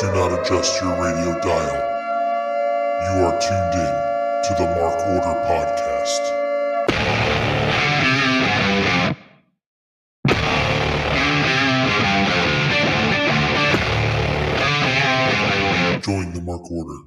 Do not adjust your radio dial. You are tuned in to the Mark Order Podcast. Join the Mark Order.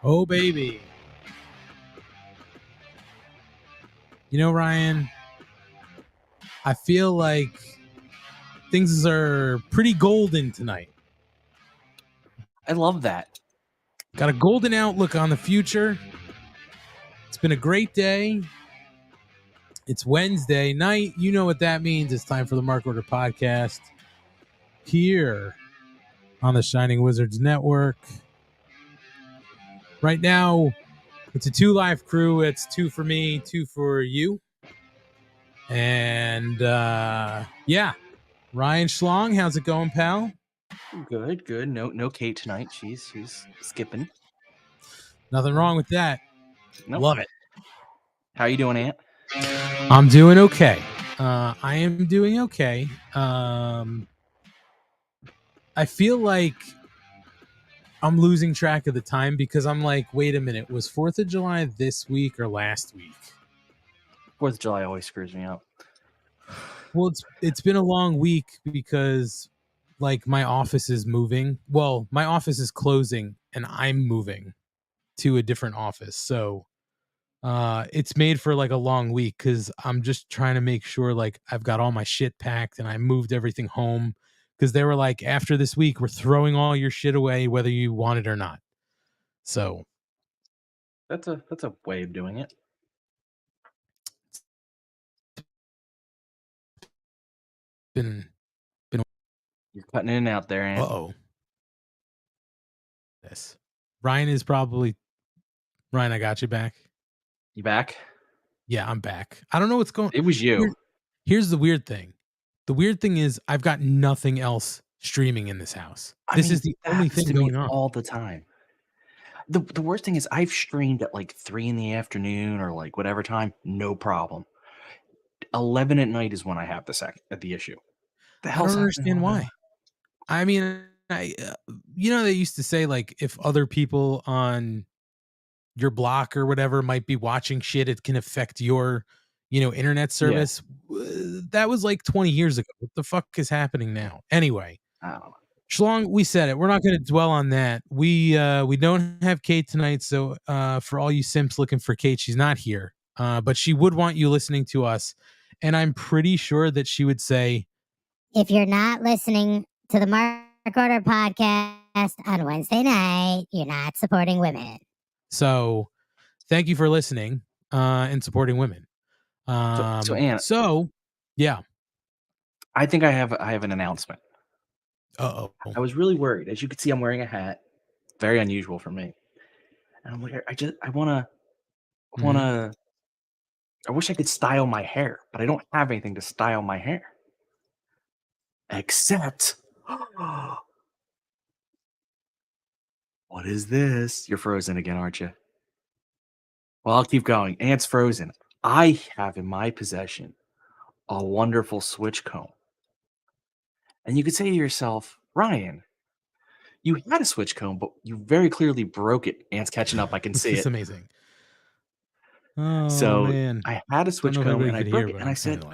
Oh, baby. You know, Ryan, I feel like things are pretty golden tonight. I love that. Got a golden outlook on the future. It's been a great day. It's Wednesday night. You know what that means. It's time for the Mark Order Podcast here on the Shining Wizards Network. Right now, it's a 2 live crew. It's 2 for me, 2 for you. And yeah, Ryan Schlong, how's it going, pal? Good. No Kate tonight. She's skipping. Nothing wrong with that. Nope. Love it. How you doing, Ant? I'm doing okay. I am doing okay. I feel like I'm losing track of the time because I'm like, wait a minute, was 4th of July this week or last week? 4th of July always screws me up. Well, it's been a long week because like my office is moving. Well, my office is closing and I'm moving to a different office. So it's made for like a long week because I'm just trying to make sure like I've got all my shit packed and I moved everything home. Because they were like, after this week, we're throwing all your shit away, whether you want it or not. So that's a way of doing it. Been. You're cutting in and out there, Ant. Uh-oh. Yes. Ryan, I got you back. You back? Yeah, I'm back. I don't know what's going. It was you. Here's the weird thing. The weird thing is I've got nothing else streaming in this house. This is the only thing going on all the time. The worst thing is I've streamed at like 3 p.m. or like whatever time, no problem. 11 at night is when I have the issue. I don't understand why. I mean, they used to say like if other people on your block or whatever might be watching shit, it can affect your internet service. Yeah. That was like 20 years ago. What the fuck is happening now? Anyway, I don't know. Schlong, we said it. We're not going to dwell on that. We don't have Kate tonight, so for all you simps looking for Kate, she's not here. But she would want you listening to us, and I'm pretty sure that she would say, if you're not listening to the Mark Order Podcast on Wednesday night, you're not supporting women. So, thank you for listening and supporting women. So Anna, yeah, I think I have an announcement. Uh-oh. I was really worried. As you can see, I'm wearing a hat. Very unusual for me. And I'm like, I wish I could style my hair, but I don't have anything to style my hair. Except, what is this? You're frozen again, aren't you? Well, I'll keep going. Ant's frozen. I have in my possession a wonderful switch comb. And you could say to yourself, Ryan, you had a switch comb, but you very clearly broke it. Ant's catching up. I can see it. It's amazing. Oh, so man. I had a switch comb and I broke it. And I said,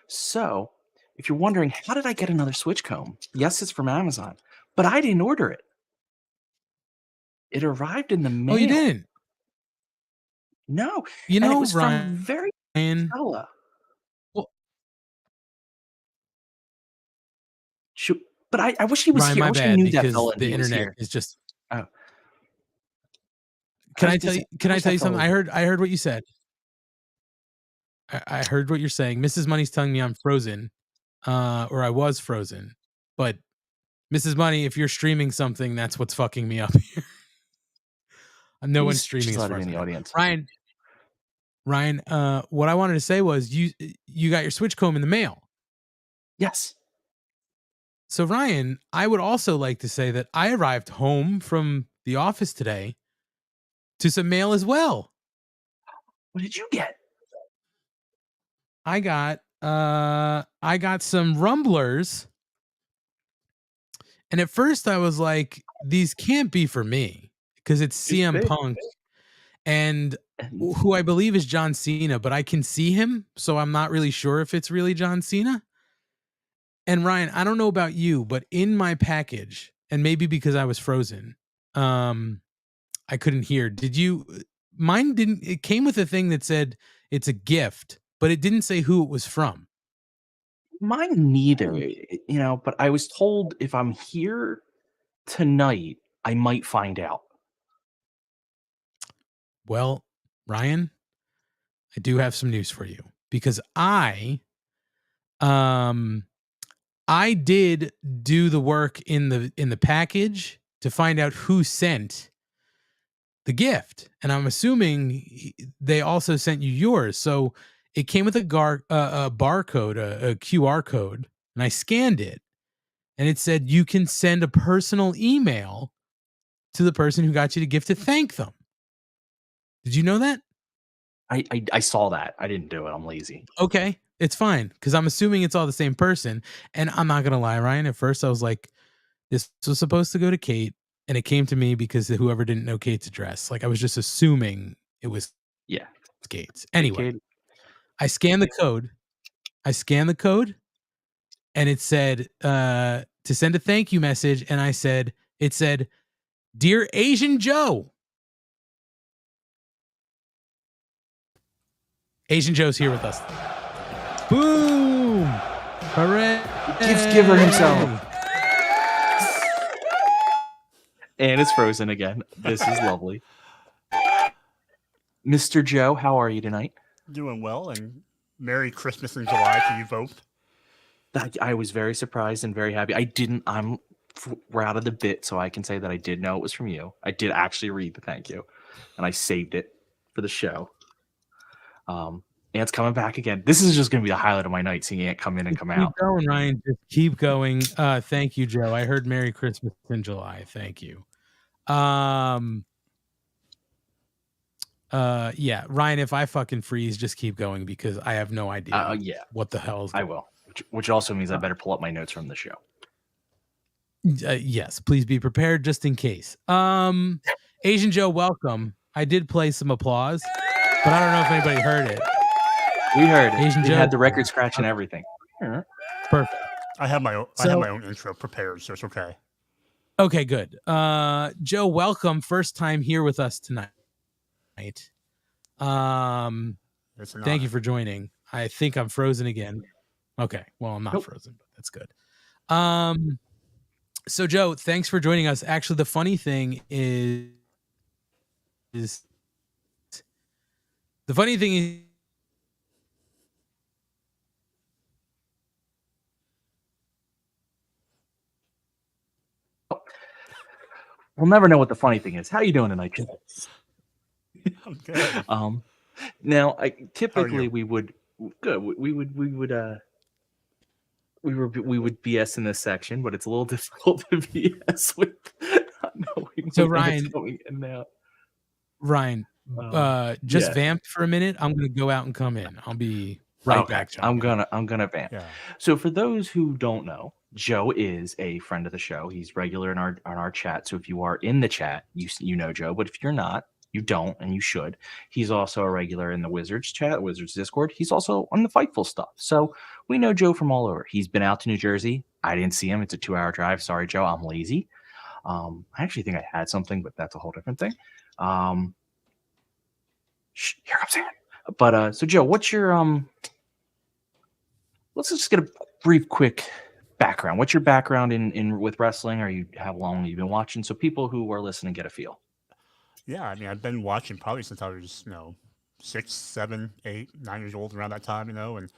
So if you're wondering, how did I get another switch comb? Yes, it's from Amazon, but I didn't order it. It arrived in the mail. Oh, you didn't? No. You know, it was Ryan, from very fella. Well, but I wish he was Ryan, here. My I wish bad, I knew because that fella. The internet is just. Oh. Can I tell you something? I heard what you said. I heard what you're saying. Mrs. Money's telling me I'm frozen, or I was frozen. But Mrs. Money, if you're streaming something, that's what's fucking me up here. No one's streaming as far as in the audience. Ryan, Ryan, what I wanted to say was you got your switch comb in the mail. Yes. So Ryan, I would also like to say that I arrived home from the office today to some mail as well. What did you get? I got some rumblers. And at first I was like, these can't be for me because it's CM Punk and who I believe is John Cena, but I can see him, so I'm not really sure if it's really John Cena. And Ryan, I don't know about you, but in my package, and maybe because I was frozen, I couldn't hear. Did you? Mine didn't. It came with a thing that said it's a gift, but it didn't say who it was from. Mine neither, but I was told if I'm here tonight, I might find out. Well, Ryan, I do have some news for you because I did do the work in the package to find out who sent the gift, and I'm assuming they also sent you yours. So it came with a barcode, a QR code, and I scanned it, and it said you can send a personal email to the person who got you the gift to thank them. Did you know that? I saw that. I didn't do it. I'm lazy. Okay, it's fine because I'm assuming it's all the same person. And I'm not gonna lie, Ryan. At first, I was like, this was supposed to go to Kate, and it came to me because whoever didn't know Kate's address. Like I was just assuming it was Kate's. Anyway, Kate. I scanned the code, and it said to send a thank you message, and it said, "Dear Asian Joe." Asian Joe's here with us. Boom! Hooray! Gift giver himself. And it's frozen again. This is lovely. Mr. Joe, how are you tonight? Doing well, and Merry Christmas in July to you both. I was very surprised and very happy. We're out of the bit, so I can say that I did know it was from you. I did actually read the thank you, and I saved it for the show. Ant's coming back again. This is just going to be the highlight of my night, seeing Ant come in and come out. Keep going, Ryan. Just keep going. Thank you, Joe. I heard Merry Christmas in July. Thank you. Yeah, Ryan, if I fucking freeze, just keep going because I have no idea what the hell is going on. I will, which also means I better pull up my notes from the show. Yes, please be prepared just in case. Asian Joe, welcome. I did play some applause, but I don't know if anybody heard it. We heard it. Asian Joe had the record scratch and everything. Perfect. I have my own intro prepared, so it's okay. Okay, good. Joe, welcome. First time here with us tonight. Thank you for joining. I think I'm frozen again. Okay, well, I'm not frozen, but that's good. So Joe, thanks for joining us. Actually, the funny thing is we'll never know what the funny thing is. How you doing tonight, Joe? I'm good. Now, we would BS in this section, but it's a little difficult to BS with not knowing so what's going in now. Ryan, just vamp for a minute. I'm gonna go out and come in. I'll be right back. I'm gonna vamp. Yeah. So for those who don't know, Joe is a friend of the show. He's regular in our chat. So if you are in the chat, you know Joe. But if you're not, you don't, and you should. He's also a regular in the Wizards chat, Wizards Discord. He's also on the Fightful stuff. So we know Joe from all over. He's been out to New Jersey. I didn't see him. It's a 2-hour drive. Sorry, Joe. I'm lazy. I actually think I had something, but that's a whole different thing. Here comes Ant. But so Joe, what's your let's just get a brief, quick background. What's your background in with wrestling? How long you've been watching? So people who are listening get a feel. Yeah, I mean, I've been watching probably since I was, 6, 7, 8, 9 years old, around that time, and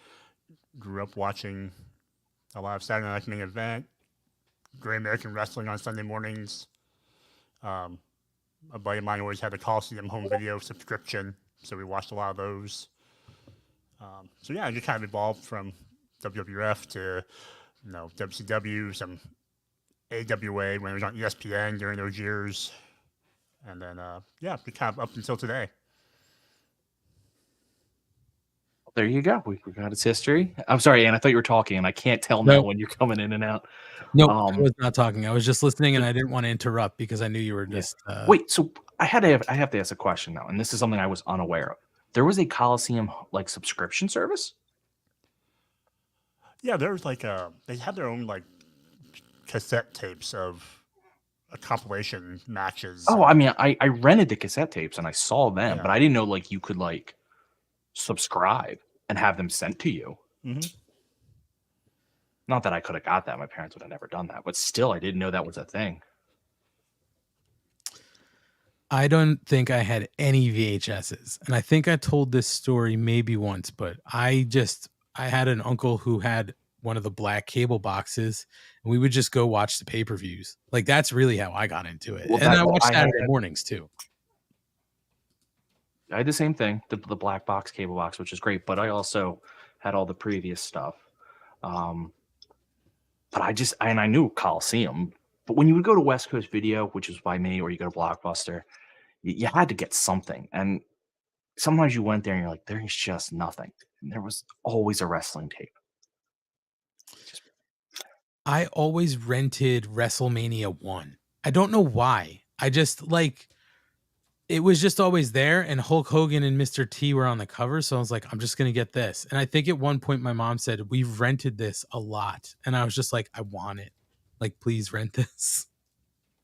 grew up watching a lot of Saturday Night Main Event, Great American Wrestling on Sunday mornings. A buddy of mine always had a Coliseum home video subscription, So we watched a lot of those. So yeah, it just kind of evolved from WWF to WCW, some AWA when it was on ESPN during those years, and then yeah, we kind of up until today. There you go. We got his history. I'm sorry, Ann. I thought you were talking, and I can't tell now when you're coming in and out. No, I was not talking. I was just listening, and I didn't want to interrupt because I knew you were just. Wait, so I have to ask a question now, and this is something I was unaware of. There was a Coliseum like subscription service. Yeah, there's like they have their own like cassette tapes of compilation matches. Oh, I mean, I rented the cassette tapes and I saw them, Yeah. but I didn't know like you could like subscribe and have them sent to you. Mm-hmm. Not that I could have got that. My parents would have never done that, but still, I didn't know that was a thing. I don't think I had any VHSs, and I think I told this story maybe once, but I had an uncle who had one of the black cable boxes, and we would just go watch the pay-per-views. Like that's really how I got into it. Well, and I watched Saturday mornings too. I had the same thing, the black box cable box, which is great, but I also had all the previous stuff. But I knew Coliseum, but when you would go to West Coast Video, which is by me, or you go to Blockbuster, you had to get something. And sometimes you went there and you're like, there's just nothing. And there was always a wrestling tape. I always rented WrestleMania 1. I don't know why. I just like it was just always there, and Hulk Hogan and Mr. T were on the cover, so I was like, I'm just gonna get this. And I think at one point my mom said, we've rented this a lot, and I was just like, I want it. Like, please rent this.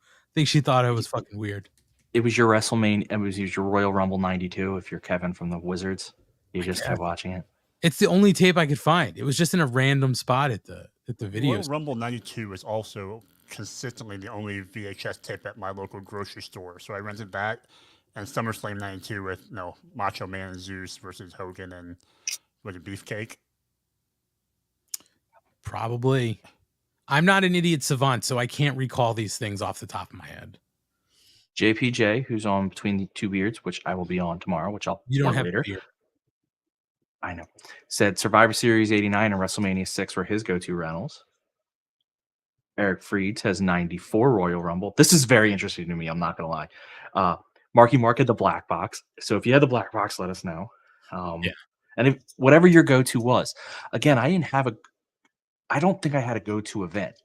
I think she thought I was fucking weird. It was your WrestleMania. It was your Royal Rumble '92. If you're Kevin from the Wizards, you just kept watching it. It's the only tape I could find. It was just in a random spot at the video. Royal Rumble '92 is also consistently the only VHS tape at my local grocery store, so I rented that. And SummerSlam '92 with Macho Man and Zeus versus Hogan and was it Beefcake? Probably. I'm not an idiot savant, so I can't recall these things off the top of my head. JPJ, who's on Between the Two Beards, which I will be on tomorrow, which I'll you don't have later. A beard. I know. Said Survivor Series '89 and WrestleMania 6 were his go-to rentals. Eric Freed has 94 Royal Rumble. This is very interesting to me. I'm not going to lie. Marky Mark had the black box. So if you had the black box, let us know. Yeah. And if whatever your go-to was, again, I don't think I had a go-to event.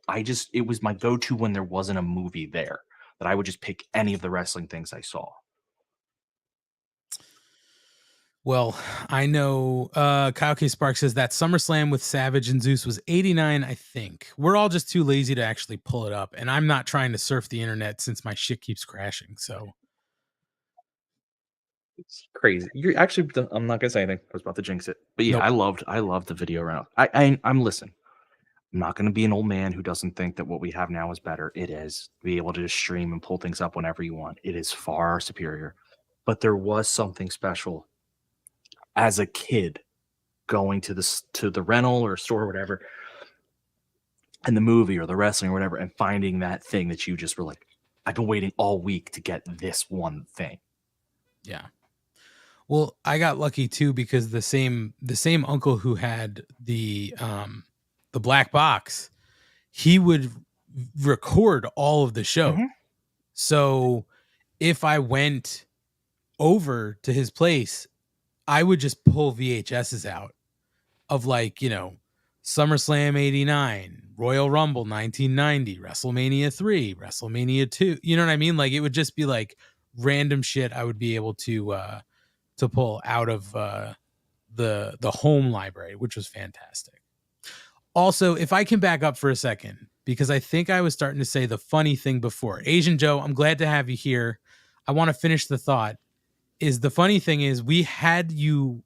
It was my go-to when there wasn't a movie there, that I would just pick any of the wrestling things I saw. Well, I know Kyle K. Sparks says that SummerSlam with Savage and Zeus was 89, I think. We're all just too lazy to actually pull it up, and I'm not trying to surf the internet since my shit keeps crashing, so. It's crazy. You're actually, I'm not going to say anything. I was about to jinx it. But yeah, Nope. I loved the video round. I'm listening. I'm not going to be an old man who doesn't think that what we have now is better. It is. Be able to just stream and pull things up whenever you want. It is far superior. But there was something special as a kid going to the rental or store or whatever, and the movie or the wrestling or whatever, and finding that thing that you just were like, I've been waiting all week to get this one thing. Yeah. Well, I got lucky too, because the same uncle who had the black box, he would record all of the show. Mm-hmm. So if I went over to his place, I would just pull VHSs out of like, SummerSlam 89, Royal Rumble 1990, WrestleMania 3, WrestleMania 2. You know what I mean? Like it would just be like random shit I would be able to pull out of the home library, which was fantastic. Also, if I can back up for a second, because I think I was starting to say the funny thing before. Asian Joe, I'm glad to have you here. I want to finish the thought. The funny thing is I had you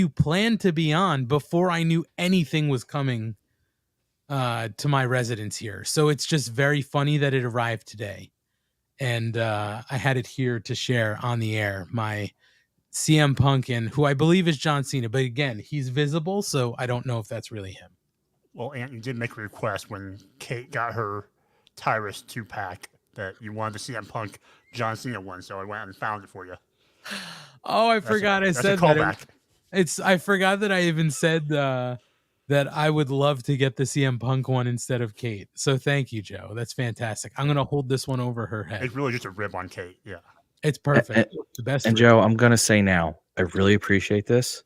planned to be on before I knew anything was coming to my residence here. So it's just very funny that it arrived today. And I had it here to share on the air. My CM Punk, who I believe is John Cena. But again, he's visible, so I don't know if that's really him. Well, Ant, you did make a request when Kate got her Tyrus 2-pack that you wanted the CM Punk John Cena one, so I went and found it for you. Oh, I That's forgot I that's a said that. callback. I forgot that I even said that I would love to get the CM Punk one instead of Kate. So thank you, Joe. That's fantastic. I'm gonna hold this one over her head. It's really just a rib on Kate. Yeah. It's perfect. The best. And rib. Joe, I'm gonna say now, I really appreciate this.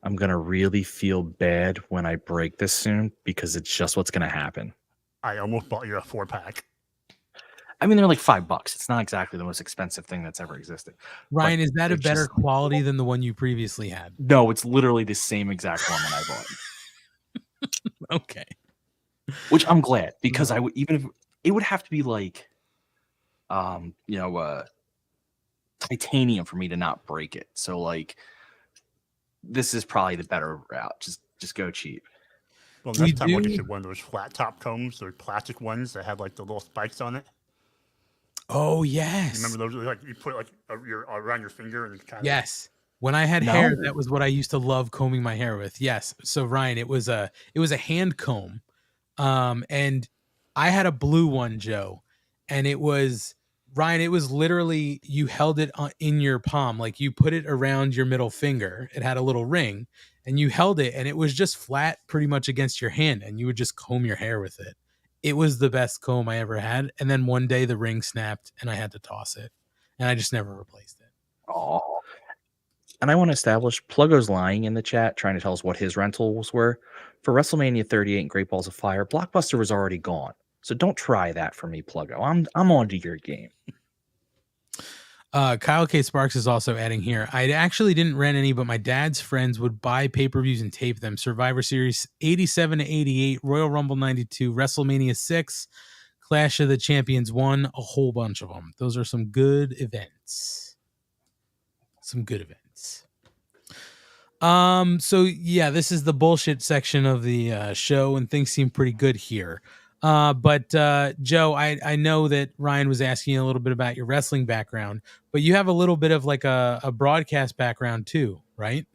I'm gonna really feel bad when I break this soon because it's just what's gonna happen. I almost bought you a 4-pack. I mean, they're like $5. It's not exactly the most expensive thing that's ever existed. Ryan, but is that a it's better just- quality than the one you previously had? No, it's literally the same exact one that I bought. Okay. Which I'm glad because I would even if it would have to be like, titanium for me to not break it. So like, this is probably the better route. Just go cheap. Well, We next time we'll do- get you one of those flat top combs, those plastic ones that have like the little spikes on it. Oh You yes. remember those? Like you put like around your finger and kind of. Yes. When I had No. hair, that was what I used to love combing my hair with. Yes. So Ryan, it was a hand comb. And I had a blue one, Joe, and it was Ryan, it was literally you held it in your palm, like you put it around your middle finger. It had a little ring and you held it and it was just flat pretty much against your hand and you would just comb your hair with it. It was the best comb I ever had. And then one day the ring snapped and I had to toss it and I just never replaced it. Oh. And I want to establish Pluggo's lying in the chat, trying to tell us what his rentals were. For WrestleMania 38 and Great Balls of Fire, Blockbuster was already gone. So don't try that for me, Pluggo. I'm on to your game. Kyle K. Sparks is also adding here. I actually didn't rent any, but my dad's friends would buy pay-per-views and tape them. Survivor Series 87 to 88, Royal Rumble 92, WrestleMania 6, Clash of the Champions 1, a whole bunch of them. Those are some good events. So yeah, this is the bullshit section of the show, and things seem pretty good here. But Joe, I know that Ryan was asking you a little bit about your wrestling background, but you have a little bit of like a broadcast background too, right?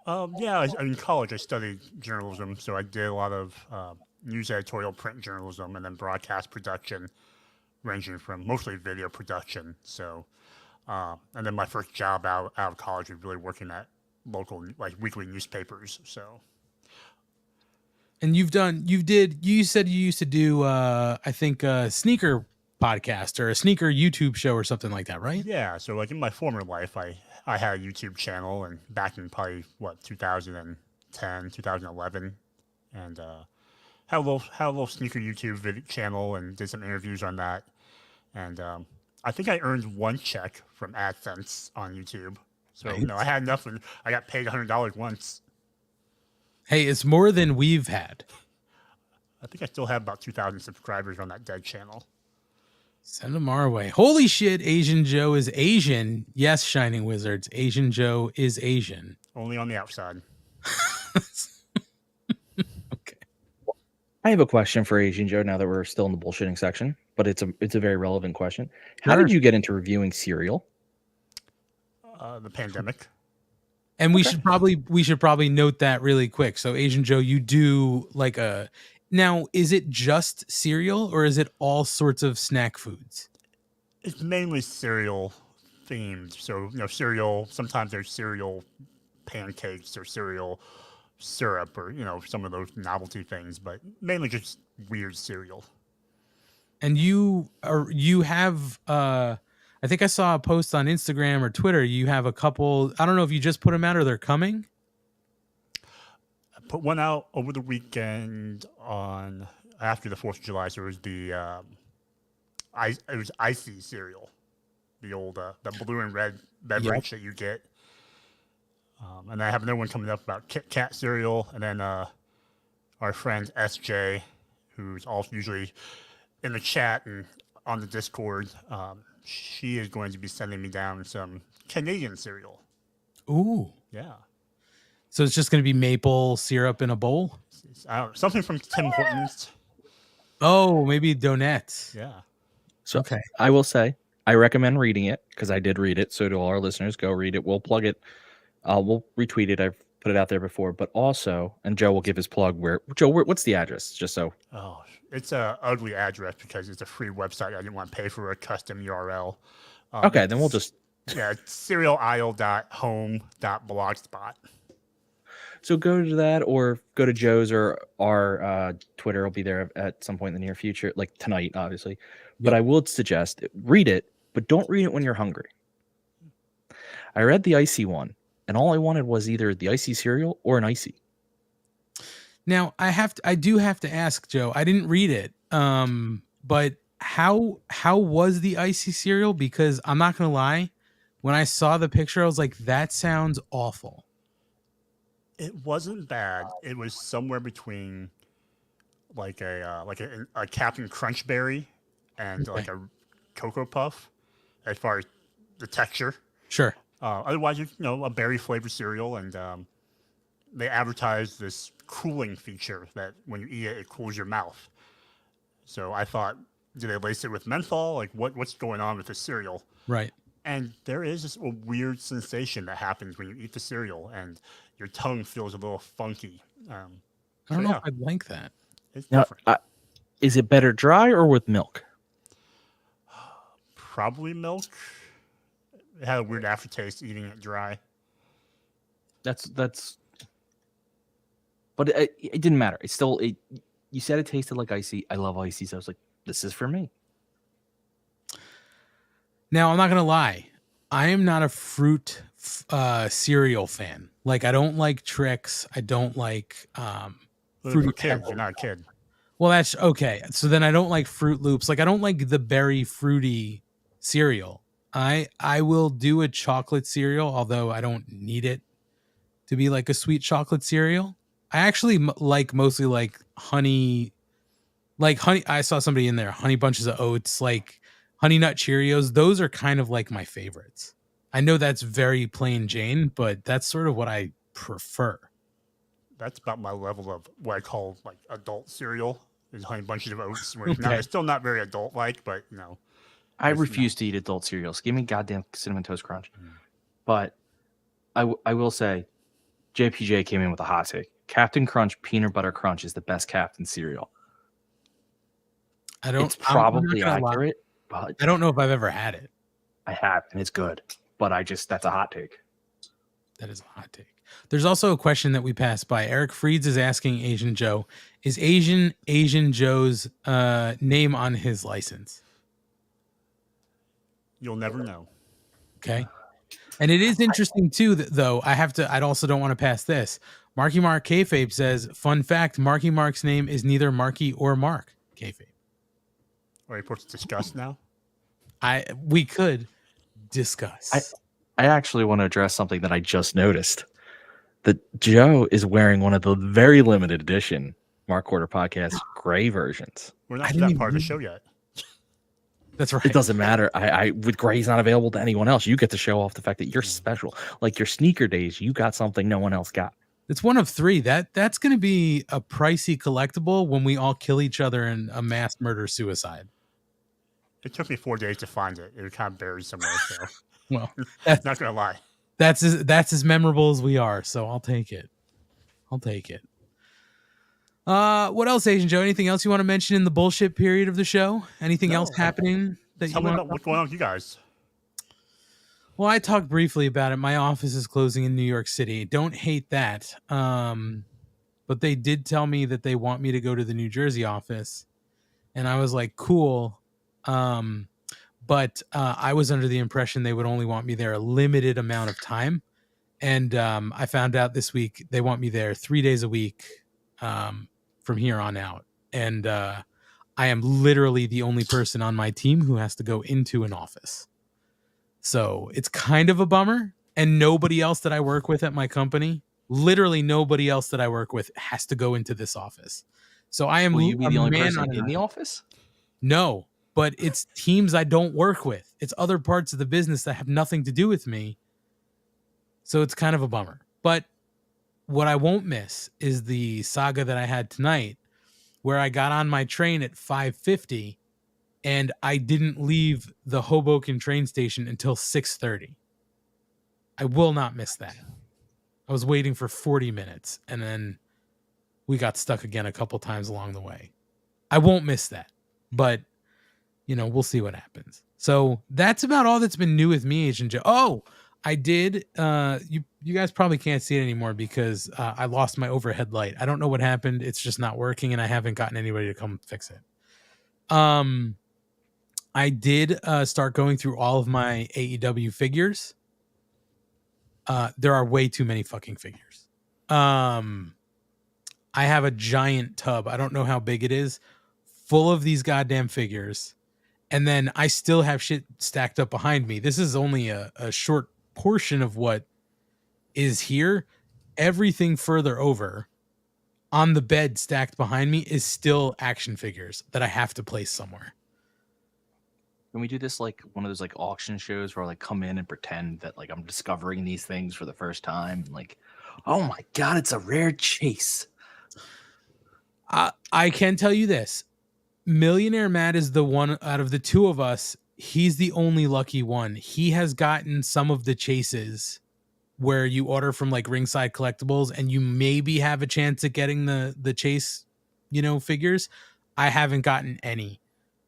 Yeah, in college I studied journalism, so I did a lot of news editorial, print journalism, and then broadcast production, ranging from mostly video production. So, and then my first job out of college was really working at local like weekly newspapers. So. And you said you used to do I think a sneaker podcast or a sneaker YouTube show or something like that, right? Yeah, so like in my former life, I had a YouTube channel, and back in probably 2010, 2011, and had a little sneaker YouTube channel and did some interviews on that, and I think I earned one check from AdSense on YouTube. So Nice. I had enough, and I got paid $100 once. Hey, it's more than we've had. I think I still have about 2,000 subscribers on that dead channel. Send them our way. Holy shit, Asian Joe is Asian. Yes, Shining Wizards. Asian Joe is Asian. Only on the outside. Okay. I have a question for Asian Joe now that we're still in the bullshitting section, but it's a very relevant question. How Sure. did you get into reviewing cereal? The pandemic. And we should probably note that really quick. So Asian Joe, you do like now, is it just cereal or is it all sorts of snack foods? It's mainly cereal themed. So, cereal, sometimes there's cereal pancakes or cereal syrup or, some of those novelty things, but mainly just weird cereal. And you have I think I saw a post on Instagram or Twitter. You have a couple, I don't know if you just put them out or they're coming. I put one out over the weekend after the 4th of July. So it was it was icy cereal, the old the blue and red beverage that you get. And I have another one coming up about Kit Kat cereal, and then our friend SJ, who's also usually in the chat and on the Discord. She is going to be sending me down some Canadian cereal. Ooh. Yeah. So it's just going to be maple syrup in a bowl? Something from Tim Hortons. Oh, maybe donuts. Yeah. So Okay. I will say I recommend reading it because I did read it. So to all our listeners, go read it. We'll plug it. We'll retweet it. I've put it out there before, but also, and Joe will give his plug. What's the address? Just so. Oh, it's a ugly address because it's a free website. I didn't want to pay for a custom URL. Okay, then we'll just Yeah, it's cerealaisle.home.blogspot. So go to that or go to Joe's or our Twitter will be there at some point in the near future, like tonight, obviously. But Yep. I would suggest read it, but don't read it when you're hungry. I read the icy one, and all I wanted was either the icy cereal or an icy. Now I do have to ask Joe. I didn't read it, but how was the icy cereal? Because I'm not gonna lie, when I saw the picture, I was like, that sounds awful. It wasn't bad. It was somewhere between like a Captain Crunchberry and Okay. like a Cocoa Puff as far as the texture. Sure. Otherwise, you know, a berry flavored cereal, and they advertise this cooling feature that when you eat it, it cools your mouth. So I thought, do they lace it with menthol? Like, what's going on with the cereal? Right. And there is this weird sensation that happens when you eat the cereal, and your tongue feels a little funky. I don't know if I'd like that. It's Now, different. is it better dry or with milk? Probably milk. It had a weird aftertaste eating it dry. That's. But it didn't matter. It's still. You said it tasted like icy. I love icy, so I was like, this is for me. Now, I'm not going to lie. I am not a fruit cereal fan. Like, I don't like Trix. I don't like Fruity Kid, Pebbles. you're not a kid. Well, that's okay. So then I don't like Fruit Loops. Like, I don't like the berry fruity cereal. I will do a chocolate cereal, although I don't need it to be like a sweet chocolate cereal. I actually like mostly like honey. I saw somebody in there, Honey Bunches of Oats, like Honey Nut Cheerios. Those are kind of like my favorites. I know that's very plain Jane, but that's sort of what I prefer. That's about my level of what I call like adult cereal. Is Honey Bunches of Oats, where Okay. it's still not very adult-like, but you know. I It's refuse to eat adult cereals. Give me goddamn Cinnamon Toast Crunch. But I will say, JPJ came in with a hot take. Captain Crunch Peanut Butter Crunch is the best Captain cereal. It's probably accurate, but I don't know if I've ever had it. I have, and it's good. But that's a hot take. That is a hot take. There's also a question that we passed by. Eric Freeds is asking Asian Joe, is Asian Joe's name on his license? You'll never know. Okay. And it is interesting too, though. I also don't want to pass this. Marky Mark Kayfabe says, fun fact, Marky Mark's name is neither Marky or Mark Kayfabe. Are you supposed to discuss now? We could discuss. I actually want to address something that I just noticed. That Joe is wearing one of the very limited edition Mark Order Podcast gray versions. We're not to that part of the show yet. That's right. It doesn't matter. I with gray's not available to anyone else. You get to show off the fact that you're special. Like your sneaker days, you got something no one else got. It's one of 3. That's going to be a pricey collectible when we all kill each other in a mass murder suicide. It took me 4 days to find it. It was kind of buried somewhere. So, Well, not gonna lie. that's as memorable as we are. So I'll take it. What else, Asian Joe? Anything else you want to mention in the bullshit period of the show? Anything else happening that Tell you me want? about what's going on with you guys. Well, I talked briefly about it. My office is closing in New York City. Don't hate that. But they did tell me that they want me to go to the New Jersey office. And I was like, cool. But I was under the impression they would only want me there a limited amount of time. And I found out this week they want me there 3 days a week from here on out. And I am literally the only person on my team who has to go into an office. So it's kind of a bummer. And nobody else that I work with at my company, literally nobody else that I work with has to go into this office. So I am Will you be the only man person on in an the island. office? No, but it's teams I don't work with. It's other parts of the business that have nothing to do with me. So it's kind of a bummer. But what I won't miss is the saga that I had tonight where I got on my train at 5:50 and I didn't leave the Hoboken train station until 6:30. I will not miss that. I was waiting for 40 minutes and then we got stuck again a couple times along the way. I won't miss that, but we'll see what happens. So that's about all that's been new with me, Agent Joe. Oh, I did. You guys probably can't see it anymore because I lost my overhead light. I don't know what happened. It's just not working, and I haven't gotten anybody to come fix it. I did start going through all of my AEW figures. There are way too many fucking figures. I have a giant tub. I don't know how big it is, full of these goddamn figures. And then I still have shit stacked up behind me. This is only a short portion of what is here. Everything further over on the bed stacked behind me is still action figures that I have to place somewhere. Can we do this like one of those like auction shows where I like come in and pretend that like I'm discovering these things for the first time? Like, oh my God, it's a rare chase. I can tell you this. Millionaire Matt is the one out of the two of us. He's the only lucky one. He has gotten some of the chases where you order from like Ringside Collectibles and you maybe have a chance at getting the chase, figures. I haven't gotten any.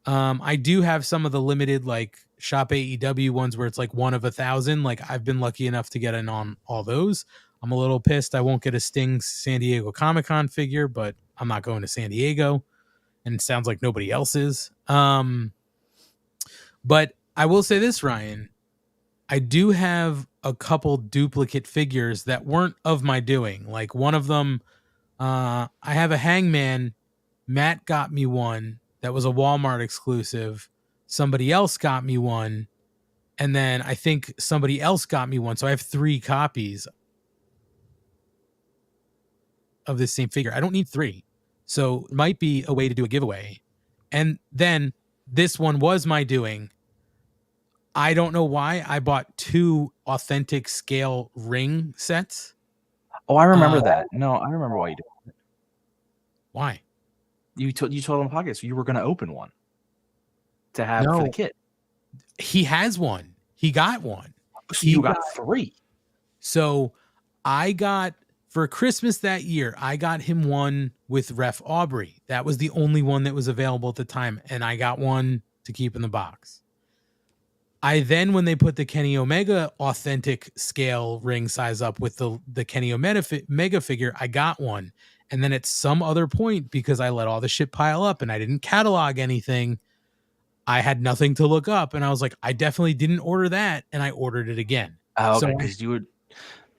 I do have some of the limited like Shop AEW ones where it's like 1 of 1,000. Like I've been lucky enough to get in on all those. I'm a little pissed I won't get a Sting San Diego Comic-Con figure, but I'm not going to San Diego. And it sounds like nobody else is. But I will say this, Ryan. I do have a couple duplicate figures that weren't of my doing. Like one of them, I have a Hangman. Matt got me one that was a Walmart exclusive. Somebody else got me one. And then I think somebody else got me one. So I have 3 copies of this same figure. I don't need 3. So it might be a way to do a giveaway. And then this one was my doing. I don't know why. I bought 2 authentic scale ring sets. Oh, I remember that. No, I remember why you did it. Why? You told on the podcast you were going to open one to have for the kid. He has one. He got one. So you got 3. So I got, for Christmas that year, I got him one with Ref Aubrey. That was the only one that was available at the time. And I got one to keep in the box. I then, when they put the Kenny Omega authentic scale ring size up with the Kenny Omega figure, I got one. And then at some other point, because I let all the shit pile up and I didn't catalog anything, I had nothing to look up. And I was like, I definitely didn't order that. And I ordered it again. Oh, okay. Because you would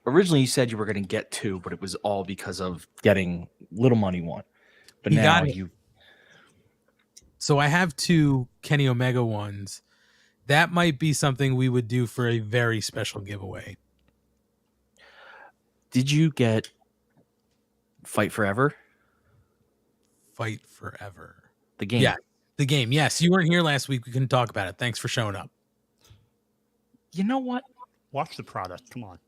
originally you said you were going to get 2, but it was all because of getting little money one. But now you. So I have 2 Kenny Omega ones. That might be something we would do for a very special giveaway. Did you get Fight Forever? Fight Forever. The game. Yeah, the game. Yes, you weren't here last week. We couldn't talk about it. Thanks for showing up. You know what? Watch the product. Come on.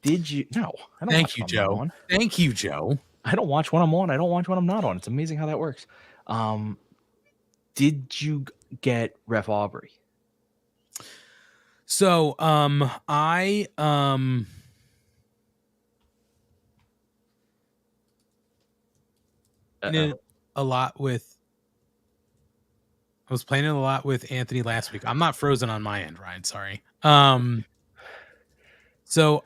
Did you? No. I don't. Thank you, Joe. Thank you, Joe. I don't watch when I'm on. I don't watch when I'm not on. It's amazing how that works. Did you get Ref Aubrey? So, I playing a lot with Anthony last week. I'm not frozen on my end, Ryan. Sorry. So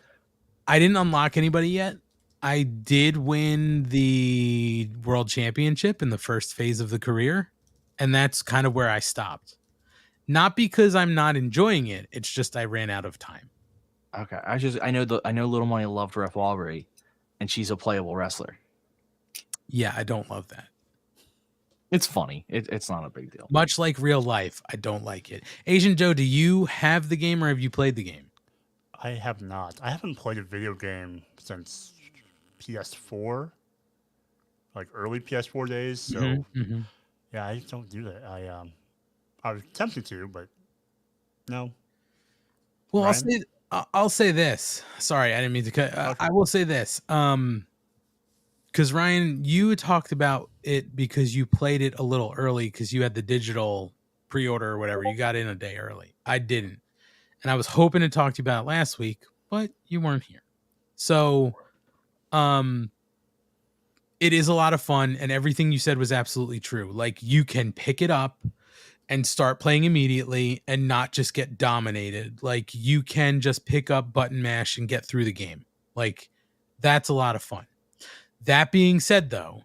I didn't unlock anybody yet. I did win the world championship in the first phase of the career, and that's kind of where I stopped. Not because I'm not enjoying it. It's just I ran out of time. Okay. I know Little Money loved Ref Aubrey, and she's a playable wrestler. Yeah, I don't love that. It's funny. It's not a big deal. Much like real life, I don't like it. Asian Joe, do you have the game or have you played the game? I have not. I haven't played a video game since PS4, like early PS4 days. So yeah, I don't do that. I was tempted to, but no. Well, Ryan? I'll say this. Sorry, I didn't mean to cut. Okay. I will say this. Because Ryan, you talked about it because you played it a little early because you had the digital pre-order or whatever. You got in a day early. I didn't, and I was hoping to talk to you about it last week, but you weren't here. So, it is a lot of fun, and everything you said was absolutely true. Like, you can pick it up. and start playing immediately and not just get dominated. Like, you can just pick up button mash and get through the game. Like, that's a lot of fun. That being said, though,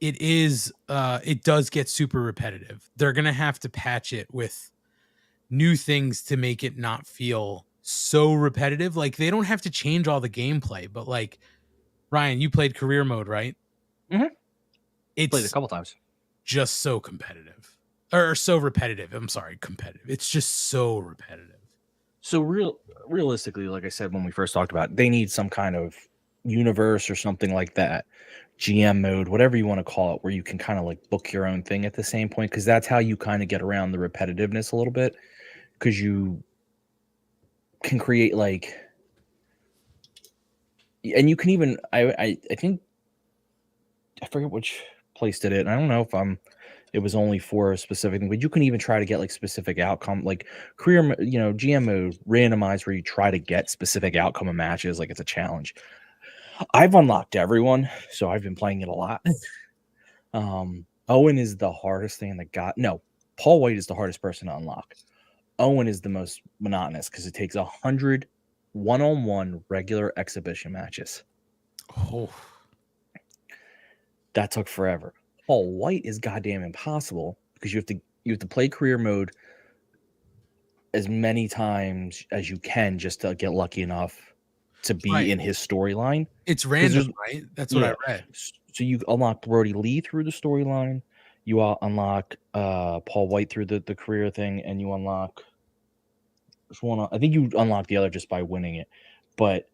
it does get super repetitive. They're gonna have to patch it with new things to make it not feel so repetitive. Like, they don't have to change all the gameplay, but like, Ryan, you played career mode, right? Mhm. It's Played it a couple times. just so competitive, or so repetitive. I'm sorry, competitive. It's just so repetitive. So realistically, like I said when we first talked about it, they need some kind of universe or something like that, GM mode, whatever you want to call it, where you can kind of like book your own thing at the same point, because that's how you kind of get around the repetitiveness a little bit, because you can create like, and you can even I think I forget which place did it, and I don't know if it was only for a specific thing, but you can even try to get like specific outcome, like career, GM mode randomized, where you try to get specific outcome of matches, like it's a challenge. I've unlocked everyone, so I've been playing it a lot. Owen is the hardest thing Paul White is the hardest person to unlock. Owen is the most monotonous because it takes 100 one-on-one regular exhibition matches. Oh, That took forever. Paul White is goddamn impossible because you have to play career mode as many times as you can just to get lucky enough to be Right. in his storyline. It's random, right? That's what I read. So you unlock Brody Lee through the storyline. You unlock Paul White through the career thing, and you unlock. I think you unlock the other just by winning it, but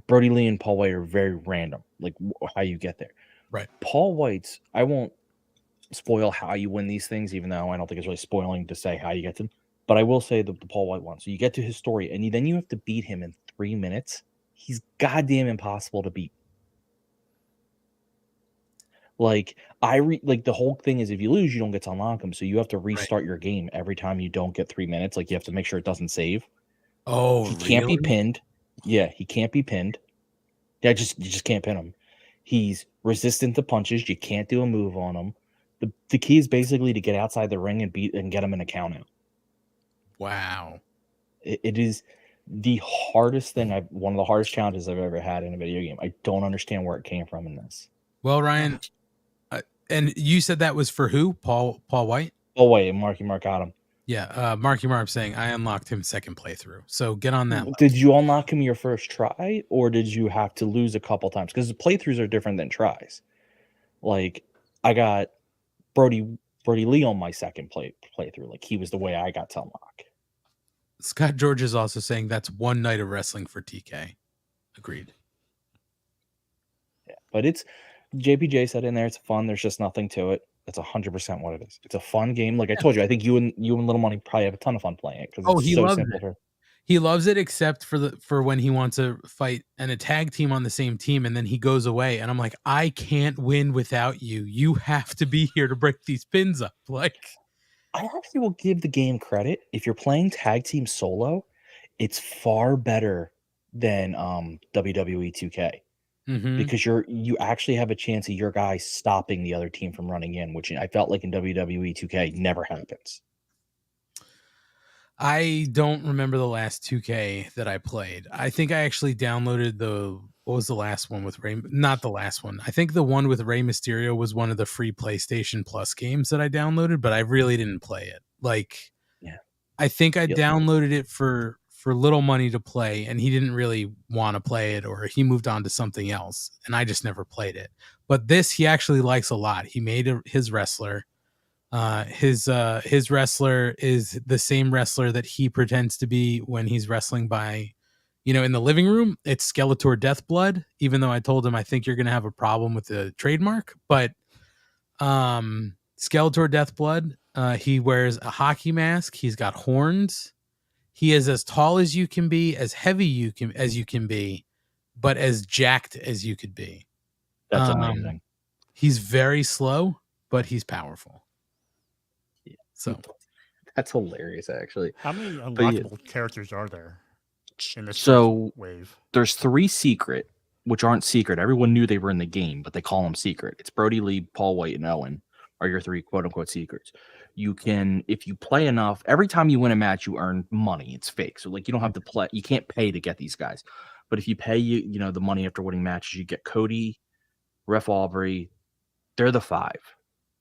Brody Lee and Paul White are very random, like how you get there. Right. Paul White's, I won't spoil how you win these things, even though I don't think it's really spoiling to say how you get them. But I will say the Paul White one. So you get to his story, and then you have to beat him in 3 minutes. He's goddamn impossible to beat. Like the whole thing is, if you lose, you don't get to unlock him. So you have to restart your game every time you don't get 3 minutes. Like, you have to make sure it doesn't save. Oh, he can't be pinned. Yeah, he can't be pinned. Yeah, you just can't pin him. He's resistant to punches. You can't do a move on him. The key is basically to get outside the ring and get him in a count out. Wow. It is the hardest thing one of the hardest challenges I've ever had in a video game. I don't understand where it came from in this. Well, Ryan, and you said that was for who? Paul White? Oh wait, Marky Mark got him. Yeah, Marky Mark saying I unlocked him second playthrough. So get on that. Did you unlock him your first try, or did you have to lose a couple times? Because the playthroughs are different than tries. Like, I got Brody Lee on my second playthrough. Like, he was the way I got to unlock. Scott George is also saying that's one night of wrestling for TK. Agreed. Yeah, but it's JPJ said in there, it's fun. There's just nothing to it. That's 100% what it is. It's a fun game. Like I told you, I think you and Little Money probably have a ton of fun playing it because it's so simple. He loves it, except for when he wants to fight a tag team on the same team, and then he goes away, and I'm like, I can't win without you. You have to be here to break these pins up. Like, I actually will give the game credit. If you're playing tag team solo, it's far better than WWE 2K. Mm-hmm. Because you actually have a chance of your guy stopping the other team from running in, which I felt like in WWE 2K never happens. I don't remember the last 2K that I played. I think I actually downloaded what was the last one with Rey? Not the last one. I think the one with Rey Mysterio was one of the free PlayStation Plus games that I downloaded, but I really didn't play it. Like, yeah, I think I downloaded it for little money to play, and he didn't really want to play it, or he moved on to something else, and I just never played it. But this he actually likes a lot. He made his wrestler. His wrestler is the same wrestler that he pretends to be when he's wrestling by, in the living room. It's Skeletor Deathblood, even though I told him I think you're going to have a problem with the trademark. But Skeletor Deathblood, he wears a hockey mask. He's got horns. He is as tall as you can be, as heavy as you can be, but as jacked as you could be. That's amazing. He's very slow, but he's powerful. Yeah. So that's hilarious, actually. How many unlockable characters are there in this wave? Wave? There's 3 secret, which aren't secret. Everyone knew they were in the game, but they call them secret. It's Brody Lee, Paul White, and Owen are your 3 quote unquote secrets. You can, if you play enough, every time you win a match, you earn money. It's fake. So like you don't have to play, you can't pay to get these guys. But if you pay you know, the money after winning matches, you get Cody, Ref Aubrey. They're the 5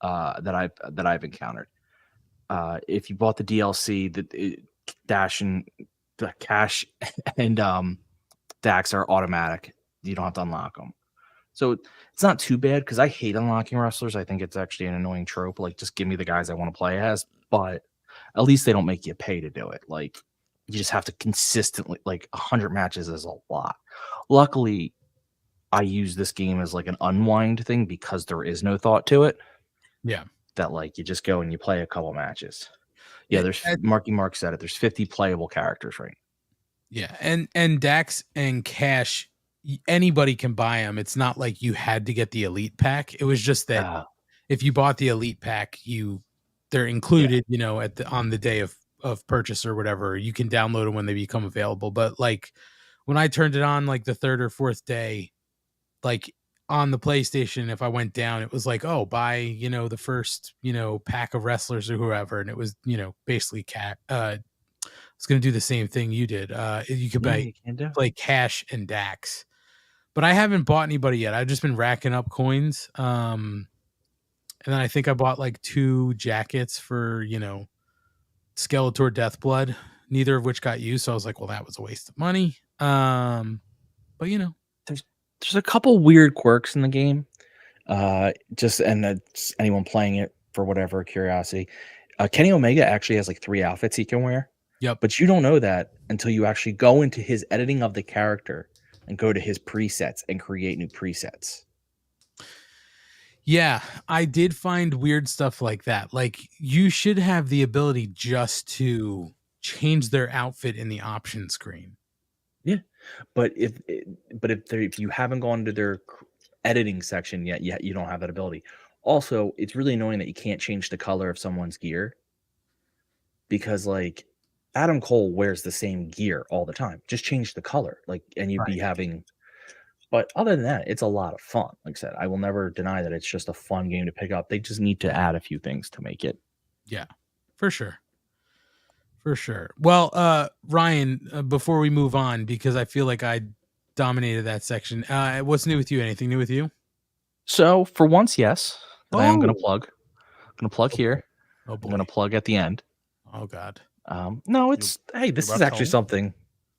that I've encountered. If you bought the DLC, Dash and the Cash and Dax are automatic. You don't have to unlock them. So it's not too bad because I hate unlocking wrestlers. I think it's actually an annoying trope. Like, just give me the guys I want to play as. But at least they don't make you pay to do it. Like, you just have to consistently, like 100 matches is a lot. Luckily, I use this game as like an unwind thing because there is no thought to it. Yeah. That like you just go and you play a couple matches. Yeah, there's Marky Mark said it. There's 50 playable characters, right? Yeah, and Dax and Cash, anybody can buy them. It's not like you had to get the elite pack. It was just that if you bought the elite pack, they're included, you know, on the day of purchase or whatever. You can download them when they become available. But like when I turned it on, like the 3rd or 4th day, like on the PlayStation, if I went down, it was like, oh, buy, you know, the first, you know, pack of wrestlers or whoever, and it was, you know, basically it's going to do the same thing you did. You could play Cash and Dax, but I haven't bought anybody yet. I've just been racking up coins. And then I think I bought like 2 jackets for, you know, Skeletor Deathblood, neither of which got used. So I was like, well, that was a waste of money. But you know, there's a couple weird quirks in the game. And that's anyone playing it for whatever curiosity. Kenny Omega actually has like 3 outfits he can wear. Yep. But you don't know that until you actually go into his editing of the character and go to his presets and create new presets. Yeah, I did find weird stuff like that. Like, you should have the ability just to change their outfit in the option screen. Yeah, but if you haven't gone to their editing section yet, you don't have that ability. Also, it's really annoying that you can't change the color of someone's gear because, like, Adam Cole wears the same gear all the time. Just change the color, like, and you'd be having. But other than that, it's a lot of fun. Like I said, I will never deny that it's just a fun game to pick up. They just need to add a few things to make it. Yeah, for sure. For sure. Well, Ryan, before we move on, because I feel like I dominated that section. What's new with you? Anything new with you? So for once, yes. I am going to plug. I'm going to plug here. Oh, boy. I'm going to plug at the end. Oh, God. No, it's this is actually something.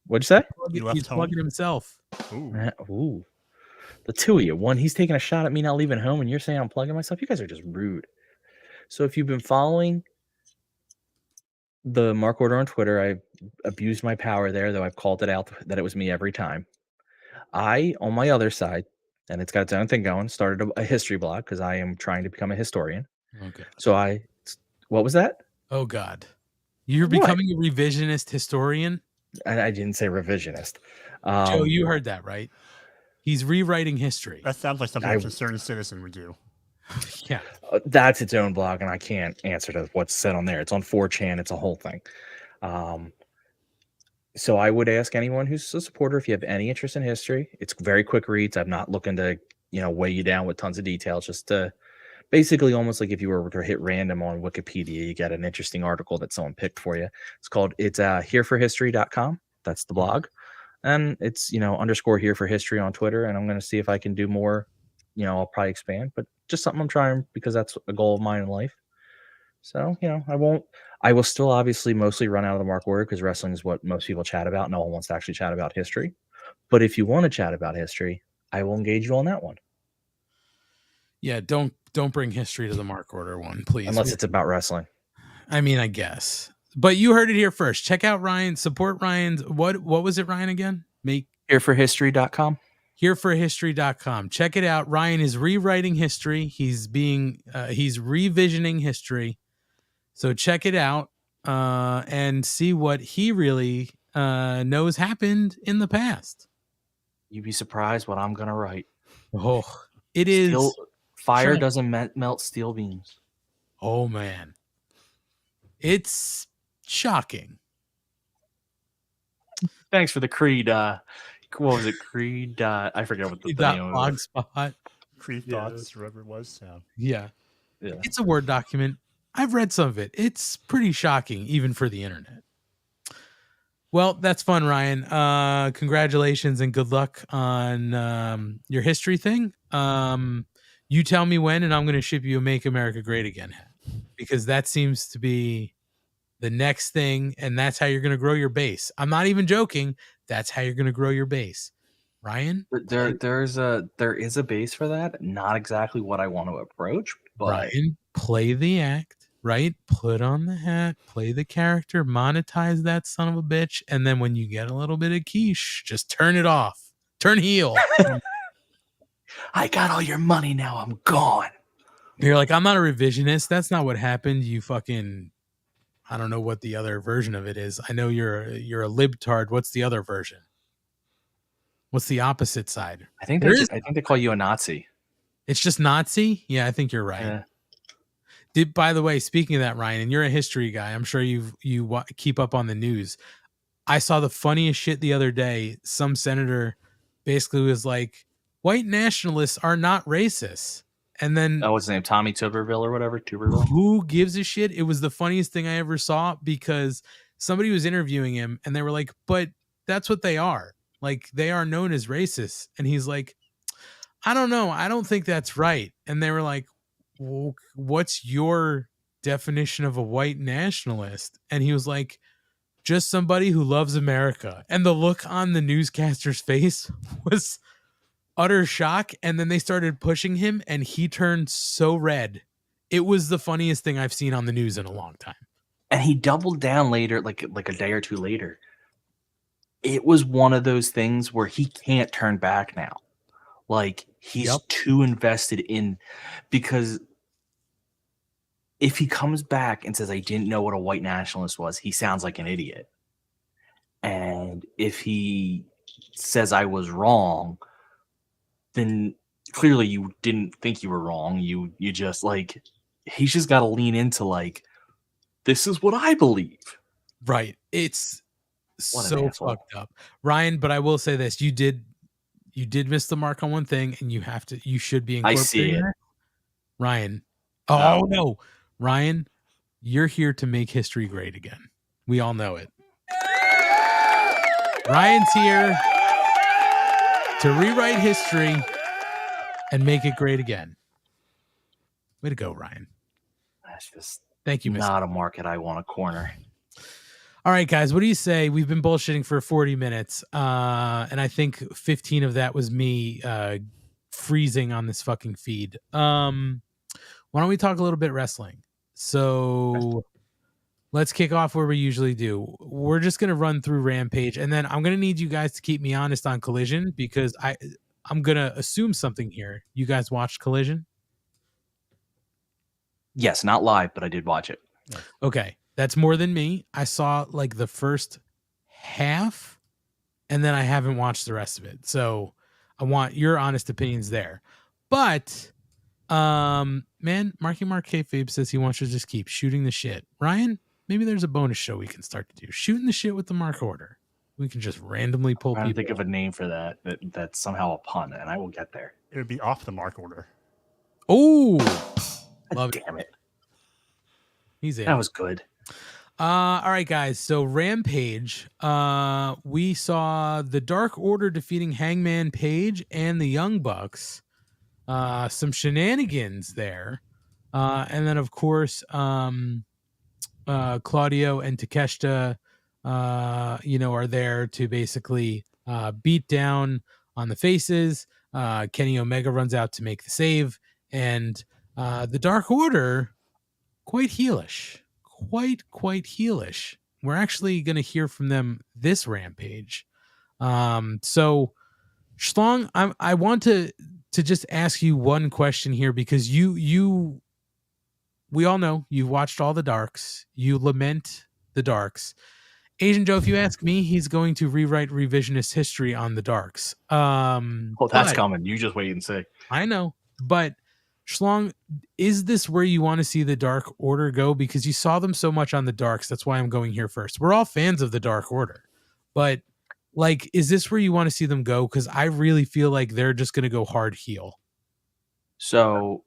What'd you say? He's plugging himself. Ooh. The 2 of you. One, he's taking a shot at me not leaving home, and you're saying I'm plugging myself. You guys are just rude. So if you've been following the Mark Order on Twitter, I've abused my power there, though I've called it out that it was me every time. I, on my other side, and it's got its own thing going, started a history blog because I am trying to become a historian. Okay. So what was that? Oh, God. You're becoming a revisionist historian? I didn't say revisionist. Joe, you heard that, right? He's rewriting history. That sounds like something a concerned citizen would do. Yeah. That's its own blog, and I can't answer to what's said on there. It's on 4chan. It's a whole thing. So I would ask anyone who's a supporter, if you have any interest in history, it's very quick reads. I'm not looking to, weigh you down with tons of details, just to basically almost like if you were to hit random on Wikipedia, you get an interesting article that someone picked for you. It's hereforhistory.com. That's the blog. And it's, _ here for history on Twitter. And I'm going to see if I can do more. I'll probably expand, but just something I'm trying because that's a goal of mine in life. So, I will still obviously mostly run out of the Mark Order because wrestling is what most people chat about. No one wants to actually chat about history. But if you want to chat about history, I will engage you on that one. Yeah, don't bring history to the Mark Order one, please. Unless it's about wrestling. I mean, I guess. But you heard it here first. Check out Ryan. Support Ryan's. What was it, Ryan, again? Hereforhistory.com. Hereforhistory.com. Check it out. Ryan is rewriting history. He's revisioning history. So check it out and see what he really knows happened in the past. You'd be surprised what I'm going to write. Oh, it is. Fire doesn't melt steel beams. Oh, man. It's shocking. Thanks for the Creed what was it? Creed. I forget what the name of it was. Blogspot. Creed Yeah. thoughts, whatever it was. Yeah. Yeah. It's a Word document. I've read some of it. It's pretty shocking, even for the internet. Well, that's fun, Ryan. Congratulations and good luck on your history thing. You tell me when, and I'm going to ship you a Make America Great Again hat, because that seems to be the next thing, and that's how you're going to grow your base. I'm not even joking. That's how you're going to grow your base. Ryan? There is a base for that. Not exactly what I want to approach, but Ryan, play the act, right? Put on the hat, play the character, monetize that son of a bitch, and then when you get a little bit of quiche, just turn it off. Turn heel. I got all your money now. I'm gone. You're like, I'm not a revisionist. That's not what happened. You fucking, I don't know what the other version of it is. I know you're a libtard. What's the other version? What's the opposite side? I think they call you a Nazi. It's just Nazi? Yeah, I think you're right. Yeah. By the way, speaking of that, Ryan, and you're a history guy, I'm sure you keep up on the news. I saw the funniest shit the other day. Some senator basically was like, white nationalists are not racist. And then what's his name? Tommy Tuberville or whatever. Tuberville. Who gives a shit? It was the funniest thing I ever saw, because somebody was interviewing him and they were like, but that's what they are. Like, they are known as racist. And he's like, I don't know. I don't think that's right. And they were like, well, what's your definition of a white nationalist? And he was like, just somebody who loves America. And the look on the newscaster's face was utter shock. And then they started pushing him and he turned so red. It was the funniest thing I've seen on the news in a long time. And he doubled down later, like a day or two later. It was one of those things where he can't turn back now. Like, he's too invested in, because if he comes back and says, I didn't know what a white nationalist was, he sounds like an idiot. And if he says I was wrong, then clearly you didn't think you were wrong. You just, like, he's just got to lean into, like, this is what I believe. Right. It's so fucked up, Ryan. But I will say this: you did miss the mark on one thing, and you should be incorporating. I see it, Ryan. Oh no, Ryan, you're here to make history great again. We all know it. Ryan's here to rewrite history and make it great again. Way to go, Ryan. That's just thank you, not a market I want to corner. All right, guys, what do you say? We've been bullshitting for 40 minutes, and I think 15 of that was me freezing on this fucking feed. Why don't we talk a little bit wrestling? So let's kick off where we usually do. We're just going to run through Rampage, and then I'm going to need you guys to keep me honest on Collision, because I'm going to assume something here. You guys watched Collision? Yes, not live, but I did watch it. Okay. That's more than me. I saw like the first half, and then I haven't watched the rest of it. So I want your honest opinions there. But, man, Marky Mark Kayfabe says he wants to just keep shooting the shit. Ryan, maybe there's a bonus show we can start to do. Shooting the shit with the Mark Order. We can just randomly pull people. I'm trying to think of a name for that's somehow a pun, and I will get there. It would be Off the Mark Order. Oh, love damn it. He's in. That was good. All right, guys. So Rampage, we saw the Dark Order defeating Hangman Page and the Young Bucks. Some shenanigans there. And then, of course, Claudio and Takeshita, are there to basically beat down on the faces. Kenny Omega runs out to make the save. And the Dark Order, quite heelish. Quite heelish. We're actually going to hear from them this Rampage. So Schlong, I want to just ask you one question here, because we all know you've watched all the Darks. You lament the Darks. Asian Joe, if you ask me, he's going to rewrite revisionist history on the Darks. That's coming. You just wait and see. I know, but Schlong, is this where you want to see the Dark Order go? Because you saw them so much on the Darks. That's why I'm going here first. We're all fans of the Dark Order, but Like, is this where you want to see them go? Because I really feel like they're just going to go hard heel. So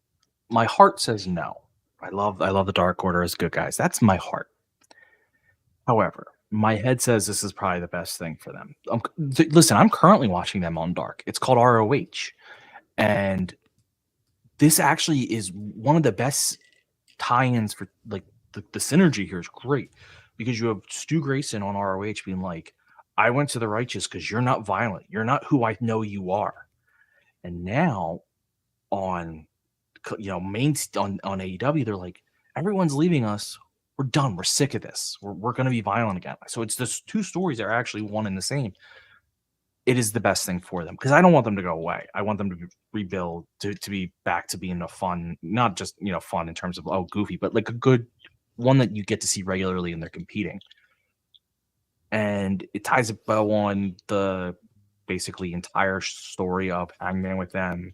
my heart says no. I love the Dark Order as good guys. That's my heart. However, my head says this is probably the best thing for them. Listen, I'm currently watching them on Dark. It's called ROH. And this actually is one of the best tie-ins for like the synergy here is great because you have Stu Grayson on ROH being like, I went to the righteous because you're not violent. You're not who I know you are. And now on on AEW, they're like, everyone's leaving us. We're done. We're sick of this. We're going to be violent again. So it's this two stories that are actually one and the same. It is the best thing for them because I don't want them to go away. I want them to rebuild to be back to being a fun, not just fun in terms of goofy, but like a good one that you get to see regularly and they're competing. And it ties a bow on the basically entire story of Hangman with them.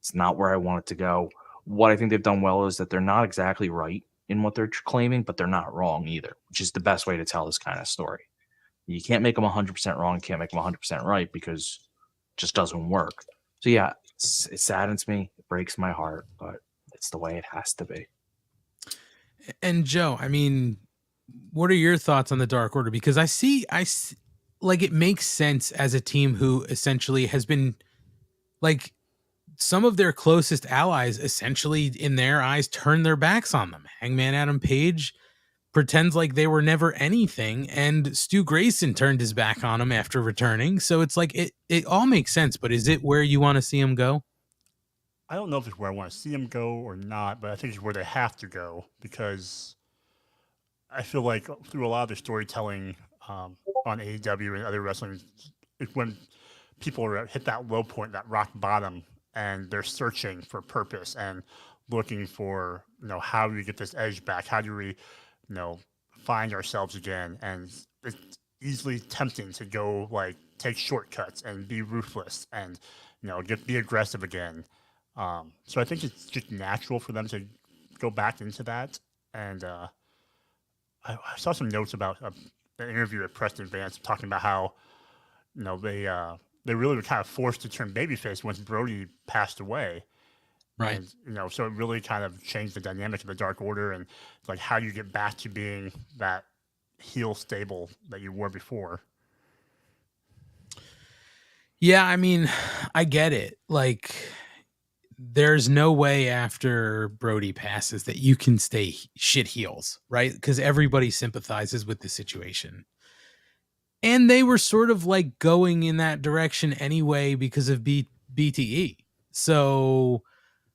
It's not where I want it to go. What I think they've done well is that they're not exactly right in what they're claiming, but they're not wrong either, which is the best way to tell this kind of story. You can't make them 100% wrong, can't make them 100% right because it just doesn't work. So yeah, it saddens me, it breaks my heart, but it's the way it has to be. And Joe, I mean, what are your thoughts on the Dark Order? Because I see like it makes sense as a team who essentially has been like some of their closest allies essentially in their eyes turn their backs on them. Hangman Adam Page pretends like they were never anything, and Stu Grayson turned his back on him after returning. So it's like it all makes sense, but is it where you want to see him go? I don't know if it's where I want to see them go or not, but I think it's where they have to go because I feel like through a lot of the storytelling on AEW and other wrestling, it's when people are hit that low point, that rock bottom, and they're searching for purpose and looking for, how do we get this edge back? How do we, find ourselves again? And it's easily tempting to go like take shortcuts and be ruthless and, be aggressive again. So I think it's just natural for them to go back into that. And I saw some notes about an interview with Preston Vance talking about how, they really were kind of forced to turn babyface once Brody passed away. Right. And, so it really kind of changed the dynamic of the Dark Order and like how you get back to being that heel stable that you were before. Yeah, I mean, I get it. Like, there's no way after Brody passes that you can stay shit heels, right? Because everybody sympathizes with the situation. And they were sort of like going in that direction anyway because of BTE. So,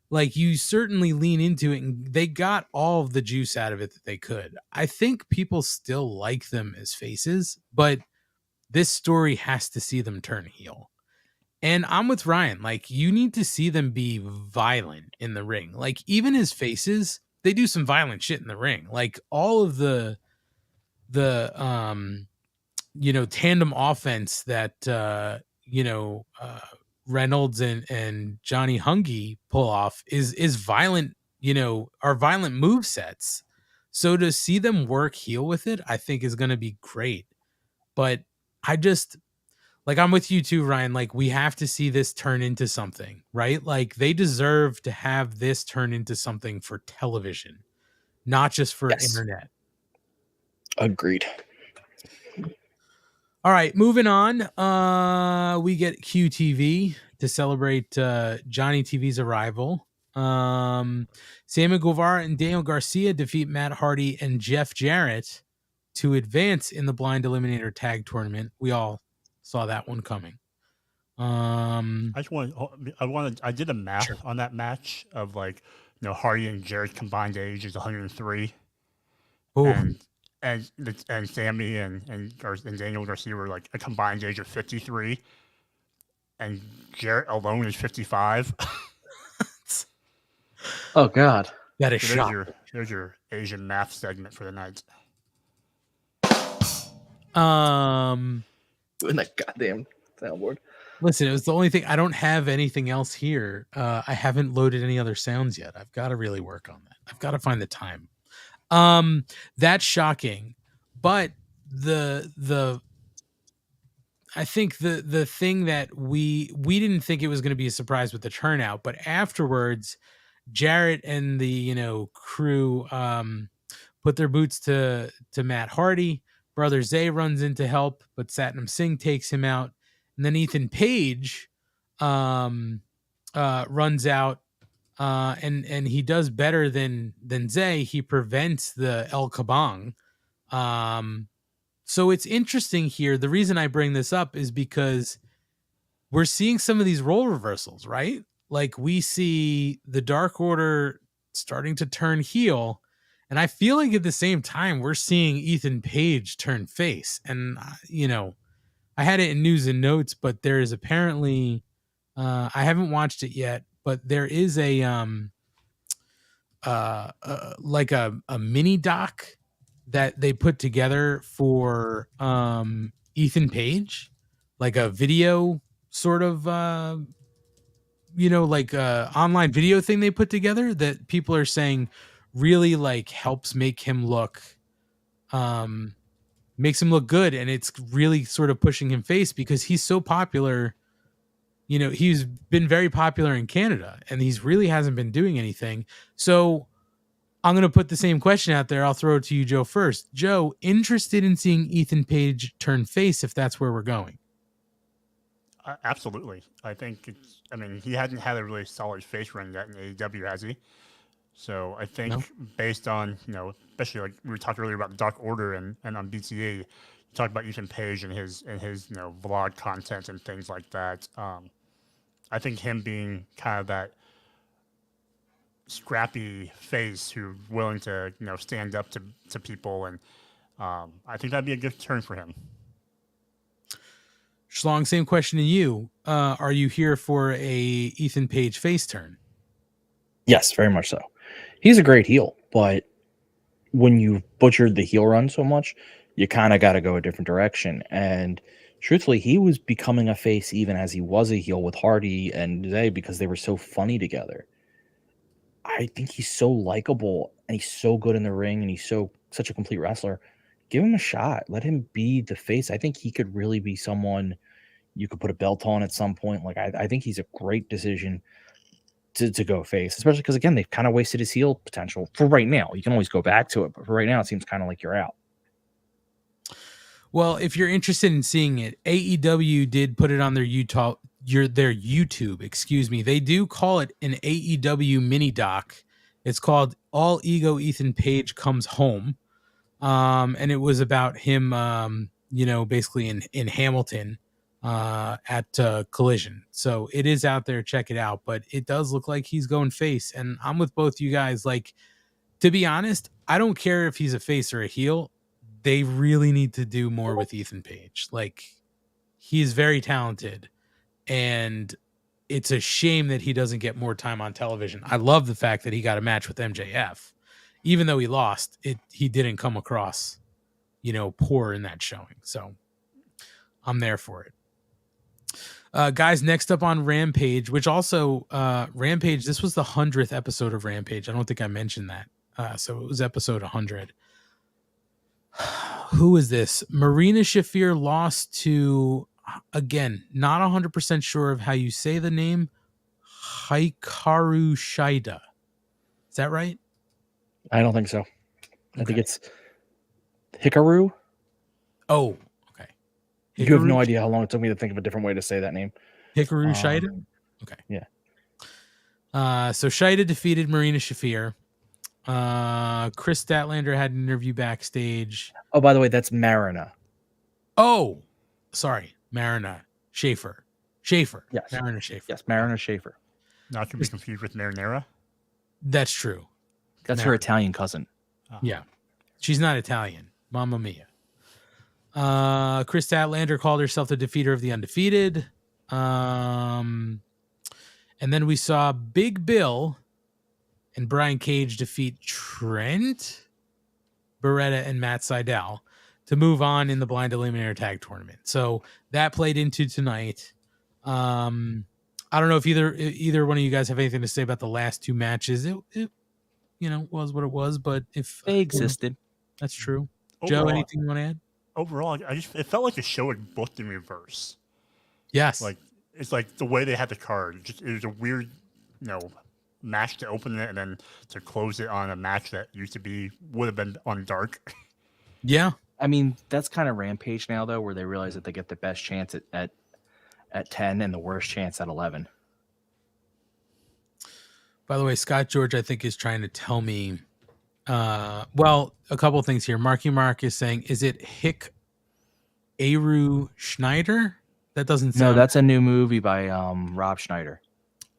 like, you certainly lean into it, and they got all of the juice out of it that they could. I think people still like them as faces, but this story has to see them turn heel. And I'm with Ryan. Like, you need to see them be violent in the ring. Like, even as faces, they do some violent shit in the ring. Like, all of the tandem offense that Reynolds and Johnny Hungy pull off is violent, are violent move sets. So to see them work heel with it, I think is going to be great. But I just, like, I'm with you too, Ryan. Like, we have to see this turn into something, right? Like, they deserve to have this turn into something for television, not just for internet. Agreed. All right, moving on. We get QTV to celebrate Johnny TV's arrival. Sammy Guevara and Daniel Garcia defeat Matt Hardy and Jeff Jarrett to advance in the Blind Eliminator Tag Tournament. We all saw that one coming. I did a math on that match of like, Hardy and Jarrett's combined age is 103. Oh. And Sammy and Daniel Garcia were like a combined age of 53, and Jarrett alone is 55. Oh God, that is shocking. There's your Asian math segment for the night. Doing that goddamn soundboard. Listen, it was the only thing. I don't have anything else here. I haven't loaded any other sounds yet. I've got to really work on that. I've got to find the time. That's shocking, but the I think the thing that we didn't think it was going to be a surprise with the turnout, but afterwards, Jarrett and the crew put their boots to Matt Hardy. Brother Zay runs in to help, but Satnam Singh takes him out, and then Ethan Page runs out, and he does better than Zay. He prevents the El Kabong. So it's interesting here. The reason I bring this up is because we're seeing some of these role reversals, right? Like we see the Dark Order starting to turn heel, and I feel like at the same time we're seeing Ethan Page turn face. And I had it in news and notes, but there is apparently I haven't watched it yet, but there is a like a mini doc that they put together for Ethan Page, like a video sort of online video thing they put together that people are saying really like helps make him look makes him look good, and it's really sort of pushing him face because he's so popular. He's been very popular in Canada, and he's really hasn't been doing anything. So I'm going to put the same question out there. I'll throw it to you, Joe, first. Joe, interested in seeing Ethan Page turn face if that's where we're going? Absolutely. I think he hasn't had a really solid face run yet in AEW, has he? So I think based on, especially like we were talking earlier about the Dark Order and on BTA, you talked about Ethan Page and his vlog content and things like that. I think him being kind of that scrappy face who's willing to stand up to people, and I think that'd be a good turn for him. Schlong, same question to you. Are you here for a Ethan Page face turn? Yes, very much so. He's a great heel, but when you've butchered the heel run so much, you kind of got to go a different direction. And truthfully, he was becoming a face even as he was a heel with Hardy and Zay because they were so funny together. I think he's so likable and he's so good in the ring and he's such a complete wrestler. Give him a shot. Let him be the face. I think he could really be someone you could put a belt on at some point. Like I think he's a great decision to go face, especially because again, they've kind of wasted his heel potential for right now. You can always go back to it, but for right now, it seems kind of like you're out. Well, if you're interested in seeing it, AEW did put it on their YouTube. Excuse me. They do call it an AEW mini doc. It's called All Ego Ethan Page Comes Home. And it was about him, basically in Hamilton at Collision. So it is out there. Check it out. But it does look like he's going face. And I'm with both you guys. Like, to be honest, I don't care if he's a face or a heel. They really need to do more with Ethan Page. Like, he's very talented. And it's a shame that he doesn't get more time on television. I love the fact that he got a match with MJF. Even though he lost, he didn't come across, poor in that showing. So I'm there for it. Guys, next up on Rampage, which also Rampage, this was the 100th episode of Rampage. I don't think I mentioned that. So it was episode 100. Who is this? Marina Shafir lost to, again, not 100% sure of how you say the name, Hikaru Shida. Is that right? I don't think so. I think it's Hikaru. Oh, okay. You have no idea how long it took me to think of a different way to say that name. Hikaru Shida? Okay. Yeah. So Shida defeated Marina Shafir. Chris Statlander had an interview backstage. Oh, by the way, that's Marina. Oh, sorry. Marina Schaefer. Yes. Marina Schaefer. Yes, Marina Schaefer. Not to be confused with Marinara. That's true. That's her Italian cousin. Yeah. She's not Italian. Mamma mia. Chris Statlander called herself the defeater of the undefeated. And then we saw Big Bill and Brian Cage defeat Trent Beretta and Matt Sydal to move on in the Blind Eliminator Tag Tournament. So that played into tonight. I don't know if either one of you guys have anything to say about the last two matches. It was what it was, but if they existed, that's true. Overall, Joe, anything you want to add? overall, it felt like the show had booked in reverse. Yes. Like it's like the way they had the card. It was a weird, match to open it and then to close it on a match that would have been on Dark. Yeah. I mean, that's kind of Rampage now, though, where they realize that they get the best chance at 10 and the worst chance at 11. By the way, Scott George, I think, is trying to tell me, well, a couple of things here. Marky Mark is saying, is it Hick Aru Schneider? That doesn't sound... No, that's a new movie by Rob Schneider.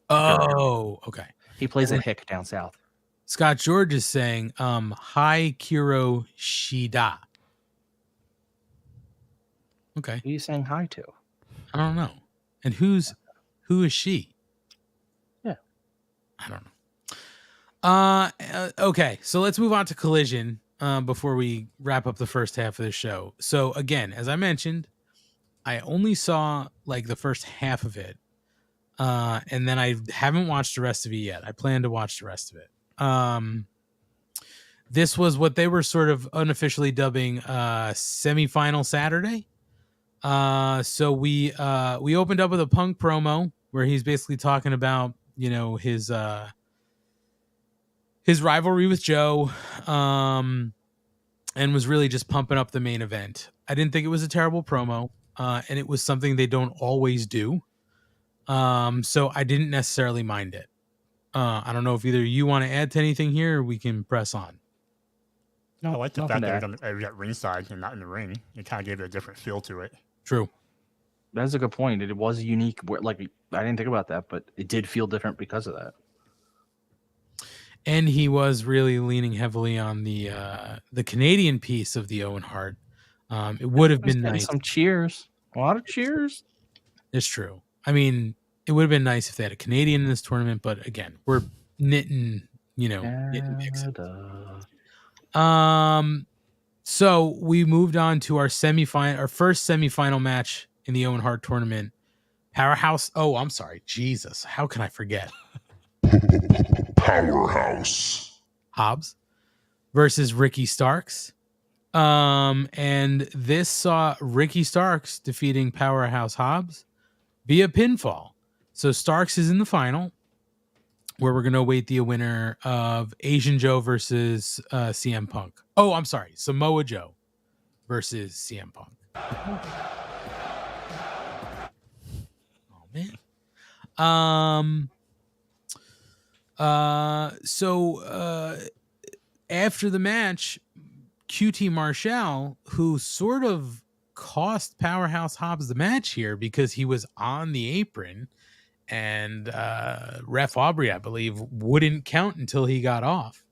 Oh, okay. He plays a Hick down south. Scott George is saying, hi, Kiro Shida. Okay. Who are you saying hi to? I don't know. And who is she? Yeah. I don't know. Okay, so let's move on to Collision before we wrap up the first half of the show. So again, as I mentioned, I only saw like the first half of it. And then I haven't watched the rest of it yet. I plan to watch the rest of it. This was what they were sort of unofficially dubbing semifinal Saturday. So we opened up with a Punk promo where he's basically talking about, his rivalry with Joe, and was really just pumping up the main event. I didn't think it was a terrible promo, and it was something they don't always do. So I didn't necessarily mind it. I don't know if either you want to add to anything here or we can press on. No, I like the fact that it was at ringside and not in the ring. It kind of gave it a different feel to it. True. That's a good point. It was unique. Like, I didn't think about that, but it did feel different because of that. And he was really leaning heavily on the Canadian piece of the Owen Hart. It would have been nice. Some cheers. A lot of cheers. It's true. I mean, it would have been nice if they had a Canadian in this tournament, but again, we're knitting mix. So we moved on to our first semifinal match in the Owen Hart tournament. Powerhouse. Oh, I'm sorry. Jesus. How can I forget? Powerhouse Hobbs versus Ricky Starks. And this saw Ricky Starks defeating Powerhouse Hobbs via pinfall. So Starks is in the final, where we're going to await the winner of Asian Joe versus CM Punk. Oh, I'm sorry. Samoa Joe versus CM Punk. Oh, man. So after the match, QT Marshall, who sort of cost Powerhouse Hobbs the match here because he was on the apron, and Ref Aubrey, I believe, wouldn't count until he got off.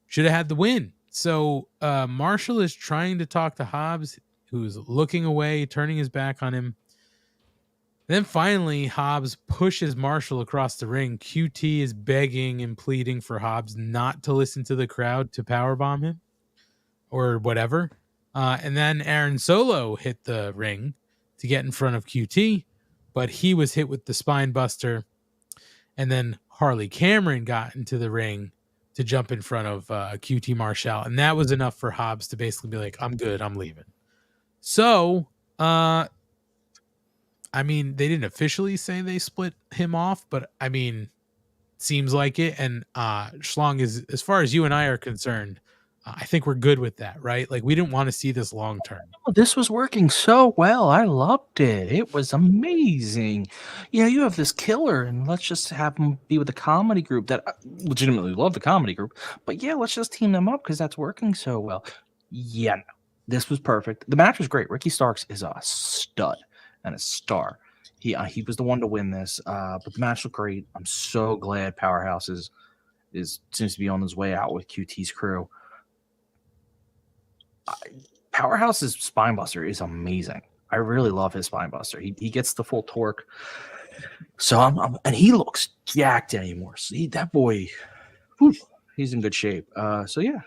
Should have had the win. So Marshall is trying to talk to Hobbs, who's looking away, turning his back on him. Then finally, Hobbs pushes Marshall across the ring. QT is begging and pleading for Hobbs not to listen to the crowd to powerbomb him or whatever. And then Aaron Solo hit the ring to get in front of QT, but he was hit with the spine buster. And then Harley Cameron got into the ring to jump in front of QT Marshall. And that was enough for Hobbs to basically be like, I'm good, I'm leaving. So, I mean, they didn't officially say they split him off, but I mean, seems like it. And Schlong, is, as far as you and I are concerned, I think we're good with that, right? Like, we didn't want to see this long term. Oh, this was working so well. I loved it. It was amazing. You have this killer, and let's just have him be with a comedy group that I legitimately love the comedy group. But yeah, let's just team them up because that's working so well. Yeah, no, this was perfect. The match was great. Ricky Starks is a stud and a star. He was the one to win this, but the match looked great. I'm so glad Powerhouse seems to be on his way out with QT's crew. Powerhouse's spinebuster is amazing. I really love his spinebuster. He gets the full torque. So and he looks jacked anymore. See, that boy, whew, he's in good shape. So yeah,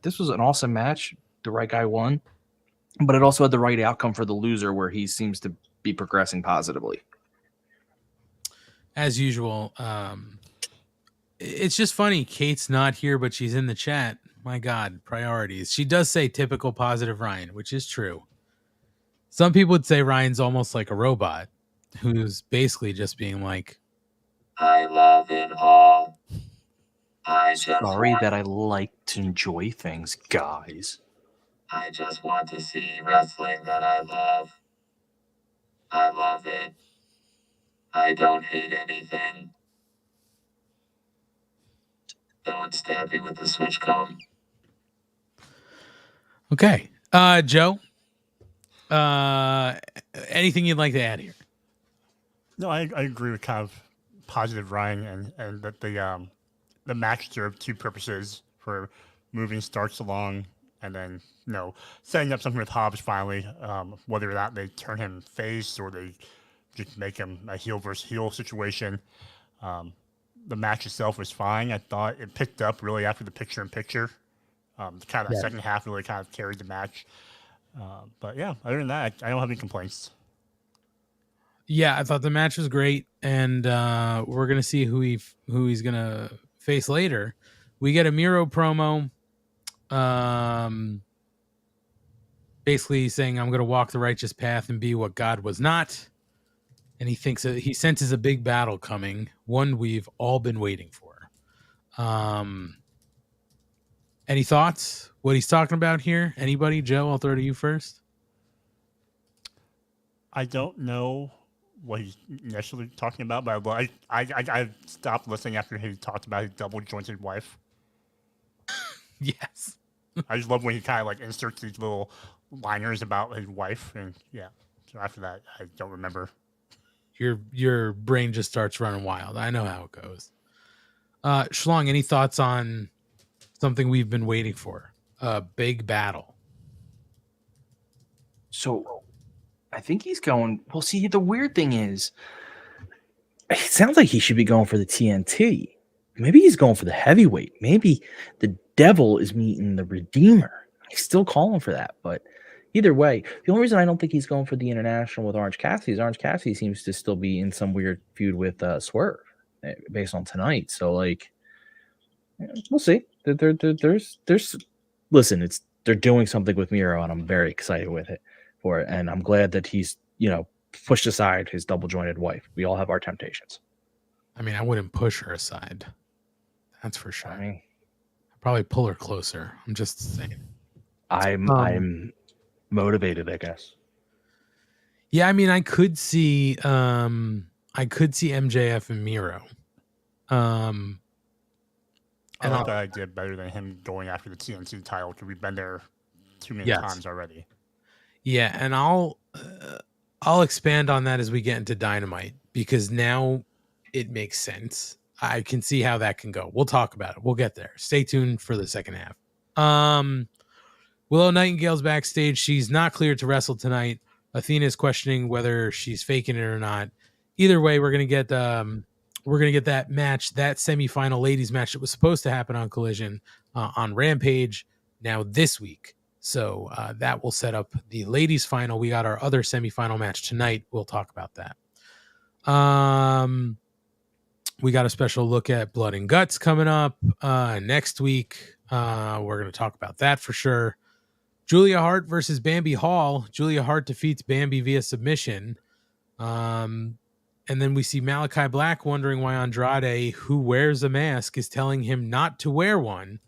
this was an awesome match. The right guy won, but it also had the right outcome for the loser, where he seems to be progressing positively. As usual, it's just funny. Kate's not here, but she's in the chat. My God, priorities. She does say typical positive Ryan, which is true. Some people would say Ryan's almost like a robot who's basically just being like, I love it all. I just Sorry want, that I like to enjoy things, guys. I just want to see wrestling that I love. I love it. I don't hate anything. Don't stab me with the switch comb. okay. Joe, anything you'd like to add here? No, I agree with kind of positive Ryan and that the match served two purposes for moving Starks along and then setting up something with Hobbs finally, whether or not they turn him face or they just make him a heel versus heel situation. The match itself was fine. I thought it picked up really after the picture-in-picture. Kind of the second half really kind of carried the match. But yeah, other than that, I don't have any complaints. Yeah, I thought the match was great, and we're gonna see who he's gonna face later. We get a Miro promo, basically saying, "I'm gonna walk the righteous path and be what God was not," and he thinks he senses a big battle coming, one we've all been waiting for. Any thoughts? What he's talking about here? Anybody? Joe, I'll throw to you first. I don't know what he's initially talking about, but I stopped listening after he talked about his double jointed wife. Yes. I just love when he kind of like inserts these little liners about his wife, and yeah. So after that, I don't remember. Your brain just starts running wild. I know how it goes. Schlong, any thoughts on something we've been waiting for? A big battle. So I think he's going. Well, see, the weird thing is, it sounds like he should be going for the TNT. Maybe he's going for the heavyweight. Maybe the devil is meeting the Redeemer. I still call him for that, but either way, the only reason I don't think he's going for the international with Orange Cassidy is Orange Cassidy seems to still be in some weird feud with Swerve based on tonight. So, like, we'll see. There's listen, they're doing something with Miro, and I'm very excited with it for it. And I'm glad that he's pushed aside his double jointed wife. We all have our temptations. I mean, I wouldn't push her aside. That's for sure. I mean, I'd probably pull her closer. I'm just saying. I'm motivated, I guess. Yeah, I mean, I could see MJF and Miro. I And like that idea better than him going after the TNT title because we've been there too many times already. Yeah, and I'll expand on that as we get into Dynamite because now it makes sense. I can see how that can go. We'll talk about it. We'll get there. Stay tuned for the second half. Willow Nightingale's backstage. She's not cleared to wrestle tonight. Athena is questioning whether she's faking it or not. Either way, we're gonna get that match, that semifinal ladies match that was supposed to happen on Collision on Rampage now this week. So that will set up the ladies final. We got our other semifinal match tonight. We'll talk about that. We got a special look at Blood and Guts coming up next week. We're going to talk about that for sure. Julia Hart versus Bambi Hall. Julia Hart defeats Bambi via submission. And then we see Malachi Black wondering why Andrade, who wears a mask, is telling him not to wear one.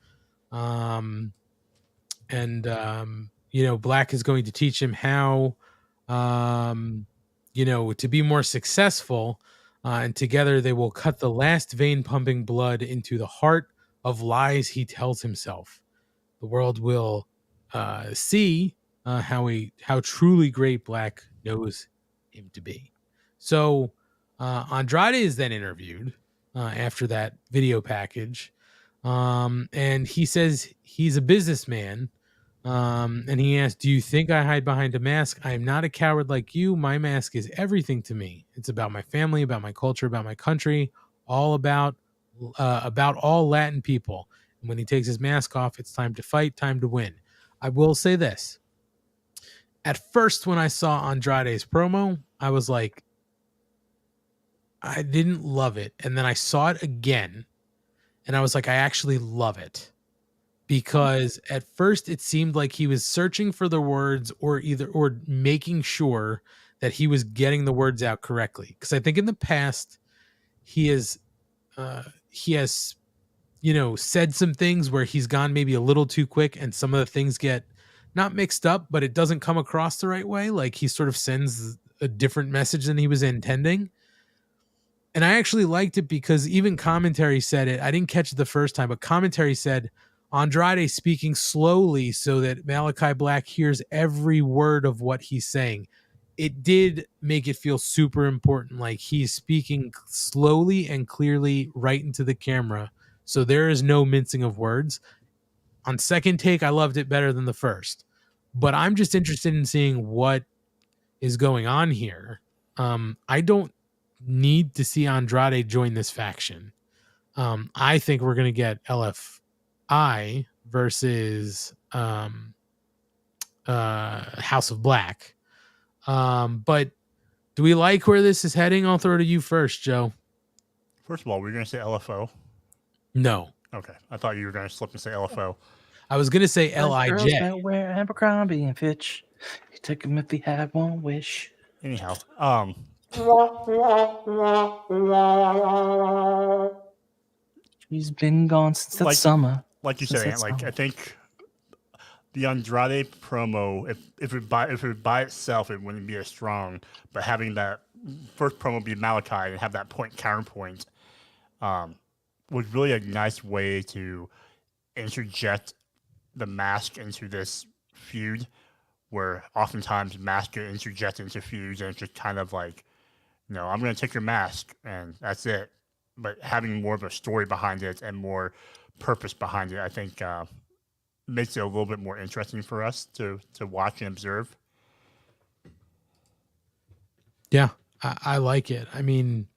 Black is going to teach him how, to be more successful. And together they will cut the last vein pumping blood into the heart of lies he tells himself. The world will see how truly great Black knows him to be. So Andrade is then interviewed after that video package. And he says he's a businessman. And he asked, "Do you think I hide behind a mask? I am not a coward like you. My mask is everything to me. It's about my family, about my culture, about my country, all about all Latin people. And when he takes his mask off, it's time to fight, time to win." I will say this. At first, when I saw Andrade's promo, I was like, I didn't love it. And then I saw it again, and I was like, I actually love it. because at first it seemed like he was searching for the words or making sure that he was getting the words out correctly. Because I think in the past he has said some things where he's gone maybe a little too quick, and some of the things get not mixed up, but it doesn't come across the right way. Like he sort of sends a different message than he was intending. And I actually liked it because even commentary said it. I didn't catch it the first time, but commentary said Andrade speaking slowly so that Malachi Black hears every word of what he's saying. It did make it feel super important. Like he's speaking slowly and clearly right into the camera. So there is no mincing of words. On second take, I loved it better than the first. But I'm just interested in seeing what is going on here. I don't need to see Andrade join this faction. I think we're going to get LFI versus House of Black. But do we like where this is heading? I'll throw it to you first, Joe. First of all, we're going to say LFO. No. Okay. I thought you were going to slip and say LFO. I was going to say Girls LIJ. that wear Abercrombie and Fitch. You take him if he had one wish. Anyhow, She's been gone since that summer. like you said, Ant, like I think the Andrade promo, if it by itself, it wouldn't be as strong. But having that first promo be Malachi and have that point counterpoint was really a nice way to interject the Mask into this feud, where oftentimes Mask get interjected into feuds and it's just kind of like, I'm going to take your mask and that's it. But having more of a story behind it and more purpose behind it, I think makes it a little bit more interesting for us to watch and observe. Yeah, I like it. I mean,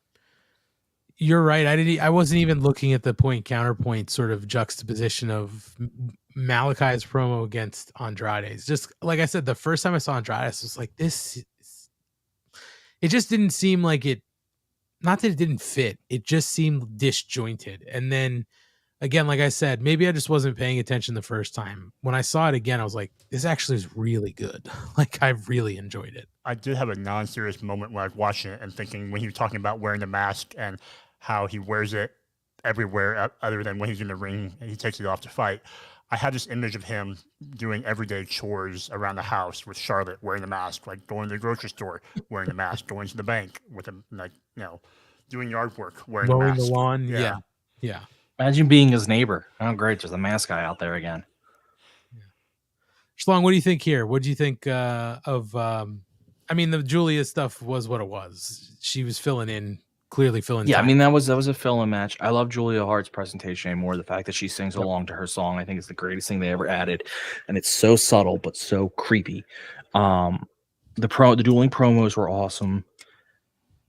you're right. I wasn't even looking at the point counterpoint sort of juxtaposition of Malachi's promo against Andrade's. Just like I said, the first time I saw Andrade, I was like, it just didn't seem like it. Not that it didn't fit. It just seemed disjointed. And then again, like I said, maybe I just wasn't paying attention the first time. When I saw it again, I was like, this actually is really good. Like I really enjoyed it. I did have a non-serious moment when I was watching it and thinking when he was talking about wearing the mask and how he wears it everywhere other than when he's in the ring and he takes it off to fight. I had this image of him doing everyday chores around the house with Charlotte wearing the mask, like going to the grocery store wearing the mask, going to the bank with him, like, doing yard work wearing the mask. Mowing the lawn. Yeah. Imagine being his neighbor. Oh, great. There's a mask guy out there again. Schlong, what do you think here? What do you think of the Julia stuff was what it was. She was clearly filling Yeah, time. I mean, that was a fill-in match. I love Julia Hart's presentation anymore. The fact that she sings along to her song, I think is the greatest thing they ever added. And it's so subtle, but so creepy. The dueling promos were awesome.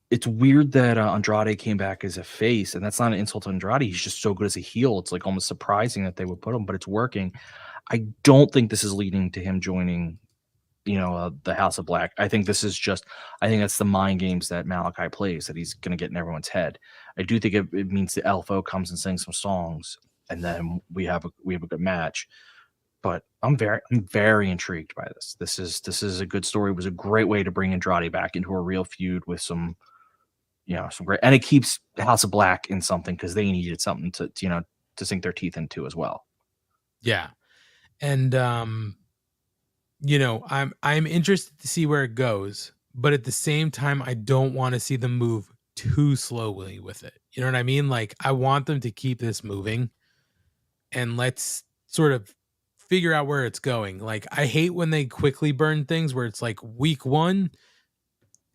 It's weird that Andrade came back as a face, and that's not an insult to Andrade. He's just so good as a heel. It's like almost surprising that they would put him, but it's working. I don't think this is leading to him joining, the House of Black. I think this is I think that's the mind games that Malachi plays, that he's going to get in everyone's head. I do think it means the LFO comes and sings some songs, and then we have a good match. But I'm very intrigued by this. This is a good story. It was a great way to bring Andrade back into a real feud with some great, and it keeps House of Black in something because they needed something to sink their teeth into as well. Yeah. And I'm interested to see where it goes, but at the same time, I don't want to see them move too slowly with it. You know what I mean? Like I want them to keep this moving and let's sort of figure out where it's going. Like I hate when they quickly burn things where it's like week 1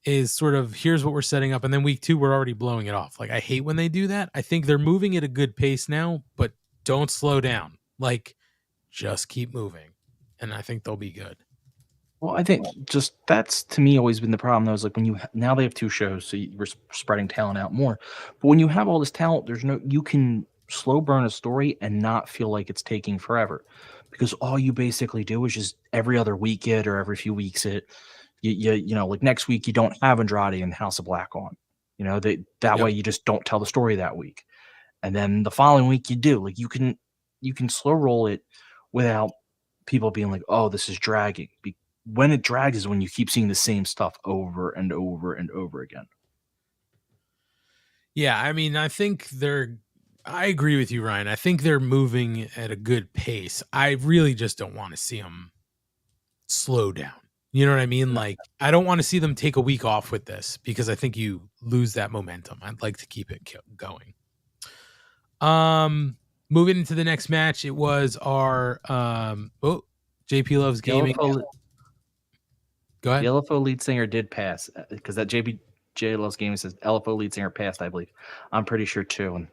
is sort of here's what we're setting up, and then week 2 we're already blowing it off. Like I hate when they do that. I think they're moving at a good pace now, but don't slow down. Like just keep moving, and I think they'll be good. Well, I think just that's to me always been the problem. Though, is like when now they have 2 shows, so we're spreading talent out more. But when you have all this talent, you can slow burn a story and not feel like it's taking forever, because all you basically do is just every other week it or every few weeks it. Like next week you don't have Andrade and House of Black on. That way you just don't tell the story that week, and then the following week you do. Like you can you can slow roll it without people being like, oh, this is dragging. When it drags is when you keep seeing the same stuff over and over and over again. Yeah, I mean, I agree with you, Ryan. I think they're moving at a good pace. I really just don't want to see them slow down. You know what I mean? Like, I don't want to see them take a week off with this because I think you lose that momentum. I'd like to keep it going. Moving into the next match, it was our JP Loves Gaming. Go ahead. The LFO lead singer did pass because that JP Loves Gaming says LFO lead singer passed, I believe. I'm pretty sure too. And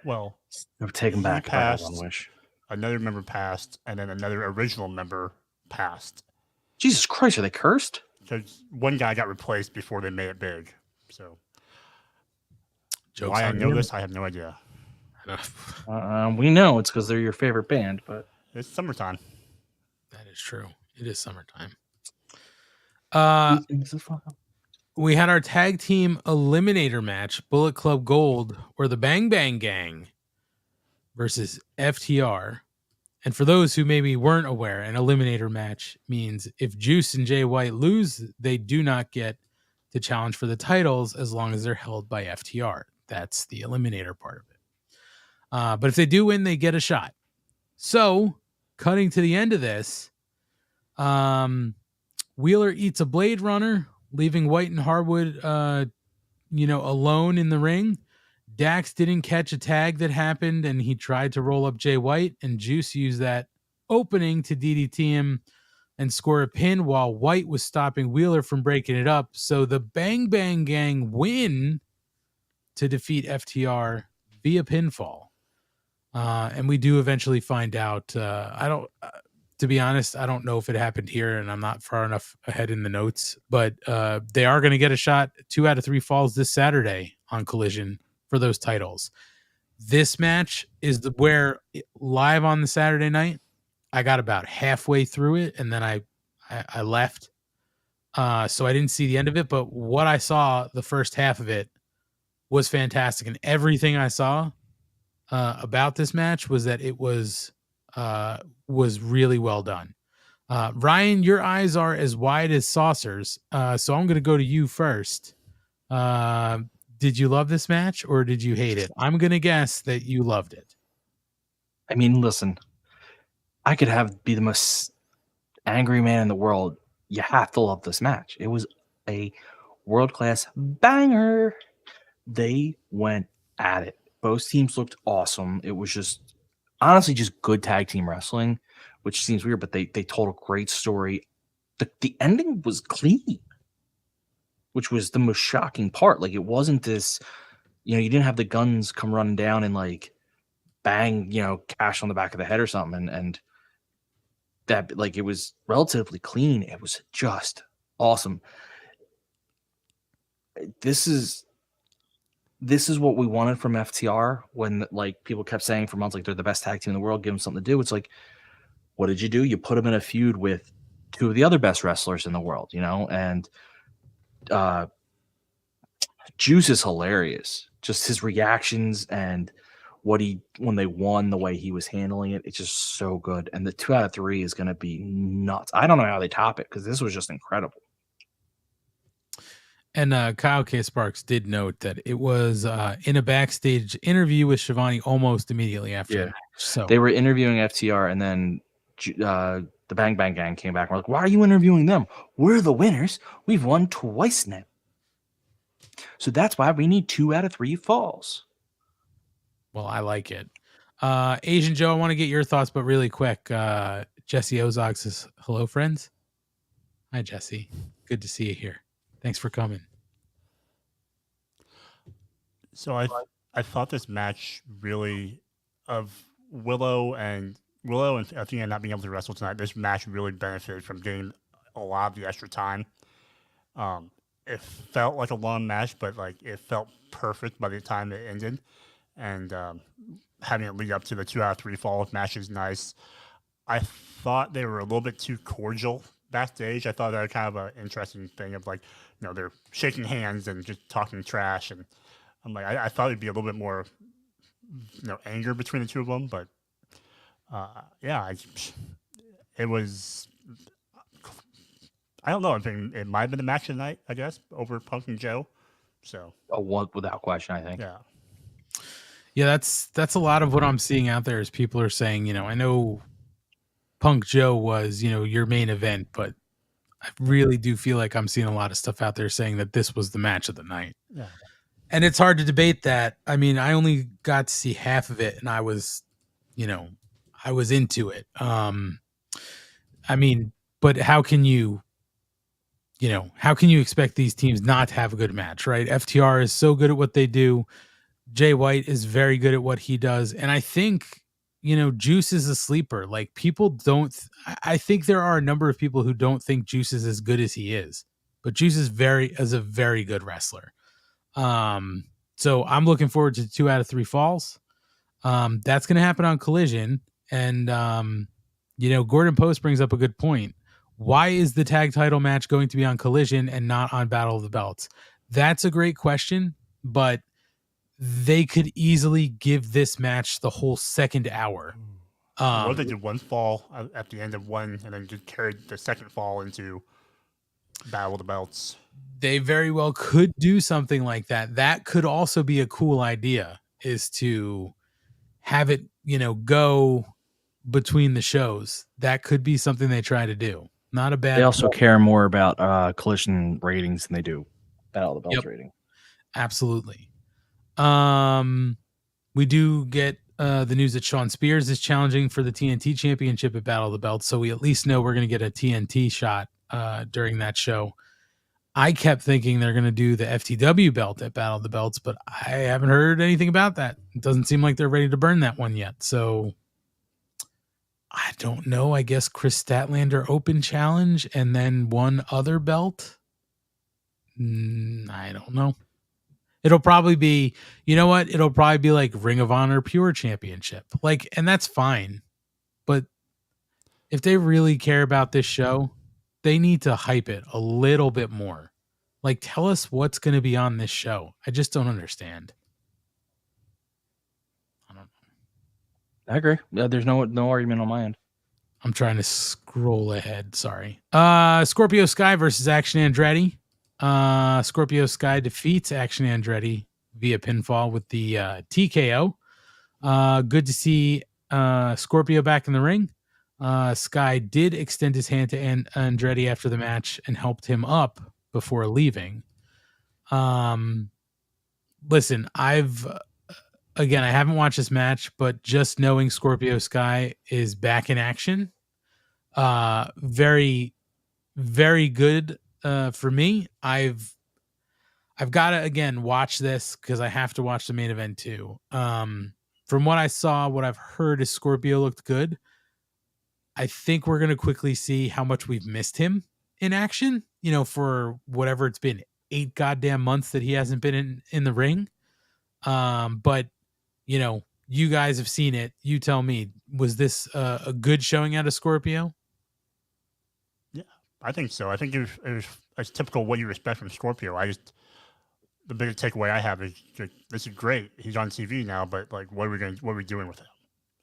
Well, take him back if I had one passed, wish. another member passed, and then another original member passed. Jesus Christ, are they cursed? Because one guy got replaced before they made it big. So Joke's why I on know you. this, I have no idea. We know it's because they're your favorite band, but It's summertime. That is true. It is summertime. this is fun. We had our tag team eliminator match, Bullet Club Gold, or the Bang Bang Gang versus FTR. And for those who maybe weren't aware, an eliminator match means if Juice and Jay White lose, they do not get to challenge for the titles as long as they're held by FTR. That's the eliminator part of it. But if they do win, they get a shot. So, cutting to the end of this, Wheeler eats a Blade Runner, leaving White and Harwood, alone in the ring. Dax didn't catch a tag that happened, and he tried to roll up Jay White, and Juice used that opening to DDT him and score a pin while White was stopping Wheeler from breaking it up. So the Bang Bang Gang win to defeat FTR via pinfall. And we do eventually find out. To be honest, I don't know if it happened here, and I'm not far enough ahead in the notes, but they are going to get a shot 2 out of 3 falls this Saturday on Collision for those titles. This match is where live on the Saturday night, I got about halfway through it, and then I left. So I didn't see the end of it, but what I saw, the first half of it, was fantastic. And everything I saw about this match was that it was really well done. Ryan, your eyes are as wide as saucers, so I'm going to go to you first. Did you love this match or did you hate it? I'm going to guess that you loved it. I mean, listen, I could be the most angry man in the world. You have to love this match. It was a world-class banger. They went at it. Both teams looked awesome. It was just, honestly, just good tag team wrestling, which seems weird, but they told a great story. The ending was clean, which was the most shocking part. Like, it wasn't this, you didn't have the guns come running down and like bang, Cash on the back of the head or something. And that, like, it was relatively clean. It was just awesome. This is what we wanted from FTR when, like, people kept saying for months, like, they're the best tag team in the world, give them something to do. It's like, what did you do? You put them in a feud with 2 of the other best wrestlers in the world, and Juice is hilarious. Just his reactions and when they won, the way he was handling it, it's just so good. And the 2 out of 3 is going to be nuts. I don't know how they top it because this was just incredible. And Kyle K. Sparks did note that it was in a backstage interview with Shivani almost immediately after the match. So they were interviewing FTR, and then the Bang Bang Gang came back and were like, why are you interviewing them? We're the winners. We've won twice now. So that's why we need 2 out of 3 falls. Well, I like it. Asian Joe, I want to get your thoughts, but really quick. Jesse Ozog says, hello, friends. Hi, Jesse. Good to see you here. Thanks for coming. So I thought this match really, of Willow and Athena not being able to wrestle tonight, this match really benefited from getting a lot of the extra time. It felt like a long match, but like it felt perfect by the time it ended. And having it lead up to the 2 out of 3 falls match is nice. I thought they were a little bit too cordial backstage. I thought that was kind of an interesting thing of, like, they're shaking hands and just talking trash. And I'm like, I thought it'd be a little bit more, anger between the 2 of them. But Yeah, it was. I don't know. I think it might have been the match of the night, I guess, over Punk and Joe. So Without question, I think. yeah, Yeah, that's a lot of what I'm seeing out there is people are saying, I know Punk Joe was, your main event, but I really do feel like I'm seeing a lot of stuff out there saying that this was the match of the night. yeah. And it's hard to debate that. I mean, I only got to see half of it and I was, I was into it. I mean, but how can you expect these teams not to have a good match, right? FTR is so good at what they do. Jay White is very good at what he does. And I think, Juice is a sleeper. Like people don't, I think there are a number of people who don't think Juice is as good as he is, but Juice is a very good wrestler. So I'm looking forward to 2 out of 3 falls. That's going to happen on Collision. And, Gordon Post brings up a good point. Why is the tag title match going to be on Collision and not on Battle of the Belts? That's a great question, but they could easily give this match the whole second hour. Well, they did one fall at the end of one, and then just carried the second fall into Battle of the Belts. They very well could do something like that. That could also be a cool idea, is to have it, go between the shows. That could be something they try to do. Not a bad. They also care more about Collision ratings than they do Battle of the Belts rating. Absolutely. We do get the news that Shawn Spears is challenging for the TNT Championship at Battle of the Belts, so we at least know we're going to get a TNT shot during that show. I kept thinking they're going to do the FTW belt at Battle of the Belts, but I haven't heard anything about that. It doesn't seem like they're ready to burn that one yet. So I don't know. I guess Chris Statlander Open Challenge and then one other belt. I don't know. It'll probably be, It'll probably be like Ring of Honor Pure Championship. And that's fine. But if they really care about this show, they need to hype it a little bit more. Tell us what's going to be on this show. I just don't understand. I don't know. I agree. There's no argument on my end. I'm trying to scroll ahead. Sorry. Scorpio Sky versus Action Andretti. Scorpio Sky defeats Action Andretti via pinfall with the TKO. Good to see Scorpio back in the ring. Sky did extend his hand to Andretti after the match and helped him up before leaving. Listen, I haven't watched this match, but just knowing Scorpio Sky is back in action, very, very good for me. I've got to again watch this because I have to watch the main event too. From what I saw, what I've heard is Scorpio looked good. I think we're going to quickly see how much we've missed him in action, for whatever it's been 8 goddamn months that he hasn't been in the ring. But you guys have seen it. You tell me, was this a good showing out of Scorpio? Yeah, I think so. I think it was typical what you expect from Scorpio. The biggest takeaway I have is this is great. He's on TV now, but what are we doing with him?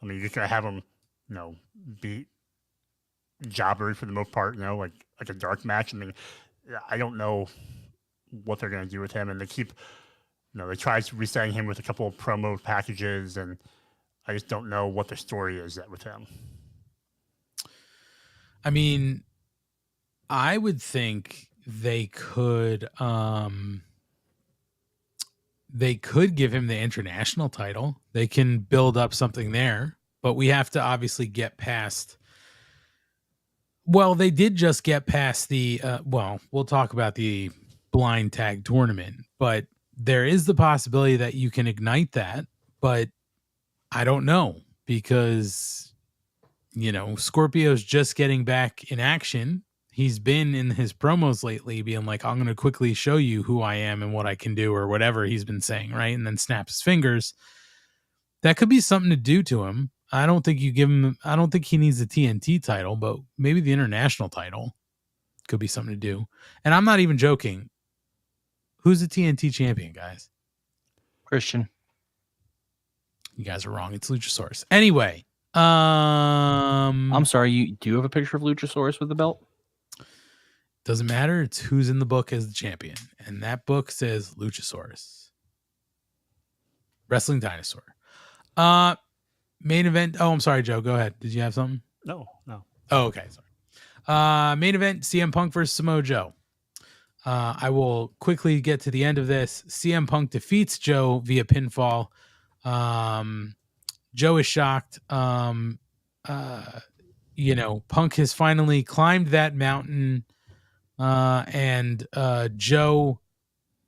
I mean, you're just gonna have him, beat jobbers for the most part, like a dark match. I mean, I don't know what they're gonna do with him, and they keep, they try resetting him with a couple of promo packages, and I just don't know what the story is with him. I mean, I would think they could give him the international title. They can build up something there, but we have to obviously get past. Well, they did just get past the. We'll talk about the blind tag tournament, but there is the possibility that you can ignite that. But I don't know because Scorpio's just getting back in action. He's been in his promos lately being like, I'm going to quickly show you who I am and what I can do or whatever he's been saying, right? And then snap his fingers. That could be something to do to him. I don't think he needs the TNT title, but maybe the international title could be something to do. And I'm not even joking. Who's the TNT champion, guys? Christian. You guys are wrong. It's Luchasaurus. Anyway, I'm sorry. Do you have a picture of Luchasaurus with the belt? Doesn't matter. It's who's in the book as the champion, and that book says Luchasaurus, Wrestling Dinosaur. Main event. Oh, I'm sorry, Joe. Go ahead. Did you have something? No. Oh, okay. Sorry. Main event: CM Punk versus Samoa Joe. I will quickly get to the end of this. CM Punk defeats Joe via pinfall. Joe is shocked. Punk has finally climbed that mountain, and Joe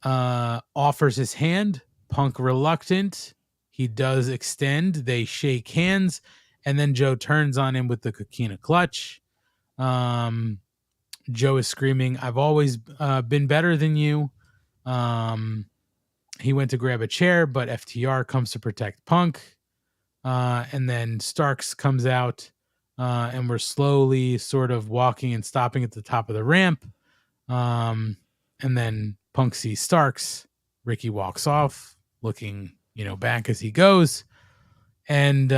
offers his hand. Punk reluctant. He does extend. They shake hands, and then Joe turns on him with the Coquina clutch. Joe is screaming, "I've always been better than you." He went to grab a chair, but FTR comes to protect Punk. And then Starks comes out, and we're slowly sort of walking and stopping at the top of the ramp. And then Punk sees Starks. Ricky walks off, looking, back as he goes. And,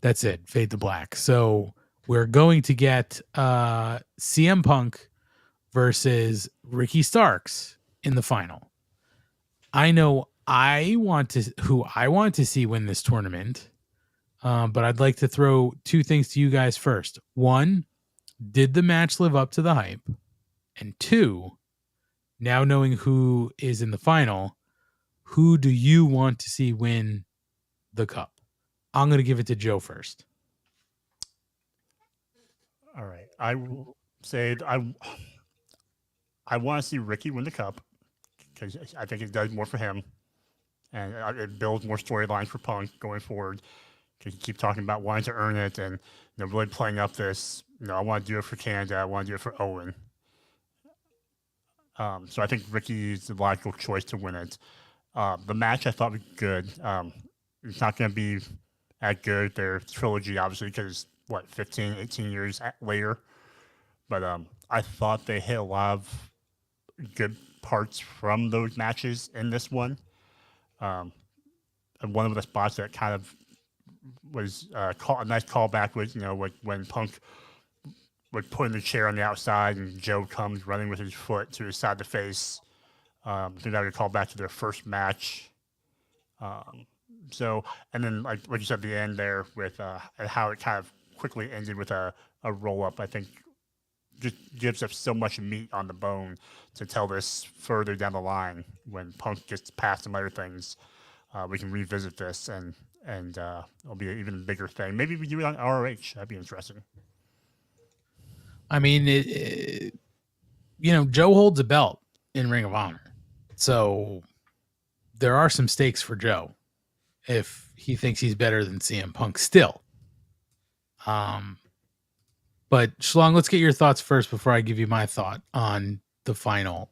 that's it. Fade to black. So we're going to get CM Punk versus Ricky Starks in the final. I know who I want to see win this tournament, but I'd like to throw two things to you guys first. One, did the match live up to the hype? And two, now knowing who is in the final, who do you want to see win the cup? I'm going to give it to Joe first. All right. I will say I want to see Ricky win the cup because I think it does more for him. And it builds more storylines for Punk going forward. Because you keep talking about wanting to earn it and really playing up this. I want to do it for Canada. I want to do it for Owen. So I think Ricky is the logical choice to win it. The match I thought was good. It's not going to be as good their trilogy, obviously, because 15, 18 years later. But I thought they hit a lot of good parts from those matches in this one. And one of the spots that kind of was a nice callback was, when Punk would put in the chair on the outside and Joe comes running with his foot to his side of the face. I think that would call back to their first match. And then like what you said at the end there with how it kind of quickly ended with a roll-up, I think just gives us so much meat on the bone to tell this further down the line when Punk gets past some other things. We can revisit this and it'll be an even bigger thing. Maybe we do it on ROH. That'd be interesting. I mean, Joe holds a belt in Ring of Honor. So there are some stakes for Joe if he thinks he's better than CM Punk still. But Schlong, let's get your thoughts first before I give you my thought on the final.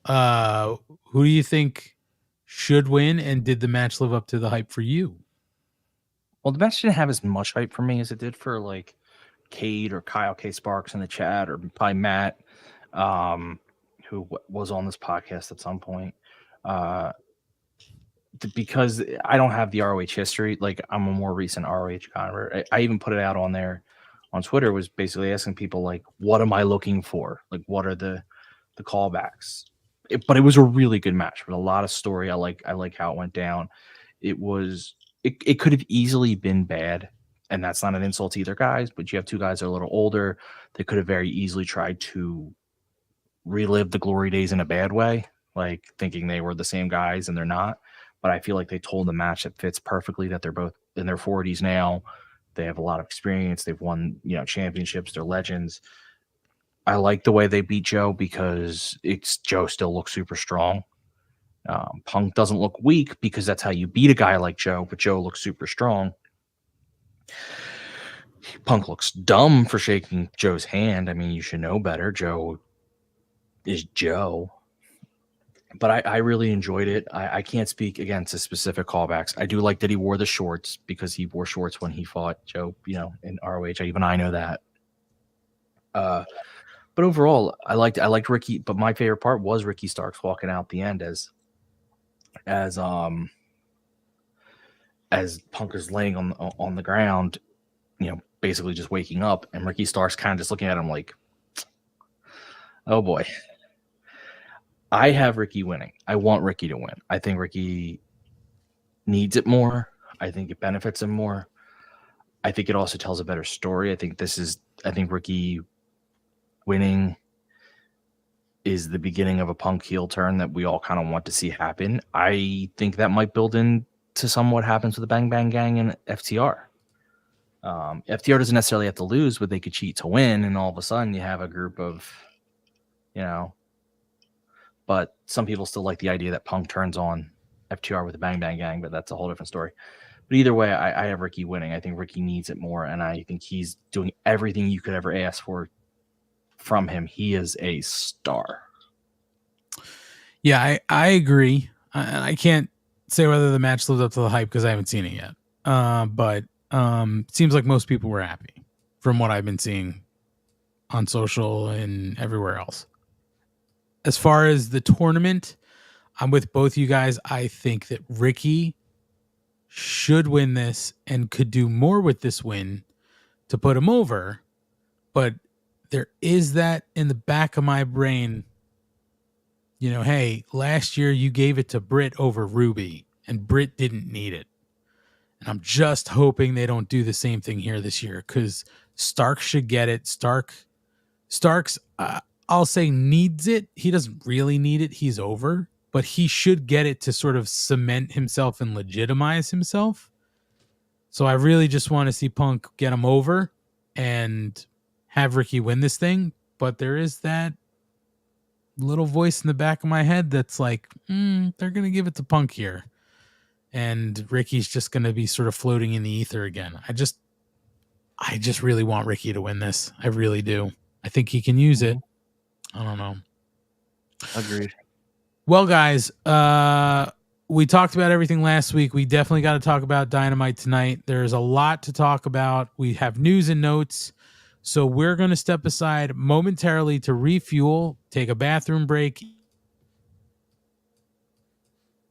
Who do you think should win, and did the match live up to the hype for you? Well, the match didn't have as much hype for me as it did for like Cade or Kyle K. Sparks in the chat, or probably Matt, who was on this podcast at some point. Because I don't have the ROH history, like I'm a more recent ROH convert. I even put it out on there on Twitter, was basically asking people like, what am I looking for? Like, what are the callbacks? But it was a really good match with a lot of story. I like how it went down. It could have easily been bad, and that's not an insult to either guys, but you have two guys that are a little older. They could have very easily tried to relive the glory days in a bad way, like thinking they were the same guys, and they're not. But I feel like they told the match that fits perfectly, that they're both in their 40s now. They have a lot of experience. They've won, championships. They're legends. I like the way they beat Joe because Joe still looks super strong. Punk doesn't look weak because that's how you beat a guy like Joe, but Joe looks super strong. Punk looks dumb for shaking Joe's hand. I mean, you should know better. Joe is Joe. But I really enjoyed it. I can't speak, again, to specific callbacks. I do like that he wore the shorts because he wore shorts when he fought Joe, in ROH. Even I know that. But overall, I liked Ricky. But my favorite part was Ricky Starks walking out the end as as Punk is laying on the ground, basically just waking up, and Ricky Starks kind of just looking at him like, oh boy. I have Ricky winning. I want Ricky to win. I think Ricky needs it more. I think it benefits him more. I think it also tells a better story. I think Ricky winning is the beginning of a Punk heel turn that we all kind of want to see happen. I think that might build into some what happens with the Bang Bang Gang and FTR. FTR doesn't necessarily have to lose, but they could cheat to win, and all of a sudden you have a group of, but some people still like the idea that Punk turns on FTR with the Bang Bang Gang, but that's a whole different story. But either way, I have Ricky winning. I think Ricky needs it more, and I think he's doing everything you could ever ask for from him. He is a star. Yeah, I agree. I can't say whether the match lived up to the hype because I haven't seen it yet. But it seems like most people were happy from what I've been seeing on social and everywhere else. As far as the tournament, I'm with both you guys. I think that Ricky should win this and could do more with this win to put him over. But there is that in the back of my brain, hey, last year you gave it to Britt over Ruby, and Britt didn't need it. And I'm just hoping they don't do the same thing here this year, because Stark should get it. Starks, I'll say, needs it. He doesn't really need it. He's over. But he should get it to sort of cement himself and legitimize himself. So I really just want to see Punk get him over and have Ricky win this thing. But there is that little voice in the back of my head that's like, they're going to give it to Punk here. And Ricky's just going to be sort of floating in the ether again. I just really want Ricky to win this. I really do. I think he can use it. I don't know. Agreed. Well, guys, we talked about everything last week. We definitely got to talk about Dynamite tonight. There's a lot to talk about. We have news and notes. So we're going to step aside momentarily to refuel, take a bathroom break.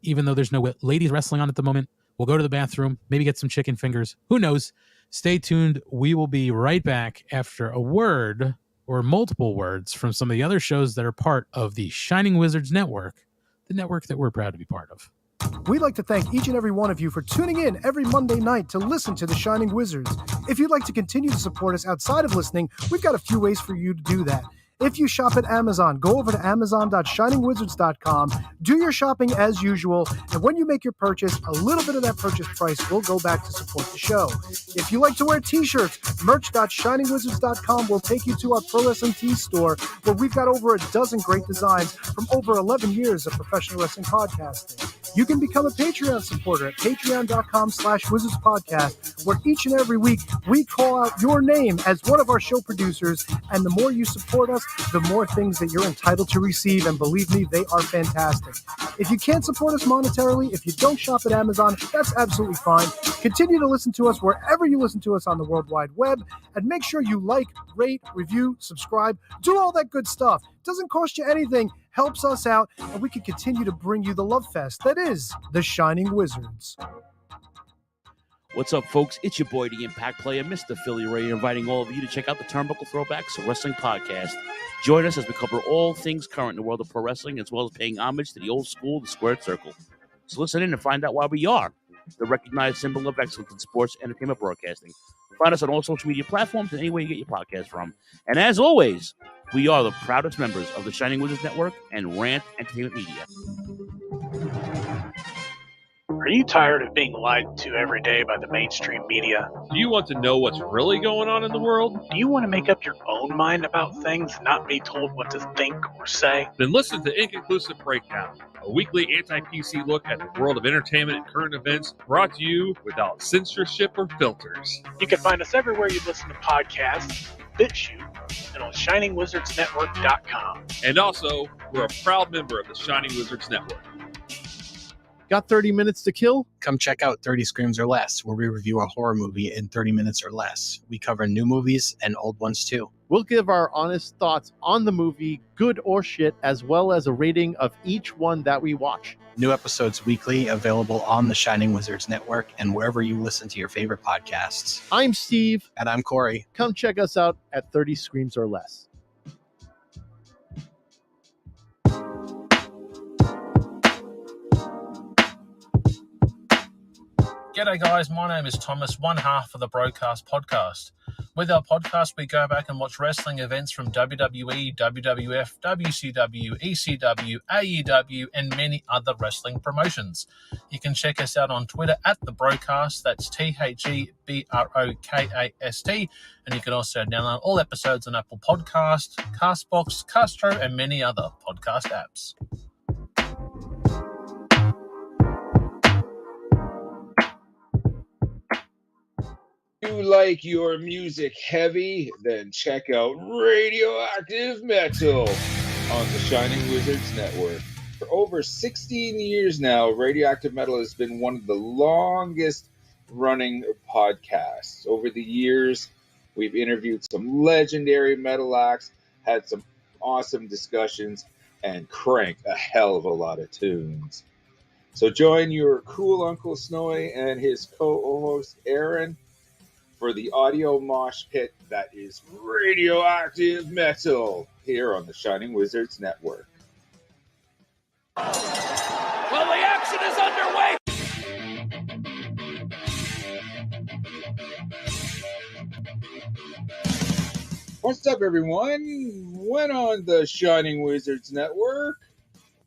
Even though there's no ladies wrestling on at the moment, we'll go to the bathroom, maybe get some chicken fingers. Who knows? Stay tuned. We will be right back after a word or multiple words from some of the other shows that are part of the Shining Wizards Network, the network that we're proud to be part of. We'd like to thank each and every one of you for tuning in every Monday night to listen to the Shining Wizards. If you'd like to continue to support us outside of listening, we've got a few ways for you to do that. If you shop at Amazon, go over to amazon.shiningwizards.com, do your shopping as usual, and when you make your purchase, a little bit of that purchase price will go back to support the show. If you like to wear t-shirts, merch.shiningwizards.com will take you to our Pro Wrestling Tees store, where we've got over a dozen great designs from over 11 years of professional wrestling podcasting. You can become a Patreon supporter at patreon.com/wizardspodcast, where each and every week we call out your name as one of our show producers, and the more you support us, the more things that you're entitled to receive, and believe me, they are fantastic. If you can't support us monetarily, if you don't shop at Amazon, that's absolutely fine. Continue to listen to us wherever you listen to us on the World Wide Web, and make sure you like, rate, review, subscribe, do all that good stuff. Doesn't cost you anything, helps us out, and we can continue to bring you the love fest that is the Shining Wizards. What's up, folks? It's your boy, the Impact Player, Mr. Philly Ray, inviting all of you to check out the Turnbuckle Throwbacks Wrestling Podcast. Join us as we cover all things current in the world of pro wrestling, as well as paying homage to the old school, the Squared Circle. So listen in and find out why we are the recognized symbol of excellence in sports entertainment broadcasting. Find us on all social media platforms and anywhere you get your podcast from. And as always, we are the proudest members of the Shining Wizards Network and Rant Entertainment Media. Are you tired of being lied to every day by the mainstream media? Do you want to know what's really going on in the world? Do you want to make up your own mind about things, not be told what to think or say? Then listen to Inconclusive Breakdown, a weekly anti-PC look at the world of entertainment and current events, brought to you without censorship or filters. You can find us everywhere you listen to podcasts, BitChute, and on ShiningWizardsNetwork.com. And also, we're a proud member of the Shining Wizards Network. Got 30 minutes to kill? Come check out 30 Screams or Less, where we review a horror movie in 30 minutes or less. We cover new movies and old ones too. We'll give our honest thoughts on the movie, good or shit, as well as a rating of each one that we watch. New episodes weekly, available on the Shining Wizards Network and wherever you listen to your favorite podcasts. I'm Steve. And I'm Corey. Come check us out at 30 Screams or Less. G'day guys, my name is Thomas, one half of the Broadcast Podcast. With our podcast, we go back and watch wrestling events from WWE, WWF, WCW, ECW, AEW, and many other wrestling promotions. You can check us out on Twitter at The Broadcast, that's TheBrokast, and you can also download all episodes on Apple Podcast, Castbox, Castro, and many other podcast apps. If you like your music heavy, then check out Radioactive Metal on the Shining Wizards Network. For over 16 years now, Radioactive Metal has been one of the longest running podcasts. Over the years, we've interviewed some legendary metal acts, had some awesome discussions, and cranked a hell of a lot of tunes. So join your cool Uncle Snowy and his co-host Aaron for the audio mosh pit that is Radioactive Metal here on the Shining Wizards Network. Well, the action is underway! What's up, everyone? When on the Shining Wizards Network,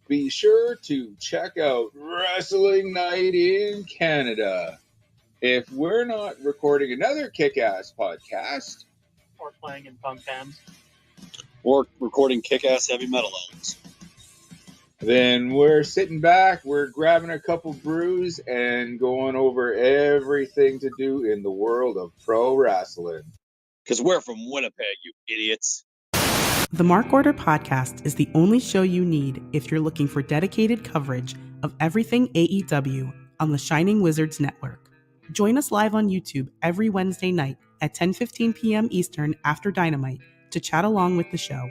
be sure to check out Wrestling Night in Canada. If we're not recording another kick-ass podcast, Or playing in punk bands. Or recording kick-ass heavy metal albums, then we're sitting back, we're grabbing a couple brews, and going over everything to do in the world of pro wrestling. Because we're from Winnipeg, you idiots. The Mark Order Podcast is the only show you need if you're looking for dedicated coverage of everything AEW on the Shining Wizards Network. Join us live on YouTube every Wednesday night at 10:15 p.m. Eastern after Dynamite to chat along with the show.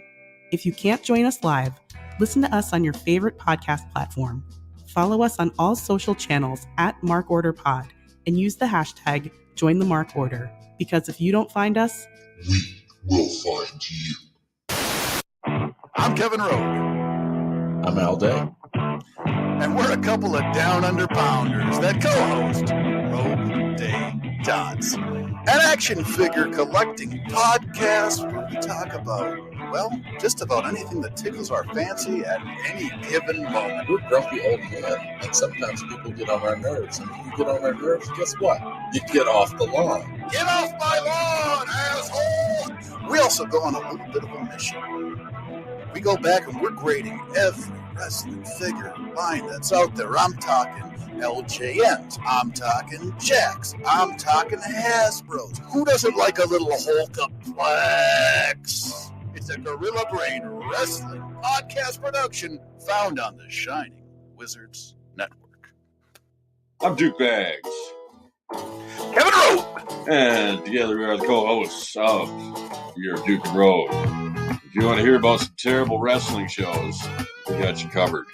If you can't join us live, listen to us on your favorite podcast platform. Follow us on all social channels at Mark Order Pod and use the hashtag #JoinTheMarkOrder, because if you don't find us, we will find you. I'm Kevin Rowe. I'm Al Day. And we're a couple of down under pounders that co-host Rogue Day Dots, an action figure collecting podcast where we talk about, well, just about anything that tickles our fancy at any given moment. We're grumpy old men, and sometimes people get on our nerves. And when you get on our nerves, guess what? You get off the lawn. Get off my lawn, asshole! We also go on a little bit of a mission. We go back and we're grading every wrestling figure line that's out there. I'm talking LJNs. I'm talking Jacks. I'm talking Hasbros. Who doesn't like a little Hulkaplex? It's a Gorilla Brain Wrestling podcast production found on the Shining Wizards Network. I'm Duke Bags. Kevin Rowe. And together we are the co-hosts of Your Duke and Road. If you want to hear about some terrible wrestling shows, we got you covered.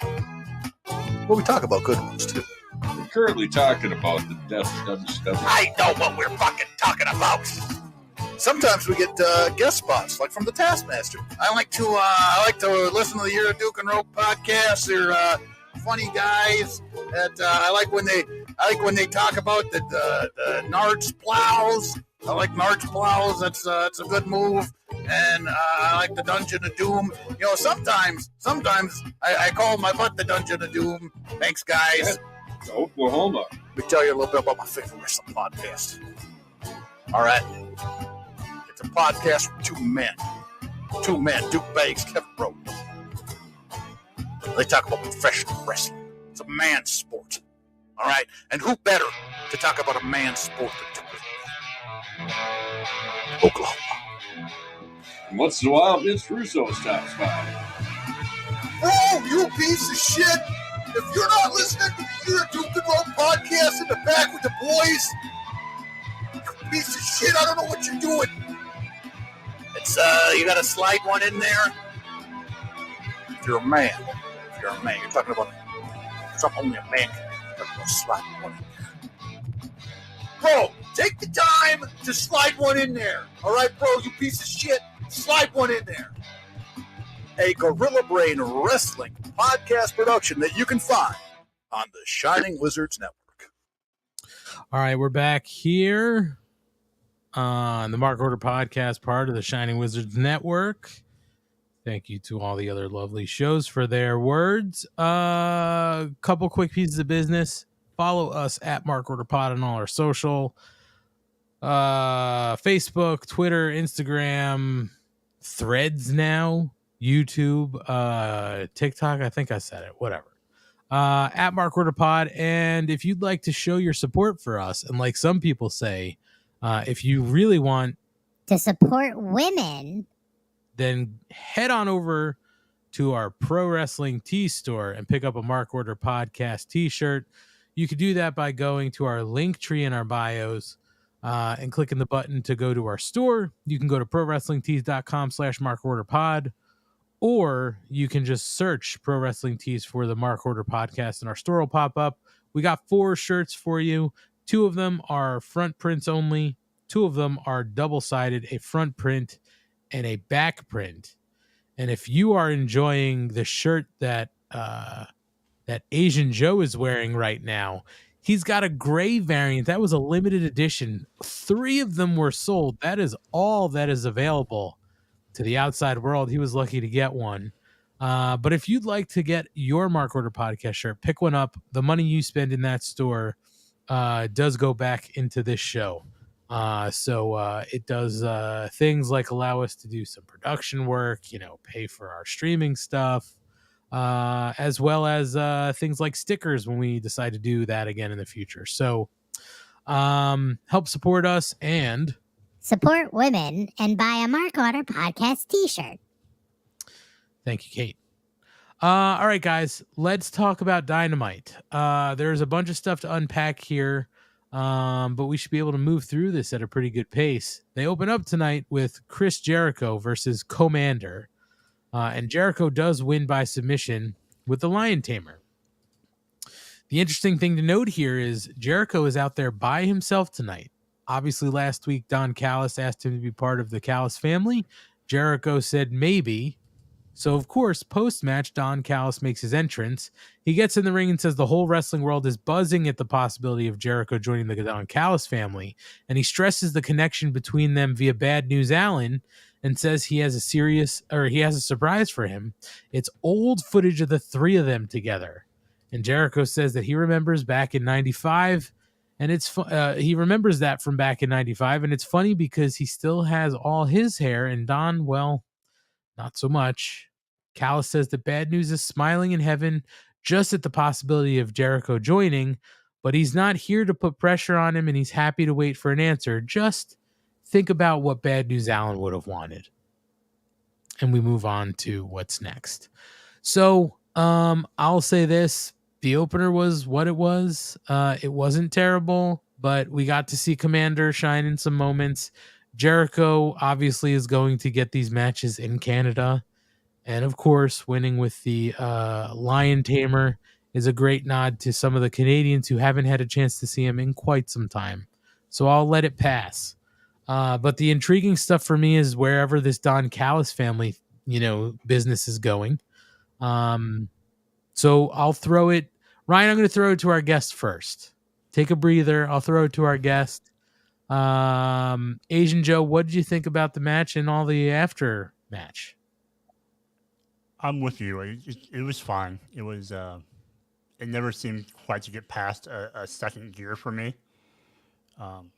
Well, we talk about good ones, too. We're currently talking about the death of WCW. I know what we're fucking talking about. Sometimes we get guest spots, like from the Taskmaster. I like to listen to the Your Duke and Rope podcast. They're funny guys. That I like when they talk about the Nards plows. I like Nards plows. That's a good move. And I like the Dungeon of Doom. You know, sometimes I call my butt the Dungeon of Doom. Thanks, guys. Yeah, Oklahoma. Let me tell you a little bit about my favorite wrestling podcast. All right. It's a podcast from two men, Duke Bags, Kevin Rowe. They talk about professional wrestling. It's a man's sport. All right? And who better to talk about a man's sport than Duke? Oklahoma. And once in a while, Vince Russo stops by. Oh, you piece of shit! If you're not listening to the Your Duke and Rope podcast in the back with the boys, you piece of shit, I don't know what you're doing. And You got to slide one in there. If you're a man, you're talking about something only a man can do. You're talking about sliding one in there. Bro, take the time to slide one in there. All right, bro, you piece of shit. Slide one in there. A Gorilla Brain Wrestling podcast production that you can find on the Shining Wizards Network. All right, we're back here on the Mark Order Podcast, part of the Shining Wizards Network. Thank you to all the other lovely shows for their words. Couple quick pieces of business. Follow us at Mark Order Pod on all our social. Facebook, Twitter, Instagram, Threads now, YouTube, TikTok. I think I said it. Whatever. At Mark Order Pod. And if you'd like to show your support for us, and like some people say, if you really want to support women, then head on over to our Pro Wrestling Tee store and pick up a Mark Order Podcast t-shirt. You could do that by going to our link tree in our bios and clicking the button to go to our store. You can go to prowrestlingtees.com/MarkOrderPod, or you can just search Pro Wrestling Tees for the Mark Order Podcast and our store will pop up. We got 4 shirts for you. 2 of them are front prints only. 2 of them are double-sided, a front print and a back print. And if you are enjoying the shirt that Asian Joe is wearing right now, he's got a gray variant. That was a limited edition. 3 of them were sold. That is all that is available to the outside world. He was lucky to get one. But if you'd like to get your Mark Order Podcast shirt, pick one up. The money you spend in that store does go back into this show. So it does things like allow us to do some production work, pay for our streaming stuff, as well as things like stickers when we decide to do that again in the future. So help support us and support women and buy a Mark Order Podcast t-shirt. Thank you, Kate. All right, guys, let's talk about Dynamite. There's a bunch of stuff to unpack here. But we should be able to move through this at a pretty good pace. They open up tonight with Chris Jericho versus Commander. And Jericho does win by submission with the Lion Tamer. The interesting thing to note here is Jericho is out there by himself tonight. Obviously, last week, Don Callis asked him to be part of the Callis family. Jericho said maybe. So, of course, post-match, Don Callis makes his entrance. He gets in the ring and says the whole wrestling world is buzzing at the possibility of Jericho joining the Don Callis family. And he stresses the connection between them via Bad News Allen and says he has a surprise for him. It's old footage of the 3 of them together. And Jericho says that he remembers back in 95, and he remembers that from back in 95. And it's funny because he still has all his hair, and Don, well, not so much. Callis says that Bad News is smiling in heaven just at the possibility of Jericho joining, but he's not here to put pressure on him, and he's happy to wait for an answer. Just think about what Bad News Allen would have wanted. And we move on to what's next. So I'll say this. The opener was what it was. It wasn't terrible, but we got to see Commander shine in some moments. Jericho obviously is going to get these matches in Canada. And of course, winning with the Lion Tamer is a great nod to some of the Canadians who haven't had a chance to see him in quite some time. So I'll let it pass. But the intriguing stuff for me is wherever this Don Callis family, business is going. So I'll throw it. Ryan, I'm going to throw it to our guest first. Take a breather. I'll throw it to our guest. Asian Joe, what did you think about the match and all the after match? I'm with you. It was fine. It was. It never seemed quite to get past a second gear for me. And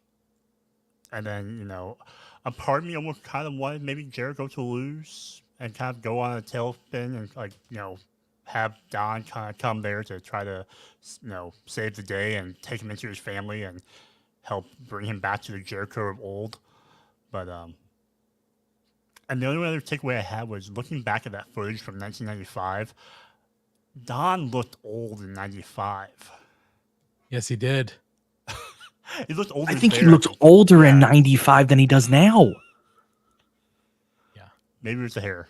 then a part of me almost kind of wanted maybe Jericho to lose and kind of go on a tailspin and have Don kind of come there to try to save the day and take him into his family and help bring him back to the Jericho of old. But and the only other takeaway I had was looking back at that footage from 1995. Don looked old in 95. Yes, he did. He looked older. I think he looked older in 95 than he does now. Maybe it was the hair.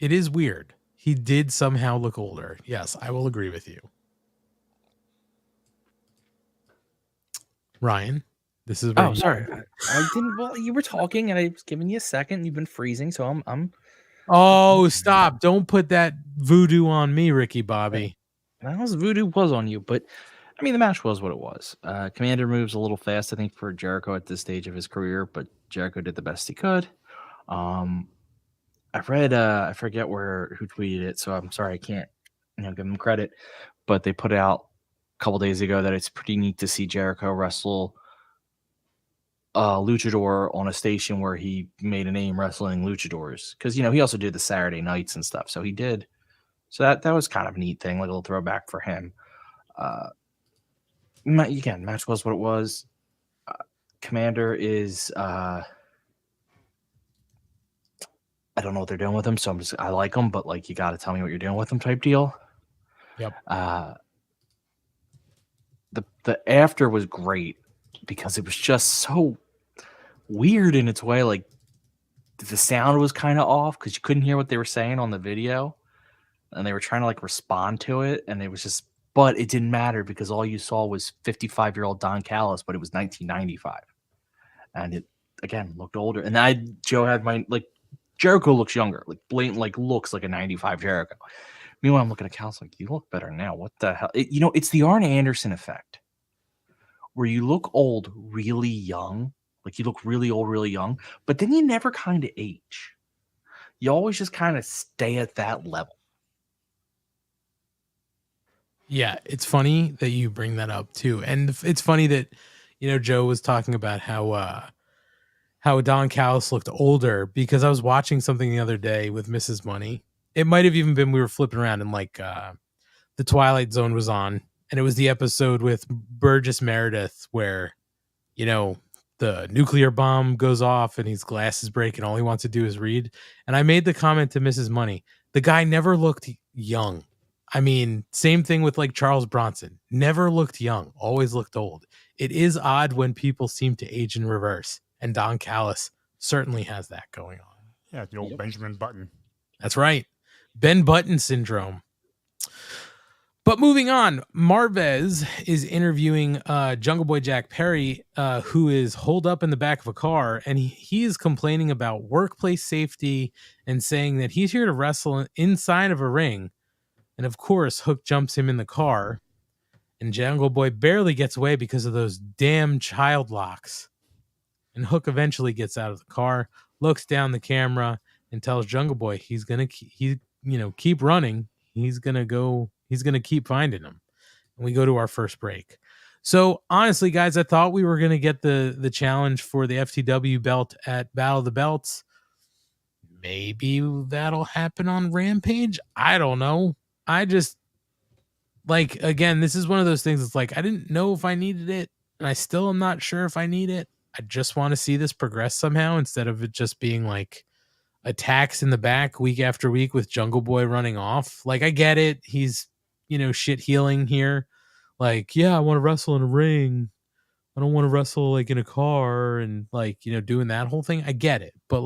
It is weird. He did somehow look older. Yes, I will agree with you. Ryan, this is where Oh, sorry. I didn't. Well, you were talking, and I was giving you a second. You've been freezing, so I'm. Oh, stop! Don't put that voodoo on me, Ricky Bobby. That was voodoo was on you, but I mean the match was what it was. Commander moves a little fast, I think, for Jericho at this stage of his career, but Jericho did the best he could. I read I forget who tweeted it, so I'm sorry I can't give them credit, but they put out a couple days ago that it's pretty neat to see Jericho wrestle luchador on a station where he made a name wrestling luchadors, because he also did the Saturday nights and stuff, so he did. So that was kind of a neat thing, like a little throwback for him. Again, match was what it was. Commander is I don't know what they're doing with him, so I like him, but like you got to tell me what you're doing with him type deal. Yep. The after was great because it was just so weird in its way. Like the sound was kind of off because you couldn't hear what they were saying on the video, and they were trying to like respond to it, and it was just. But it didn't matter because all you saw was 55-year-old Don Callis, but it was 1995, and it again looked older. And Joe had Jericho looks younger, like blatant, looks like a 95 Jericho. Meanwhile, I'm looking at Callis like, you look better now. What the hell? It's the Arn Anderson effect, where you look old really young, like you look really old really young, but then you never kind of age. You always just kind of stay at that level. Yeah, it's funny that you bring that up too, and it's funny that Joe was talking about how Don Callis looked older, because I was watching something the other day with Mrs. Money. It might have even been we were flipping around and the Twilight Zone was on, and it was the episode with Burgess Meredith where the nuclear bomb goes off and his glasses break and all he wants to do is read. And I made the comment to Mrs. Money, the guy never looked young. I mean, same thing with Charles Bronson. Never looked young, always looked old. It is odd when people seem to age in reverse, and Don Callis certainly has that going on. Yeah, the old Benjamin Button. That's right. Ben Button syndrome. But moving on, Marvez is interviewing Jungle Boy Jack Perry, who is holed up in the back of a car, and he is complaining about workplace safety and saying that he's here to wrestle inside of a ring. And of course, Hook jumps him in the car, and Jungle Boy barely gets away because of those damn child locks. And Hook eventually gets out of the car, looks down the camera, and tells Jungle Boy he's gonna keep running. He's gonna keep finding him. And we go to our first break. So honestly, guys, I thought we were gonna get the challenge for the FTW belt at Battle of the Belts. Maybe that'll happen on Rampage. I don't know. I just again, this is one of those things. It's I didn't know if I needed it, and I still am not sure if I need it. I just want to see this progress somehow instead of it just being attacks in the back week after week with Jungle Boy running off. I get it. He's, shit healing here. Yeah, I want to wrestle in a ring. I don't want to wrestle in a car and doing that whole thing. I get it. But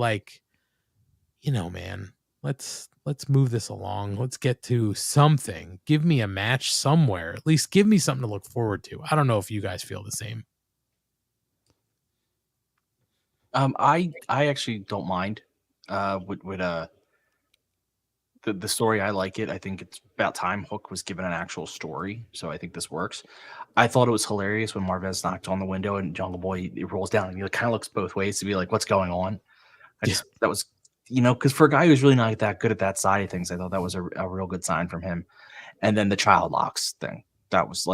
man, let's move this along. Let's get to something. Give me a match somewhere. At least give me something to look forward to. I don't know if you guys feel the same. I actually don't mind with the story. I like it. I think it's about time Hook was given an actual story, so I think this works. I thought it was hilarious when Marvez knocked on the window and Jungle Boy rolls down and he kind of looks both ways to be what's going on. That was because for a guy who's really not that good at that side of things, I thought that was a real good sign from him. And then the child locks thing, that was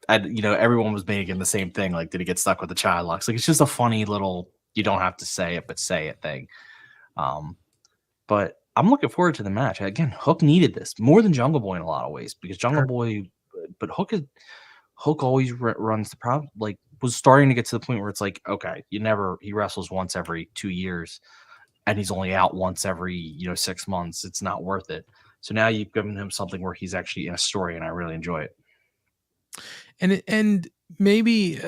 everyone was making the same thing. Did he get stuck with the child locks? It's just a funny little, you don't have to say it, but say it thing. But I'm looking forward to the match. Again, Hook needed this more than Jungle Boy in a lot of ways, because Jungle Boy, but Hook always runs the problem. Was starting to get to the point where it's okay, he wrestles once every 2 years and he's only out once every 6 months. It's not worth it. So now you've given him something where he's actually in a story, and I really enjoy it. And maybe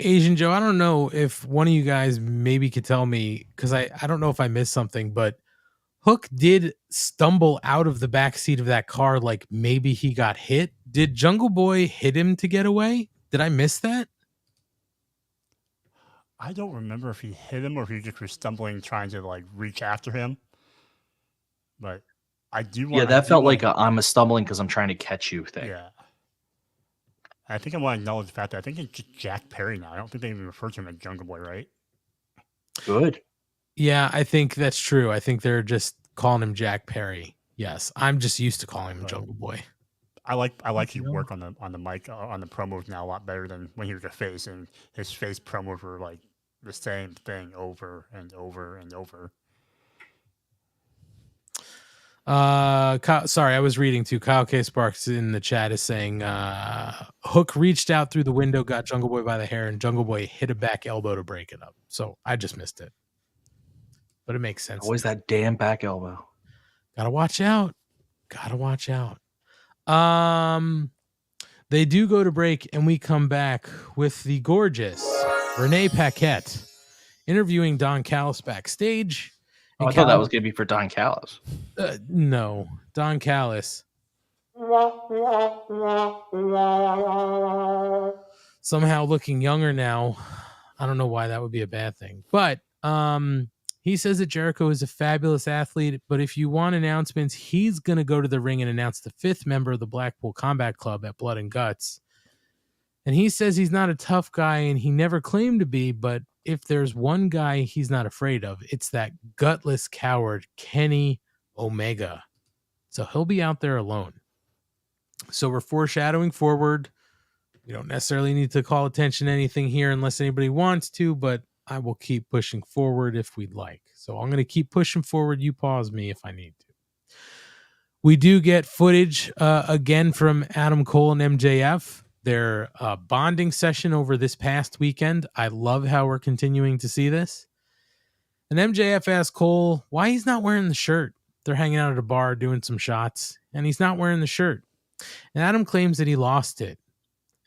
Asian Joe, I don't know if one of you guys maybe could tell me, because I don't know if I missed something, but Hook did stumble out of the back seat of that car like maybe he got hit. Did Jungle Boy hit him to get away? Did I miss that? I don't remember if he hit him or if he just was stumbling, trying to like reach after him. But I do want. Yeah, that felt like I'm a stumbling because I'm trying to catch you thing. Yeah. I think I want to acknowledge the fact that I think it's just Jack Perry now. I don't think they even refer to him as Jungle Boy, right? Good. Yeah, I think that's true. I think they're just calling him Jack Perry. Yes, I'm just used to calling him Jungle Boy. I like his work on the mic on the promos now a lot better than when he was a face, and his face promos were like the same thing over and over and over. Sorry, I was reading too. Kyle K. Sparks in the chat is saying Hook reached out through the window, got Jungle Boy by the hair, and Jungle Boy hit a back elbow to break it up. So I just missed it, but it makes sense. Always that damn back elbow. Gotta watch out. They do go to break, and we come back with the gorgeous Renee Paquette interviewing Don Callis backstage. Oh, I thought that was going to be for Don Callis. No, Don Callis. Somehow looking younger now. I don't know why that would be a bad thing. But he says that Jericho is a fabulous athlete, but if you want announcements, he's going to go to the ring and announce the 5th member of the Blackpool Combat Club at Blood and Guts. And he says he's not a tough guy, and he never claimed to be, but if there's one guy he's not afraid of, it's that gutless coward, Kenny Omega. So he'll be out there alone. So we're foreshadowing forward. We don't necessarily need to call attention to anything here unless anybody wants to, but I will keep pushing forward if we'd like. So I'm going to keep pushing forward. You pause me if I need to. We do get footage again from Adam Cole and MJF. Their bonding session over this past weekend. I love how we're continuing to see this. And MJF asks Cole why he's not wearing the shirt. They're hanging out at a bar doing some shots, and he's not wearing the shirt. And Adam claims that he lost it.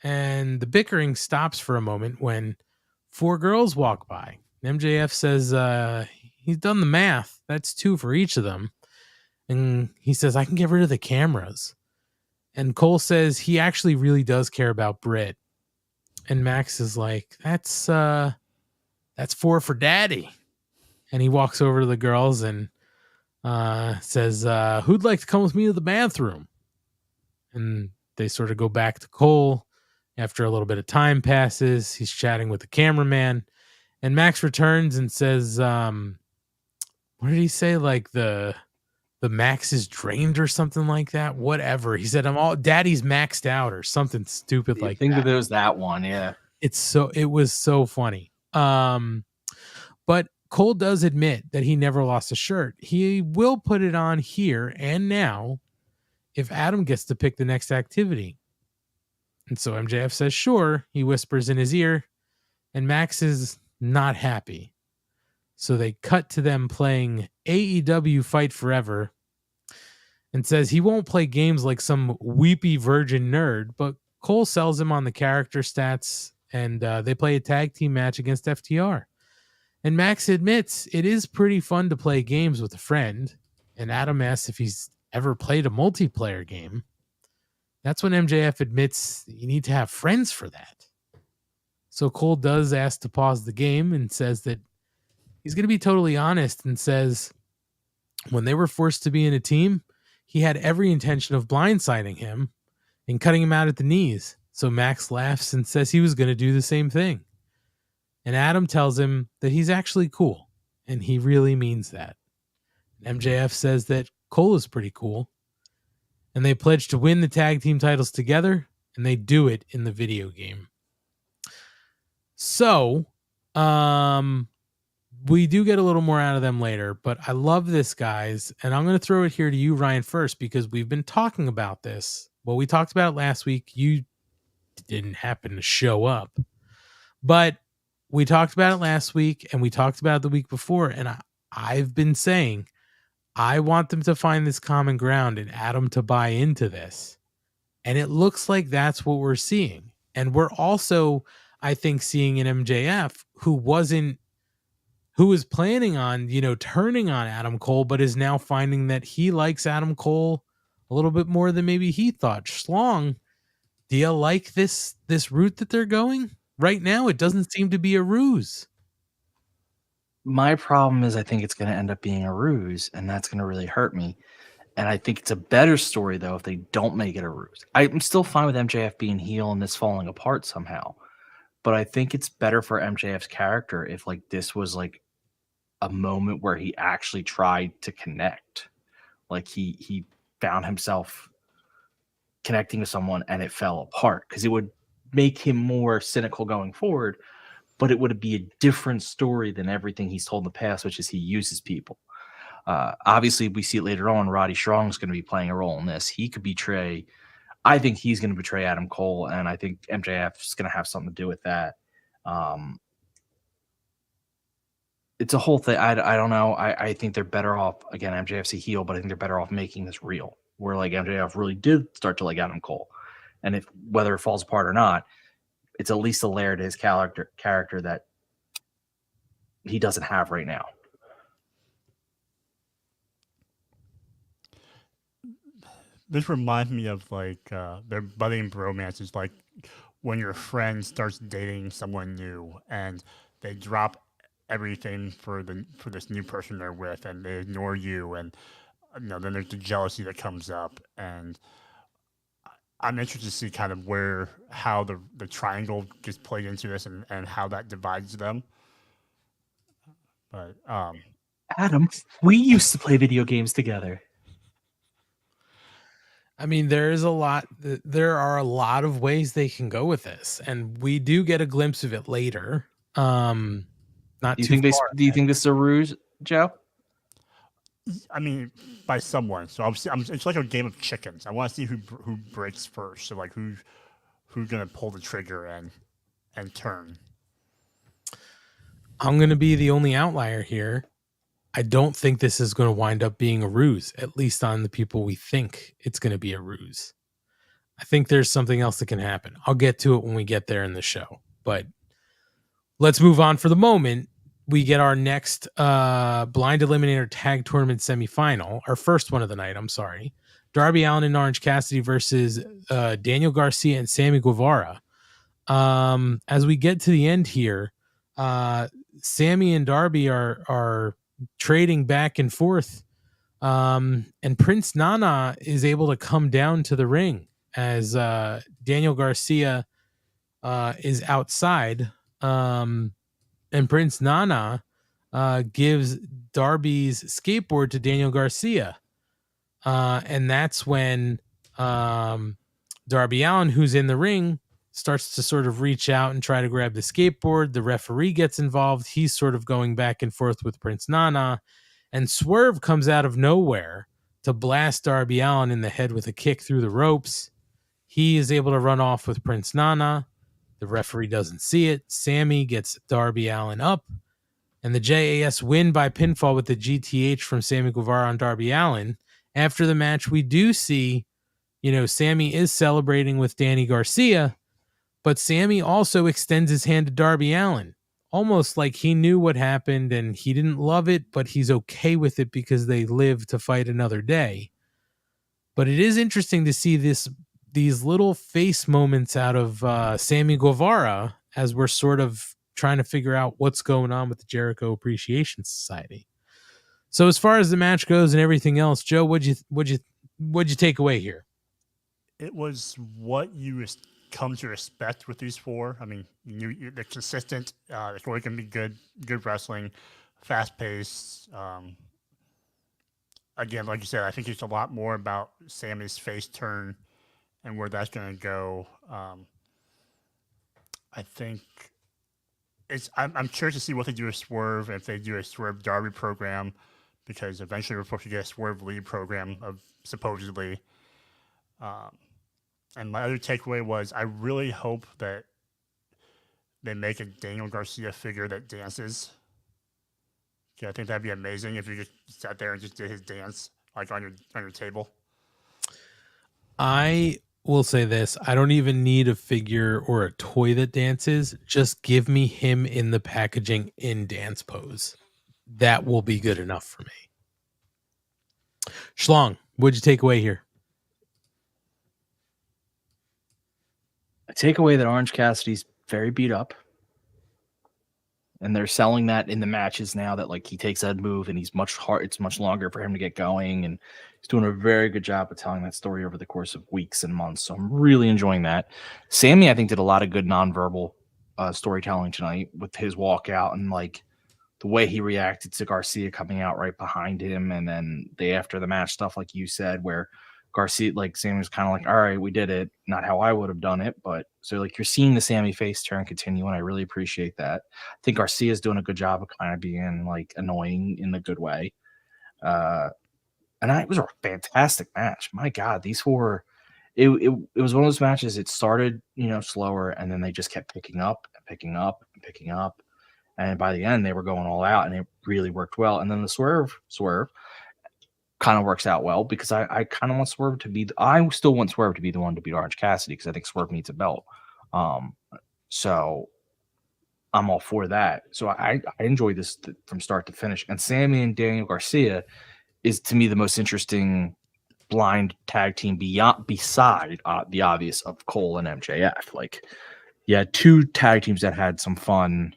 And the bickering stops for a moment when 4 girls walk by. MJF says he's done the math. That's 2 for each of them. And he says, I can get rid of the cameras. And Cole says he actually really does care about Britt. And Max is like, that's 4 for daddy. And he walks over to the girls and says, who'd like to come with me to the bathroom? And they sort of go back to Cole. After a little bit of time passes, he's chatting with the cameraman. And Max returns and says, what did he say? Like the max is drained or something like that. Whatever. He said, daddy's maxed out or something stupid like that. I think that it was that one. Yeah. It was so funny. But Cole does admit that he never lost a shirt. He will put it on here and now if Adam gets to pick the next activity. And so MJF says, sure. He whispers in his ear and Max is not happy. So they cut to them playing AEW Fight Forever and says he won't play games like some weepy virgin nerd, but Cole sells him on the character stats and they play a tag team match against FTR. And Max admits it is pretty fun to play games with a friend. And Adam asks if he's ever played a multiplayer game. That's when MJF admits you need to have friends for that. So Cole does ask to pause the game and says that he's going to be totally honest and says when they were forced to be in a team, he had every intention of blindsiding him and cutting him out at the knees. So Max laughs and says he was going to do the same thing. And Adam tells him that he's actually cool, and he really means that. MJF says that Cole is pretty cool, and they pledge to win the tag team titles together, and they do it in the video game. So, we do get a little more out of them later, but I love this, guys, and I'm going to throw it here to you, Ryan, first, because we've been talking about this. Well, we talked about it last week. You didn't happen to show up, but we talked about it last week, and we talked about it the week before, and I've been saying I want them to find this common ground and Adam to buy into this. And it looks like that's what we're seeing. And we're also, I think, seeing an MJF who was planning on, turning on Adam Cole, but is now finding that he likes Adam Cole a little bit more than maybe he thought. Schlong, do you like this route that they're going? Right now, it doesn't seem to be a ruse. My problem is I think it's going to end up being a ruse, and that's going to really hurt me. And I think it's a better story, though, if they don't make it a ruse. I'm still fine with MJF being heel and this falling apart somehow. But I think it's better for MJF's character if, like, this was, like, a moment where he actually tried to connect. Like, he found himself connecting with someone and it fell apart. Because it would make him more cynical going forward, but it would be a different story than everything he's told in the past, which is he uses people. Obviously, we see it later on. Roddy Strong is going to be playing a role in this. He could betray. I think he's going to betray Adam Cole, and I think MJF is going to have something to do with that. It's a whole thing. I don't know. I think they're better off. Again, MJF's a heel, but I think they're better off making this real, where like MJF really did start to like Adam Cole, and if whether it falls apart or not, it's at least a layer to his character that he doesn't have right now. This reminds me of like their budding bromances, like when your friend starts dating someone new and they drop everything for this new person they're with, and they ignore you, and then there's the jealousy that comes up, and I'm interested to see kind of how the triangle gets played into this and how that divides them. But Adam, we used to play video games together. I mean, there are a lot of ways they can go with this, and we do get a glimpse of it later. Not Do you too think far. do you think this is a ruse, Joe? I mean, by someone. So it's like a game of chickens. I want to see who breaks first. So like who's gonna pull the trigger and turn. I'm gonna be the only outlier here. I don't think this is going to wind up being a ruse, at least on the people we think it's going to be a ruse. I think there's something else that can happen. I'll get to it when we get there in the show, but let's move on for the moment. We get our next Blind Eliminator Tag Tournament semifinal, our first one of the night, I'm sorry. Darby Allin and Orange Cassidy versus Daniel Garcia and Sammy Guevara. As we get to the end here, Sammy and Darby are trading back and forth, and Prince Nana is able to come down to the ring as Daniel Garcia is outside, and Prince Nana gives Darby's skateboard to Daniel Garcia, and that's when Darby Allin, who's in the ring, starts to sort of reach out and try to grab the skateboard. The referee gets involved. He's sort of going back and forth with Prince Nana, and Swerve comes out of nowhere to blast Darby Allin in the head with a kick through the ropes. He is able to run off with Prince Nana. The referee doesn't see it. Sammy gets Darby Allin up, and the JAS win by pinfall with the GTH from Sammy Guevara on Darby Allin. After the match, we do see, Sammy is celebrating with Danny Garcia, but Sammy also extends his hand to Darby Allin, almost like he knew what happened and he didn't love it, but he's okay with it because they live to fight another day. But it is interesting to see these little face moments out of Sammy Guevara as we're sort of trying to figure out what's going on with the Jericho Appreciation Society. So as far as the match goes and everything else, Joe, what'd you take away here? It was what you come to respect with these four. I mean, they're consistent. It's always going to be good wrestling, fast paced. Again, like you said, I think it's a lot more about Sammy's face turn and where that's going to go. I think I'm curious to see what they do with Swerve, if they do a Swerve Darby program, because eventually we're supposed to get a Swerve Lead program supposedly. And my other takeaway was I really hope that they make a Daniel Garcia figure that dances. Yeah, I think that'd be amazing if you just sat there and just did his dance like on your table. I will say this. I don't even need a figure or a toy that dances. Just give me him in the packaging in dance pose. That will be good enough for me. Schlong, what'd you take away here? I take away that Orange Cassidy's very beat up. And they're selling that in the matches now that like he takes that move and he's much hard. It's much longer for him to get going. And he's doing a very good job of telling that story over the course of weeks and months. So I'm really enjoying that. Sammy, I think, did a lot of good nonverbal storytelling tonight with his walkout and like the way he reacted to Garcia coming out right behind him. And then the after the match stuff, like you said, where Garcia, like Sammy was kind of like, all right, we did it. Not how I would have done it. But so like you're seeing the Sammy face turn continue. And I really appreciate that. I think Garcia's doing a good job of kind of being like annoying in the good way. And it was a fantastic match. My God, these four, it was one of those matches. It started, slower, and then they just kept picking up and picking up and picking up. And by the end, they were going all out, and it really worked well. And then the swerve kind of works out well because I kind of want Swerve to be. I still want Swerve to be the one to beat Orange Cassidy because I think Swerve needs a belt. So I'm all for that. So I enjoy this from start to finish. And Sammy and Daniel Garcia is to me the most interesting blind tag team beside the obvious of Cole and MJF. Like, yeah, two tag teams that had some fun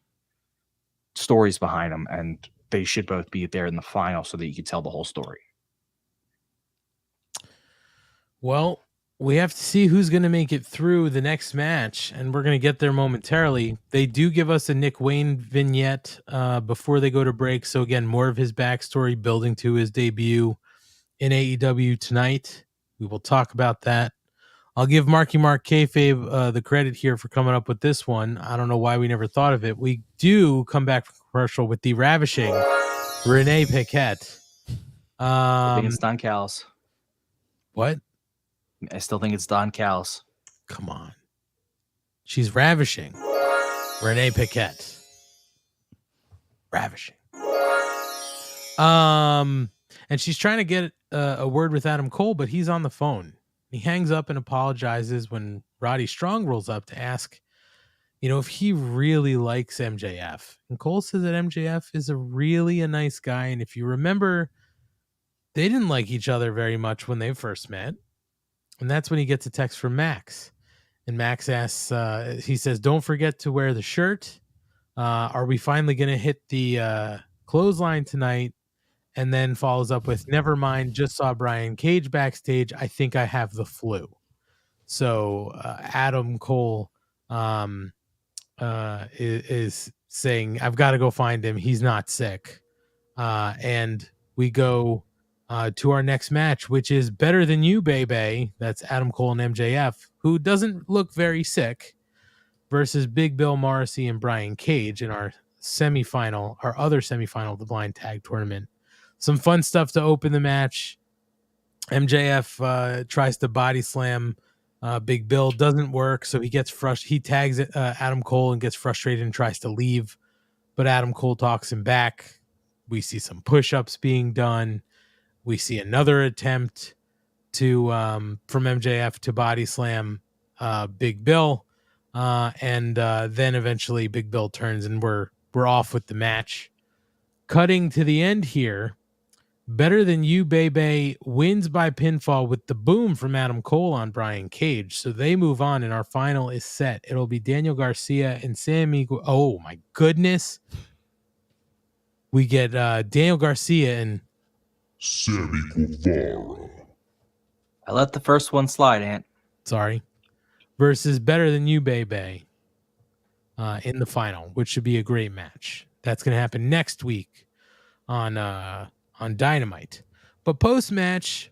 stories behind them, and they should both be there in the final so that you can tell the whole story. Well, we have to see who's going to make it through the next match, and we're going to get there momentarily. They do give us a Nick Wayne vignette before they go to break. So again, more of his backstory building to his debut in AEW tonight. We will talk about that. I'll give Marky Mark Kayfabe the credit here for coming up with this one. I don't know why we never thought of it. We do come back from commercial with the ravishing Renee Paquette. I think it's Don Callis. What? I still think it's Don Callis. Come on. She's ravishing. Renee Paquette. Ravishing. And she's trying to get a word with Adam Cole, but he's on the phone. He hangs up and apologizes when Roddy Strong rolls up to ask, if he really likes MJF. And Cole says that MJF is really a nice guy. And if you remember, they didn't like each other very much when they first met. And that's when he gets a text from Max. And Max asks, he says, don't forget to wear the shirt. Are we finally going to hit the clothesline tonight? And then follows up with, never mind, just saw Brian Cage backstage. I think I have the flu. So Adam Cole is saying, I've got to go find him. He's not sick. And we go to our next match, which is Better Than You, Baby. That's Adam Cole and MJF, who doesn't look very sick, versus Big Bill Morrissey and Brian Cage in our other semifinal of the blind tag tournament. Some fun stuff to open the match. MJF tries to body slam Big Bill. Doesn't work, so he gets frustrated. He tags Adam Cole and gets frustrated and tries to leave, but Adam Cole talks him back. We see some push-ups being done. We see another attempt from MJF to body slam Big Bill, and then eventually Big Bill turns and we're off with the match. Cutting to the end here. Better Than You, Baby wins by pinfall with the boom from Adam Cole on Brian Cage. So they move on, and our final is set. It'll be Daniel Garcia and Sammy. Oh, my goodness. We get Daniel Garcia and Sammy Guevara. I let the first one slide, Ant. Sorry. Versus Better Than You, Baby in the final, which should be a great match. That's going to happen next week on Dynamite. But post-match,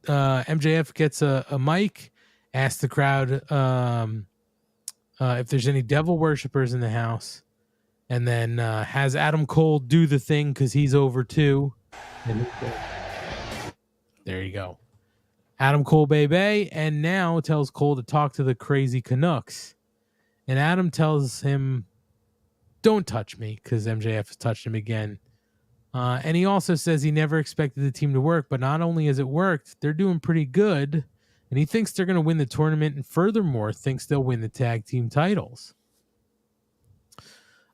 MJF gets a mic, asks the crowd if there's any devil worshippers in the house, and then has Adam Cole do the thing because he's over too. And there you go. Adam Cole, baby, and now tells Cole to talk to the crazy Canucks. And Adam tells him, don't touch me, because MJF has touched him again. And he also says he never expected the team to work, but not only has it worked, they're doing pretty good. And he thinks they're going to win the tournament, and furthermore, thinks they'll win the tag team titles.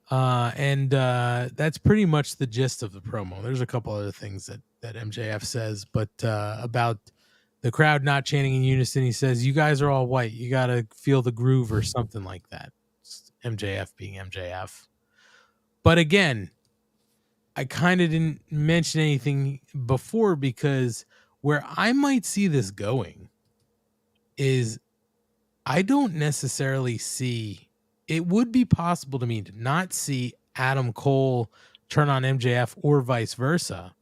And that's pretty much the gist of the promo. There's a couple other things that MJF says, but about the crowd not chanting in unison, he says, "You guys are all white. You got to feel the groove," or something like that. It's MJF being MJF. But again, I kind of didn't mention anything before because where I might see this going is I don't necessarily see, it would be possible to me to not see Adam Cole turn on MJF or vice versa.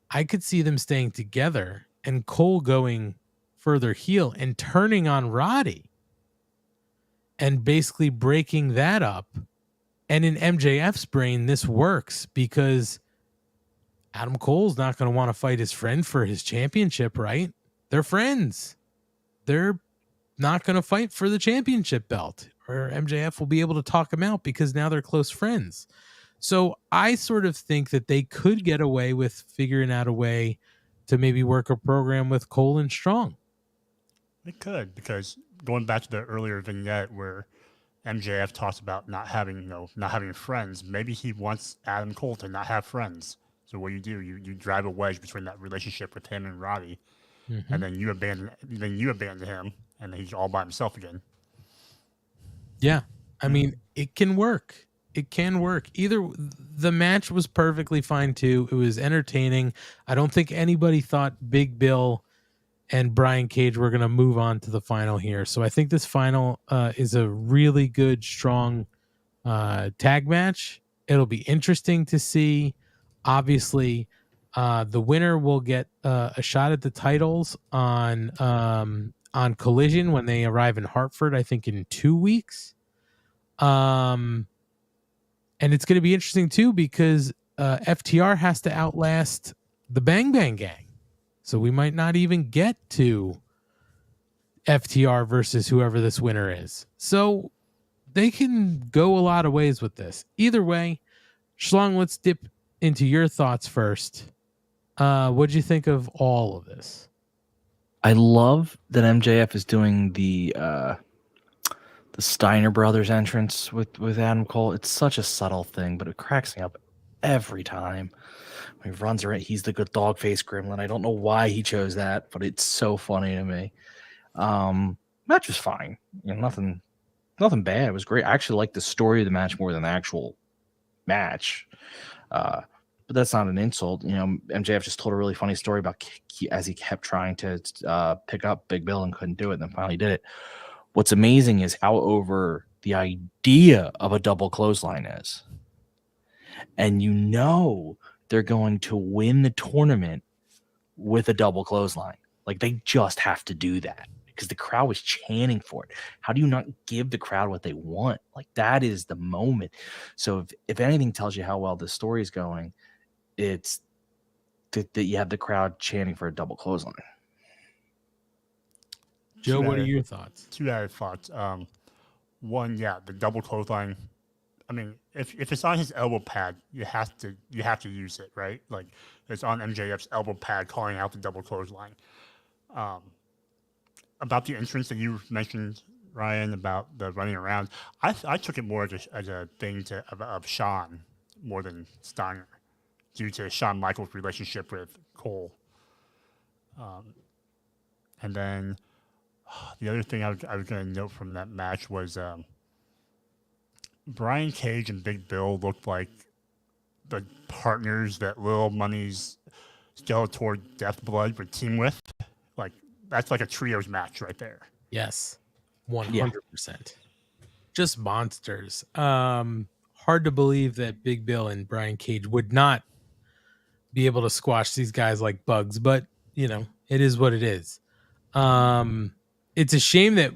I could see them staying together and Cole going further heel and turning on Roddy and basically breaking that up. And in MJF's brain, this works because Adam Cole's not going to want to fight his friend for his championship, right? They're friends. They're not going to fight for the championship belt, or MJF will be able to talk him out because now they're close friends. So I sort of think that they could get away with figuring out a way to maybe work a program with Cole and Strong. They could, because going back to the earlier vignette where MJF talks about not having friends, maybe he wants Adam Cole to not have friends. So what do, you drive a wedge between that relationship with him and Roddy, and then you abandon him, and then he's all by himself again. Yeah, I mean, it can work. It can work. Either the match was perfectly fine too. It was entertaining. I don't think anybody thought Big Bill and Brian Cage were going to move on to the final here. So I think this final is a really good, strong tag match. It'll be interesting to see. Obviously, the winner will get a shot at the titles on Collision when they arrive in Hartford, I think in 2 weeks. And it's going to be interesting too because FTR has to outlast the Bang Bang Gang. So we might not even get to FTR versus whoever this winner is. So they can go a lot of ways with this. Either way, Schlong, let's dip into your thoughts first. What'd you think of all of this? I love that MJF is doing the Steiner Brothers entrance with Adam Cole. It's such a subtle thing, but it cracks me up every time. When he runs around, he's the good dog face gremlin. I don't know why he chose that, but it's so funny to me. Match was fine. Nothing bad. It was great. I actually liked the story of the match more than the actual match. But that's not an insult. MJF just told a really funny story about as he kept trying to pick up Big Bill and couldn't do it, and then finally did it. What's amazing is how over the idea of a double clothesline is. And they're going to win the tournament with a double clothesline. Like, they just have to do that because the crowd was chanting for it. How do you not give the crowd what they want? Like, that is the moment. So if anything tells you how well the story is going, it's that you have the crowd chanting for a double clothesline. Joe, what are your thoughts? Two added thoughts. One, the double clothesline. I mean, if it's on his elbow pad, you have to use it, right? Like, it's on MJF's elbow pad, calling out the double clothesline. About the entrance that you mentioned, Ryan, about the running around, I took it more as a thing of Shawn more than Steiner, due to Shawn Michaels' relationship with Cole. And then the other thing I was going to note from that match was Brian Cage and Big Bill looked like the partners that Lil Money's Skeletor Death Blood would team with. Like, that's like a trios match right there. Yes, 100%. Just monsters. Hard to believe that Big Bill and Brian Cage would not be able to squash these guys like bugs, but it is what it is. It's a shame that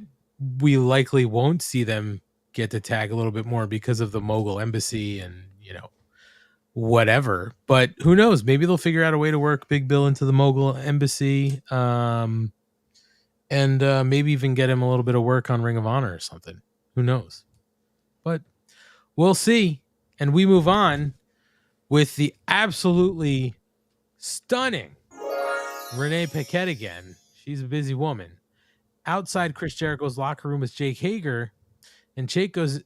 we likely won't see them get to tag a little bit more because of the Mogul Embassy and whatever, but who knows, maybe they'll figure out a way to work Big Bill into the Mogul Embassy, and maybe even get him a little bit of work on Ring of Honor or something. Who knows? But we'll see. And we move on with the absolutely stunning Renee Paquette again. She's a busy woman. outside Chris Jericho's locker room with Jake Hager, and Jake goes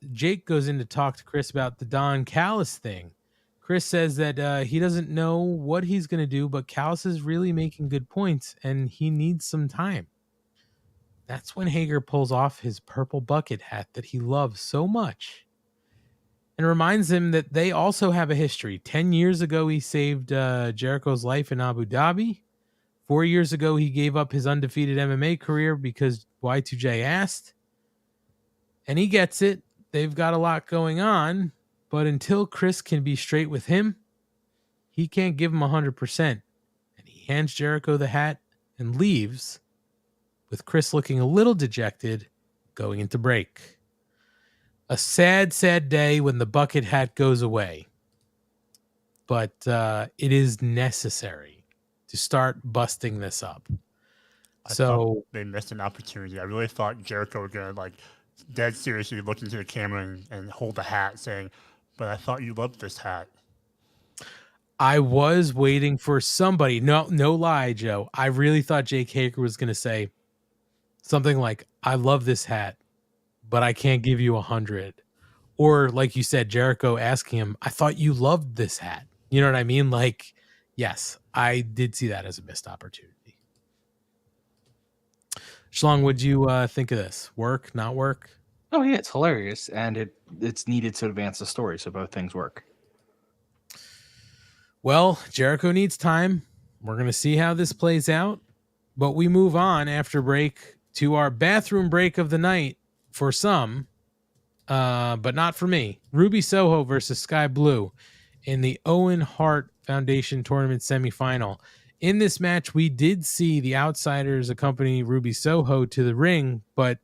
in to talk to Chris about the Don Callis thing. Chris says that he doesn't know what he's going to do, but Callis is really making good points, and he needs some time. That's when Hager pulls off his purple bucket hat that he loves so much and reminds him that they also have a history. 10 years ago, he saved Jericho's life in Abu Dhabi. 4 years ago, he gave up his undefeated MMA career because Y2J asked. And he gets it. They've got a lot going on. But until Chris can be straight with him, he can't give him 100%. And he hands Jericho the hat and leaves, with Chris looking a little dejected, going into break. A sad, sad day when the bucket hat goes away. But it is necessary to start busting this up. I thought they missed an opportunity. I really thought Jericho was going to, dead seriously look into the camera and hold the hat saying, "But I thought you loved this hat." I was waiting for somebody. No lie, Joe. I really thought Jake Hager was going to say something like, "I love this hat, but I can't give you 100." Or like you said, Jericho asking him, "I thought you loved this hat." You know what I mean? Yes, I did see that as a missed opportunity. Schlong, what'd you think of this? Work, not work? Oh yeah, it's hilarious, and it's needed to advance the story, so both things work. Well, Jericho needs time. We're going to see how this plays out, but we move on after break to our bathroom break of the night for some, but not for me. Ruby Soho versus Sky Blue in the Owen Hart Foundation Tournament semifinal. In this match, we did see the Outsiders accompany Ruby Soho to the ring, but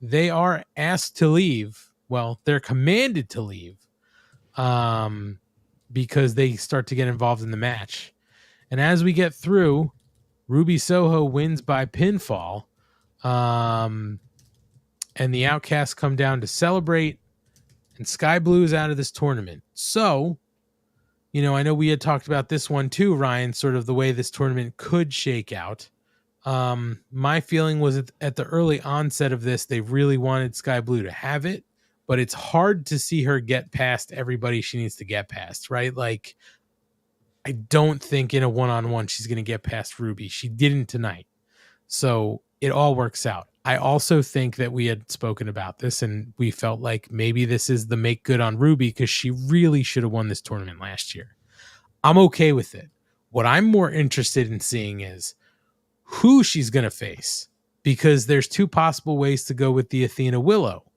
they are asked to leave. Well, they're commanded to leave because they start to get involved in the match. And as we get through, Ruby Soho wins by pinfall. And the Outcasts come down to celebrate. And Sky Blue is out of this tournament. So, I know we had talked about this one too, Ryan, sort of the way this tournament could shake out. My feeling was at the early onset of this, they really wanted Sky Blue to have it, but it's hard to see her get past everybody she needs to get past, right? I don't think in a one-on-one she's going to get past Ruby. She didn't tonight. So it all works out. I also think that we had spoken about this and we felt like maybe this is the make good on Ruby because she really should have won this tournament last year. I'm okay with it. What I'm more interested in seeing is who she's going to face, because there's two possible ways to go with the Athena Willow.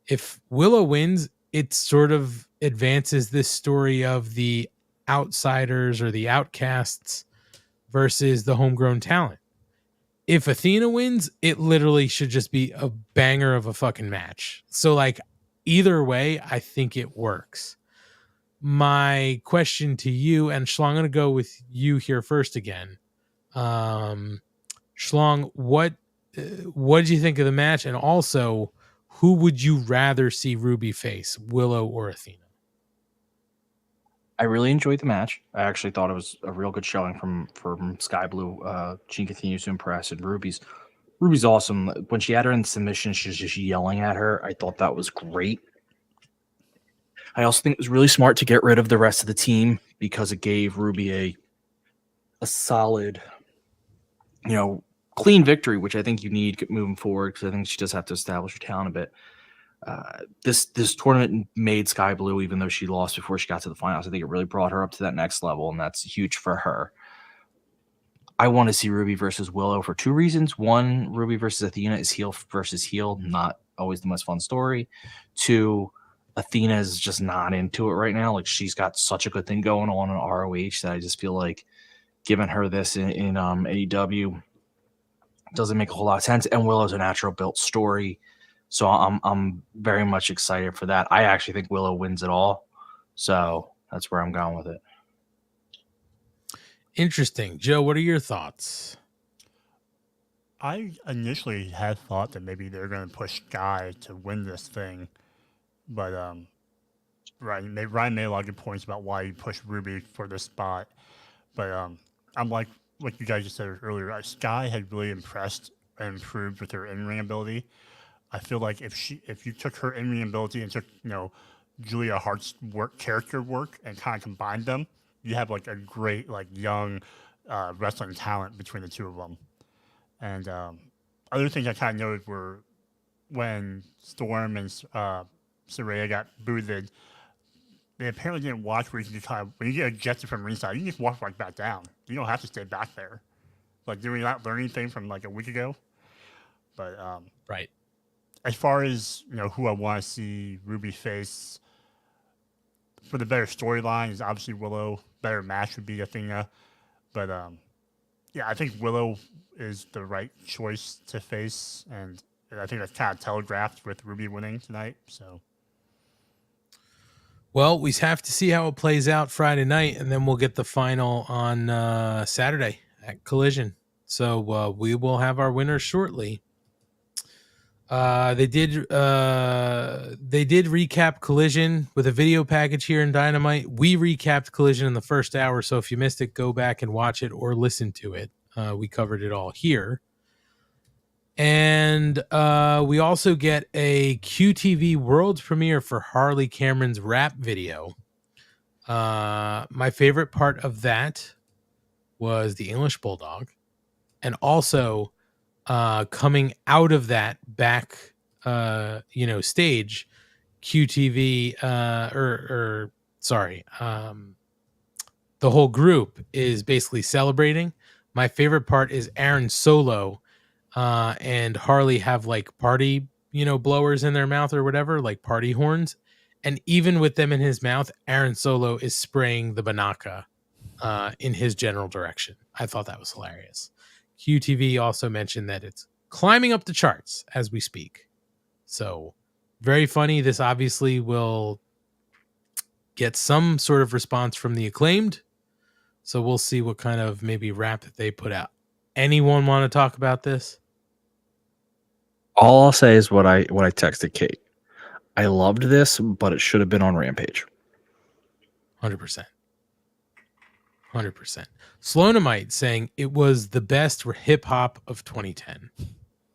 If Willow wins, it sort of advances this story of the Outsiders or the Outcasts versus the homegrown talent. If Athena wins, it literally should just be a banger of a fucking match. So either way, I think it works. My question to you, and Schlong, I'm going to go with you here first again. Schlong, what did you think of the match? And also, who would you rather see Ruby face, Willow or Athena? I really enjoyed the match. I actually thought it was a real good showing from Sky Blue. She continues to impress, and Ruby's awesome. When she had her in submission, she was just yelling at her. I thought that was great. I also think it was really smart to get rid of the rest of the team because it gave Ruby a solid, clean victory, which I think you need moving forward because I think she does have to establish her talent a bit. This tournament made Sky Blue, even though she lost before she got to the finals. I think it really brought her up to that next level, and that's huge for her. I want to see Ruby versus Willow for two reasons. One, Ruby versus Athena is heel versus heel, not always the most fun story. Two, Athena is just not into it right now. She's got such a good thing going on in ROH that I just feel like giving her this in AEW doesn't make a whole lot of sense. And Willow's a natural built story. So I'm very much excited for that. I actually think Willow wins it all. So that's where I'm going with it. Interesting. Joe, what are your thoughts? I initially had thought that maybe they're going to push Sky to win this thing. But Ryan made a lot of good points about why you pushed Ruby for this spot. But I'm like what you guys just said earlier. Sky had really impressed improved with her in-ring ability. I feel like if you took her in-ring ability and took Julia Hart's character work and kind of combined them, you have like a great like young wrestling talent between the two of them. And other things I kind of noted were when Storm and Saraya got booted, they apparently didn't watch where you can just kind of, when you get ejected from ringside, you can just walk right back down. You don't have to stay back there. Like, did we not learn anything from like a week ago? But right. As far as who I want to see Ruby face for the better storyline is obviously Willow. Better match would be Athena, but yeah, I think Willow is the right choice to face, and I think that's kind of telegraphed with Ruby winning tonight. So, well, we have to see how it plays out Friday night, and then we'll get the final on Saturday at Collision. So we will have our winners shortly. They did recap Collision with a video package here in Dynamite. We recapped Collision in the first hour, so if you missed it, go back and watch it or listen to it. We covered it all here. And we also get a QTV world premiere for Harley Cameron's rap video. My favorite part of that was the English Bulldog, and also coming out of that back stage, QTV the whole group is basically celebrating. My favorite part is Aaron Solo and Harley have like party blowers in their mouth or whatever, like party horns, and even with them in his mouth, Aaron Solo is spraying the Banaka in his general direction. I thought that was hilarious. QTV also mentioned that it's climbing up the charts as we speak. So very funny. This obviously will get some sort of response from the Acclaimed. So we'll see what kind of maybe rap that they put out. Anyone want to talk about this? All I'll say is what I texted Kate. I loved this, but it should have been on Rampage. 100%. 100%. Sloanamite saying it was the best hip hop of 2010.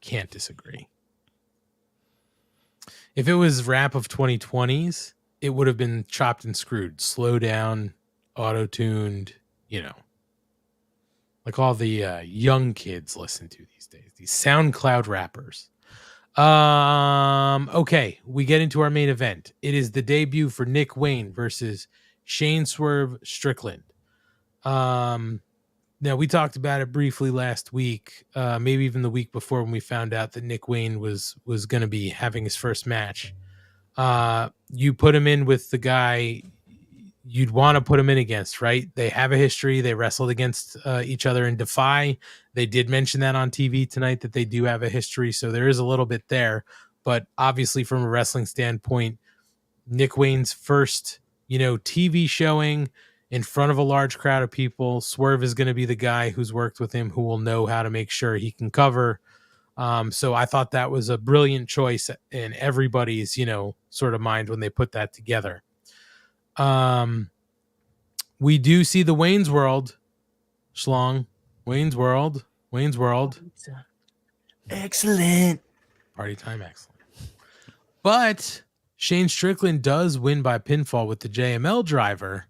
Can't disagree. If it was rap of 2020s, it would have been chopped and screwed, slow down, auto-tuned, like all the young kids listen to these days, these SoundCloud rappers. Okay, we get into our main event. It is the debut for Nick Wayne versus Shane Swerve Strickland. Now we talked about it briefly last week, maybe even the week before, when we found out that Nick Wayne was going to be having his first match. You put him in with the guy you'd want to put him in against, right? They have a history. They wrestled against each other in Defy. They did mention that on TV tonight, that they do have a history. So there is a little bit there, but obviously from a wrestling standpoint, Nick Wayne's first, TV showing in front of a large crowd of people. Swerve is going to be the guy who's worked with him, who will know how to make sure he can cover. So I thought that was a brilliant choice in everybody's, sort of mind when they put that together. We do see the Wayne's World, Schlong. Wayne's World. Excellent. Party time, excellent. But Shane Strickland does win by pinfall with the JML driver.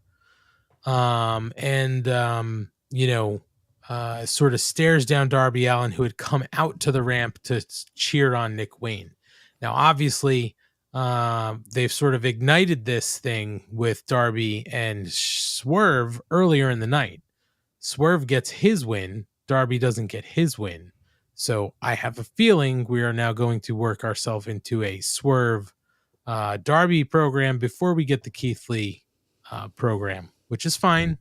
Sort of stares down Darby Allin, who had come out to the ramp to cheer on Nick Wayne. Now, obviously, they've sort of ignited this thing with Darby and Swerve earlier in the night. Swerve gets his win. Darby doesn't get his win. So I have a feeling we are now going to work ourselves into a Swerve Darby program before we get the Keith Lee program, which is fine.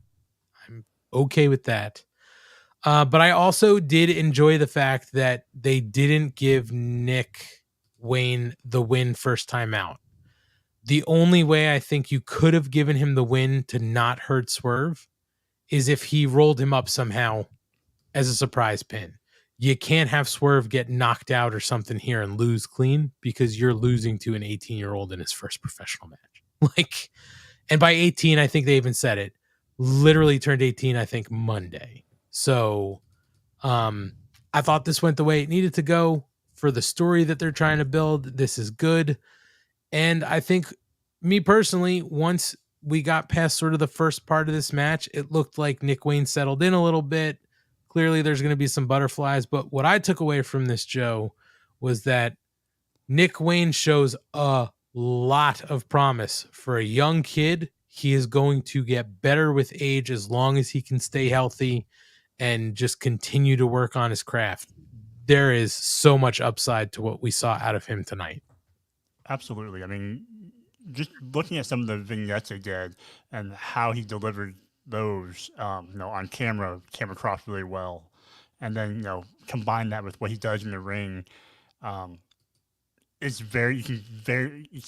I'm okay with that. But I also did enjoy the fact that they didn't give Nick Wayne the win first time out. The only way I think you could have given him the win to not hurt Swerve is if he rolled him up somehow as a surprise pin. You can't have Swerve get knocked out or something here and lose clean, because you're losing to an 18-year-old in his first professional match. And by 18, I think they even said it, literally turned 18, I think, Monday. So I thought this went the way it needed to go for the story that they're trying to build. This is good. And I think, me personally, once we got past sort of the first part of this match, it looked like Nick Wayne settled in a little bit. Clearly, there's going to be some butterflies. But what I took away from this, Joe, was that Nick Wayne shows a lot of promise for a young kid. He is going to get better with age as long as he can stay healthy and just continue to work on his craft. There is so much upside to what we saw out of him tonight. Absolutely. I mean, just looking at some of the vignettes they did and how he delivered those, on camera, came across really well. And then, combine that with what he does in the ring. It's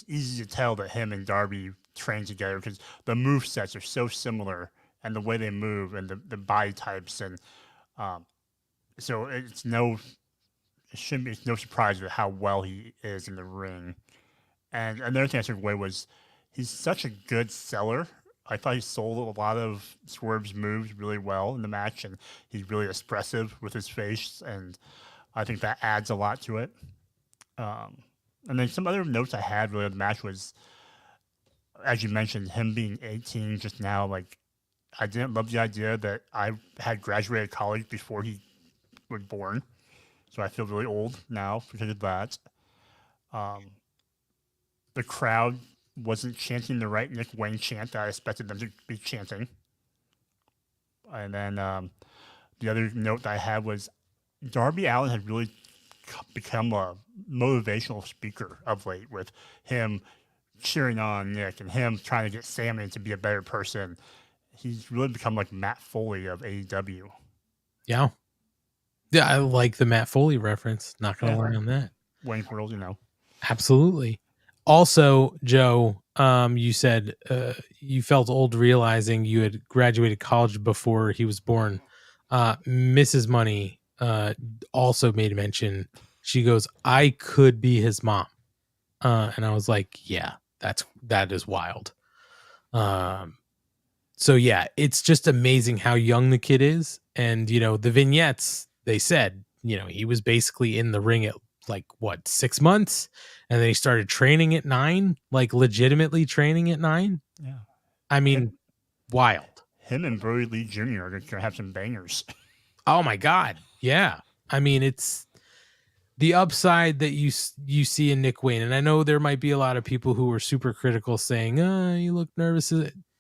easy to tell that him and Darby train together because the move sets are so similar and the way they move and the body types. And so it's no surprise with how well he is in the ring. And another thing I took away was he's such a good seller. I thought he sold a lot of Swerve's moves really well in the match, and he's really expressive with his face, and I think that adds a lot to it. And then some other notes I had really on the match was, as you mentioned, him being 18 just now. Like, I didn't love the idea that I had graduated college before he was born, so I feel really old now because of that. The crowd wasn't chanting the right Nick Wayne chant that I expected them to be chanting. And then the other note that I had was Darby Allin has really become a motivational speaker of late, with him cheering on Nick and him trying to get Sammy to be a better person. He's really become like Matt Foley of AEW. Yeah. Yeah, I like the Matt Foley reference. Not going to lie on that. Wayne World, Absolutely. Also, Joe, you said you felt old realizing you had graduated college before he was born. Mrs. Money also made mention. She goes, "I could be his mom," and I was like, "Yeah, that is wild." So yeah, it's just amazing how young the kid is, and the vignettes, they said he was basically in the ring at 6 months, and then he started training at 9, legitimately training at 9. Yeah, I mean, wild. Him and Brody Lee Jr. are gonna have some bangers. Oh my God, yeah. I mean, it's the upside that you see in Nick Wayne, and I know there might be a lot of people who are super critical, saying, "You look nervous."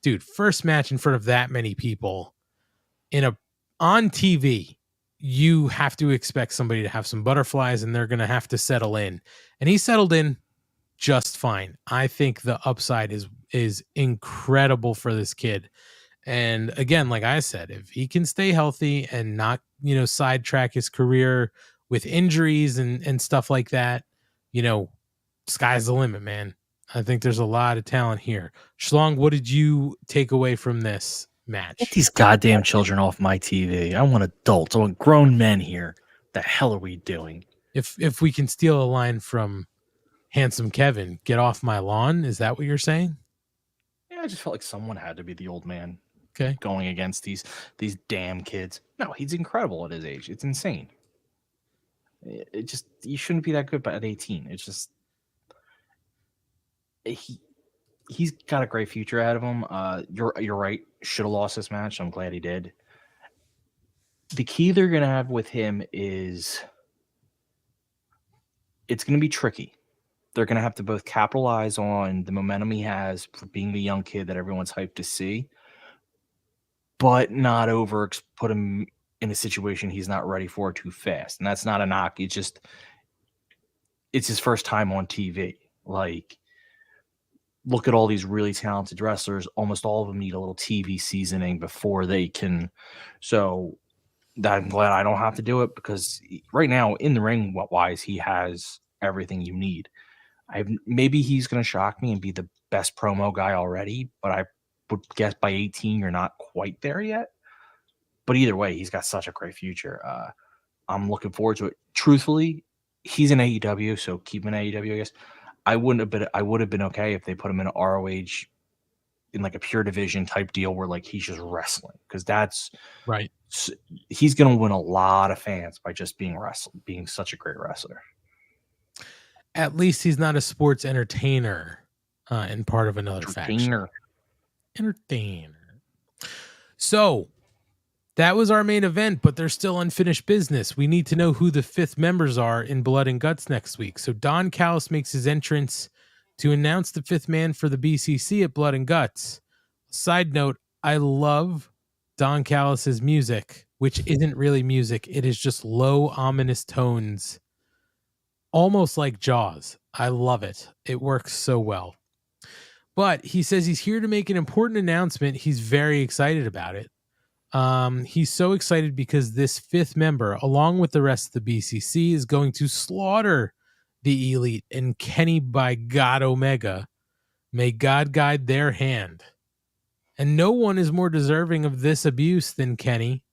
Dude, first match in front of that many people on TV. You have to expect somebody to have some butterflies, and they're going to have to settle in. And he settled in just fine. I think the upside is incredible for this kid. And again, like I said, if he can stay healthy and not, sidetrack his career with injuries and stuff like that, sky's the limit, man. I think there's a lot of talent here. Schlong, what did you take away from this match? Get these goddamn children off my TV. I want adults. I want grown men here. The hell are we doing? If we can steal a line from Handsome Kevin, "Get off my lawn," is that what you're saying? Yeah, I just felt like someone had to be the old man. Okay. Going against these damn kids. No, he's incredible at his age. It's insane. It just, you shouldn't be that good at 18. It's just, he's got a great future ahead of him. You're right. Should have lost this match. I'm glad he did. The key they're going to have with him is it's going to be tricky. They're going to have to both capitalize on the momentum he has for being the young kid that everyone's hyped to see, but not put him in a situation he's not ready for too fast. And that's not a knock. It's his first time on TV. Look at all these really talented wrestlers. Almost all of them need a little TV seasoning before they can. So I'm glad I don't have to do it, because right now in the ring wise, he has everything you need. Maybe he's going to shock me and be the best promo guy already, but I would guess by 18, you're not quite there yet. But either way, he's got such a great future. I'm looking forward to it. Truthfully, he's in AEW, so keep him in AEW, I guess. I would have been okay if they put him in ROH in like a pure division type deal where like he's just wrestling, because that's right. He's going to win a lot of fans by just being such a great wrestler. At least he's not a sports entertainer and part of another faction. Entertainer. So that was our main event, but there's still unfinished business. We need to know who the 5th members are in Blood and Guts next week. So Don Callis makes his entrance to announce the 5th man for the BCC at Blood and Guts. Side note, I love Don Callis's music, which isn't really music. It is just low, ominous tones, almost like Jaws. I love it. It works so well. But he says he's here to make an important announcement. He's very excited about it. He's so excited because this 5th member, along with the rest of the BCC, is going to slaughter the Elite and Kenny by God Omega. May God guide their hand. And no one is more deserving of this abuse than Kenny,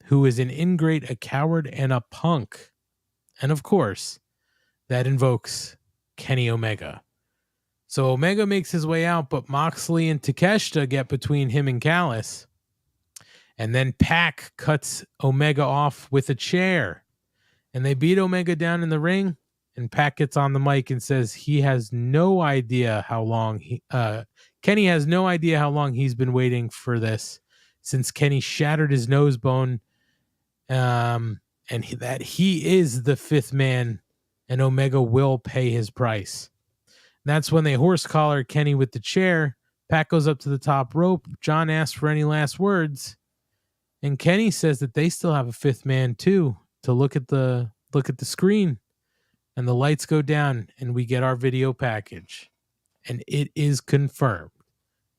who is an ingrate, a coward, and a punk. And of course, that invokes Kenny Omega. So Omega makes his way out, but Moxley and Takeshita get between him and Callis. And then Pac cuts Omega off with a chair. And they beat Omega down in the ring. And Pac gets on the mic and says he has no idea how long Kenny has no idea how long he's been waiting for this, since Kenny shattered his nose bone, and that he is the 5th man, and Omega will pay his price. That's when they horse collar Kenny with the chair. Pac goes up to the top rope. John asks for any last words, and Kenny says that they still have a 5th man too, to look at the screen. And the lights go down, and we get our video package. And it is confirmed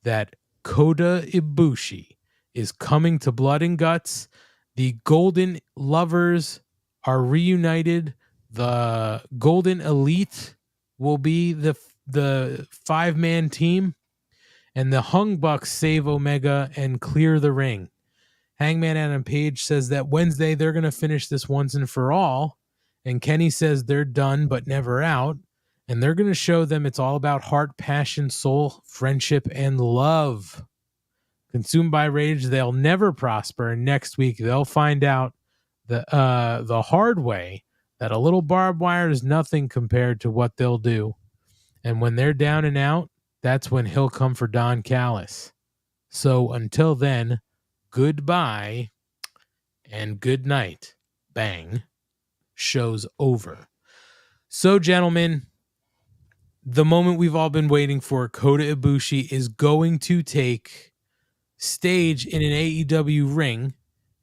that Kota Ibushi is coming to Blood and Guts. The Golden Lovers are reunited. The Golden Elite will be the 5-man team. And the Hung Bucks save Omega and clear the ring. Hangman Adam Page says that Wednesday they're going to finish this once and for all. And Kenny says they're done but never out. And they're going to show them it's all about heart, passion, soul, friendship, and love. Consumed by rage, they'll never prosper. And next week, they'll find out the hard way that a little barbed wire is nothing compared to what they'll do. And when they're down and out, that's when he'll come for Don Callis. So until then, goodbye and good night. Bang. Show's over. So, gentlemen, the moment we've all been waiting for, Kota Ibushi is going to take stage in an AEW ring.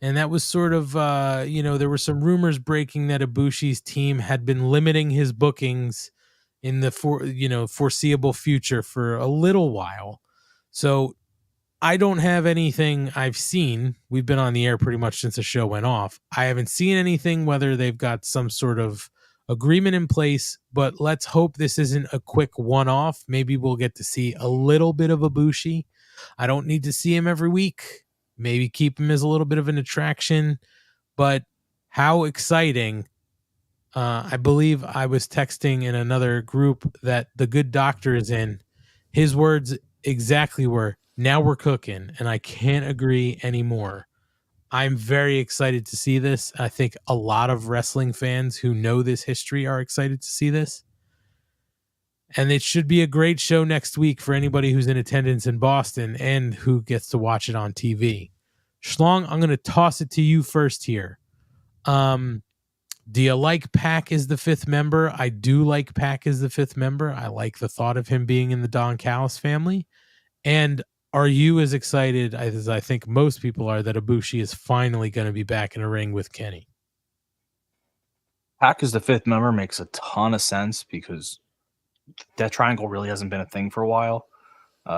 And that was sort of, there were some rumors breaking that Ibushi's team had been limiting his bookings in the foreseeable future for a little while. So I don't have anything I've seen. We've been on the air pretty much since the show went off. I haven't seen anything, whether they've got some sort of agreement in place, but let's hope this isn't a quick one-off. Maybe we'll get to see a little bit of Ibushi. I don't need to see him every week. Maybe keep him as a little bit of an attraction, but how exciting. I believe I was texting in another group that the Good Doctor is in. His words exactly were, "Now we're cooking," and I can't agree anymore. I'm very excited to see this. I think a lot of wrestling fans who know this history are excited to see this. And it should be a great show next week for anybody who's in attendance in Boston and who gets to watch it on TV. Schlong, I'm going to toss it to you first here. Do you like Pac as the 5th member? I do like Pac as the 5th member. I like the thought of him being in the Don Callis family. And are you as excited as I think most people are that Ibushi is finally going to be back in a ring with Kenny? Pac as the 5th member makes a ton of sense because that triangle really hasn't been a thing for a while.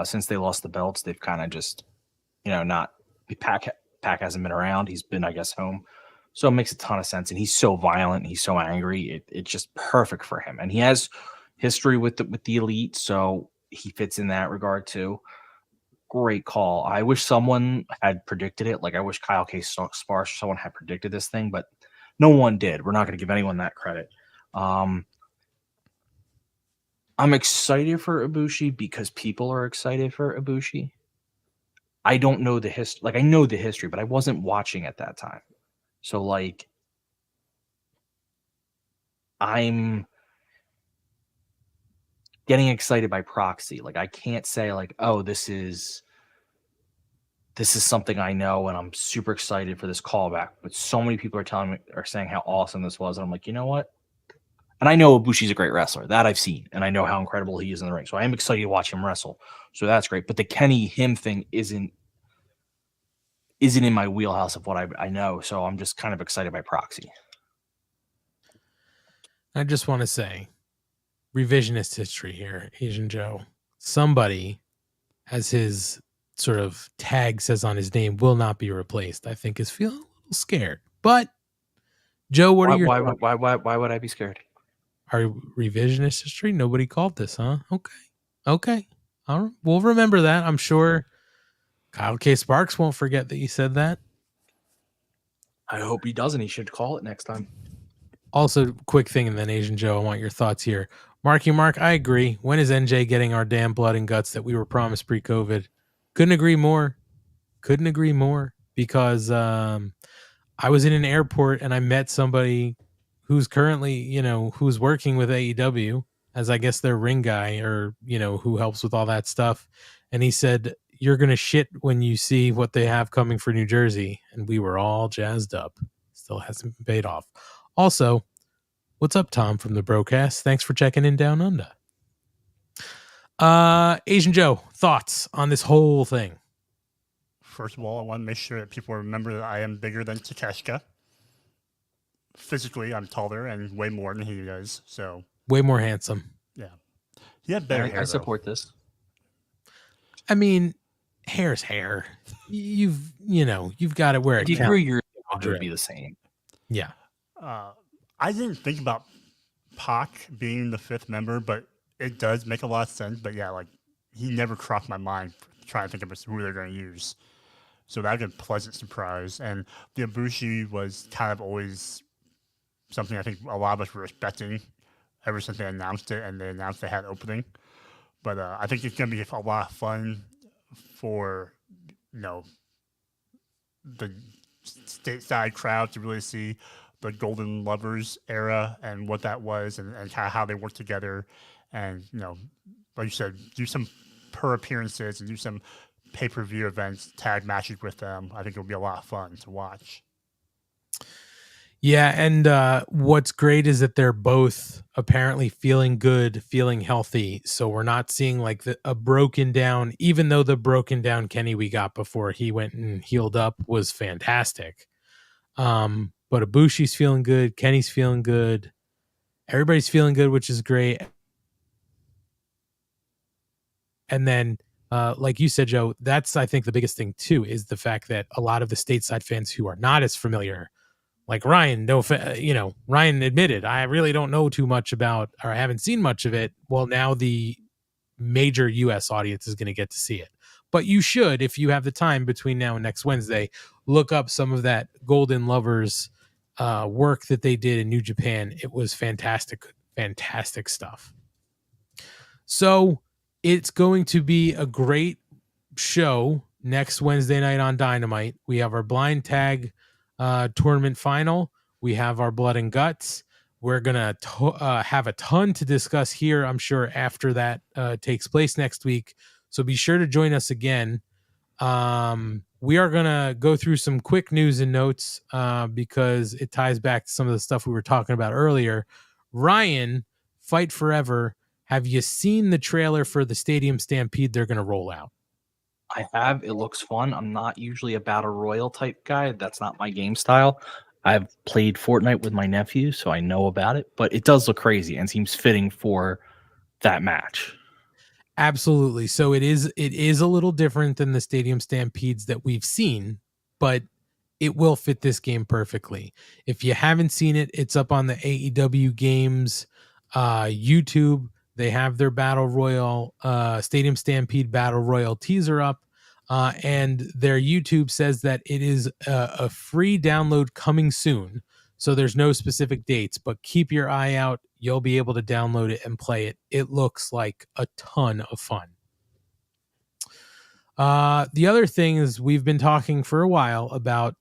Since they lost the belts, they've kind of just, not Pac hasn't been around. He's been, I guess, home. So it makes a ton of sense. And he's so violent. He's so angry. It's just perfect for him. And he has history with the Elite, so he fits in that regard too. Great call. I wish someone had predicted it. Like I wish Kyle K. Sparsh, someone had predicted this thing, but no one did. We're not going to give anyone that credit. I'm excited for Ibushi because people are excited for Ibushi. I don't know the history. Like, I know the history, but I wasn't watching at that time. So, like, I'm getting excited by proxy. Like, I can't say, like, oh, this is something I know and I'm super excited for this callback. But so many people are saying how awesome this was. And I'm like, you know what? And I know Ibushi's a great wrestler. That I've seen. And I know how incredible he is in the ring. So I am excited to watch him wrestle. So that's great. But the Kenny him thing isn't in my wheelhouse of what I know. So I'm just kind of excited by proxy. I just want to say, revisionist history here, Asian Joe. Somebody, as his sort of tag says on his name, will not be replaced, I think is feeling a little scared. But, Joe, what are your thoughts? Why would I be scared? Our revisionist history? Nobody called this, huh? Okay. All right. We'll remember that. I'm sure Kyle K. Sparks won't forget that you said that. I hope he doesn't. He should call it next time. Also, quick thing, and then Asian Joe, I want your thoughts here. Mark, I agree. When is NJ getting our damn blood and guts that we were promised pre-COVID? Couldn't agree more. Because I was in an airport and I met somebody who's currently, who's working with AEW as, I guess, their ring guy, or, who helps with all that stuff. And he said, you're going to shit when you see what they have coming for New Jersey. And we were all jazzed up. Still hasn't been paid off. Also, what's up, Tom from the Brocast? Thanks for checking in down under. Asian Joe, thoughts on this whole thing? First of all, I want to make sure that people remember that I am bigger than Takeshita. Physically, I'm taller and way more than he does. So way more handsome. Yeah, he had better hair. I support this. I mean, hair's hair. You've got it where it counts. Your would be the same. Yeah. I didn't think about Pac being the fifth member, but it does make a lot of sense. But yeah, like, he never crossed my mind trying to think of who they're going to use. So that was a pleasant surprise. And the Ibushi was kind of always something I think a lot of us were expecting ever since they announced it, and they announced they had opening. But I think it's going to be a lot of fun for, the stateside crowd to really see the Golden Lovers era and what that was, and kind of how they work together. And, like you said, do some per appearances and do some pay-per-view events, tag matches with them. I think it'll be a lot of fun to watch. Yeah, and what's great is that they're both apparently feeling good, feeling healthy. So we're not seeing like a broken down, even though the broken down Kenny we got before he went and healed up was fantastic. But Ibushi's feeling good, Kenny's feeling good, everybody's feeling good, which is great. And then, like you said, Joe, that's, I think, the biggest thing too, is the fact that a lot of the stateside fans who are not as familiar, like Ryan, Ryan admitted, I really don't know too much about, or I haven't seen much of it. Well, now the major US audience is going to get to see it. But you should, if you have the time between now and next Wednesday, look up some of that Golden Lovers work that they did in New Japan. It was fantastic stuff. So it's going to be a great show next Wednesday night on Dynamite. We have our blind tag tournament final. We have our blood and guts. We're going to have a ton to discuss here, I'm sure, after that takes place next week. So be sure to join us again. We are going to go through some quick news and notes because it ties back to some of the stuff we were talking about earlier. Ryan, Fight Forever, have you seen the trailer for the Stadium Stampede they're going to roll out? I have. It looks fun. I'm not usually a battle royal type guy. That's not my game style. I've played Fortnite with my nephew, so I know about it. But it does look crazy and seems fitting for that match. Absolutely. So it is a little different than the Stadium Stampedes that we've seen, but it will fit this game perfectly. If you haven't seen it, it's up on the AEW Games YouTube. They have their Battle Royal, Stadium Stampede Battle Royal teaser up, and their YouTube says that it is a free download coming soon. So there's no specific dates, but keep your eye out. You'll be able to download it and play it. It looks like a ton of fun. The other thing is we've been talking for a while about,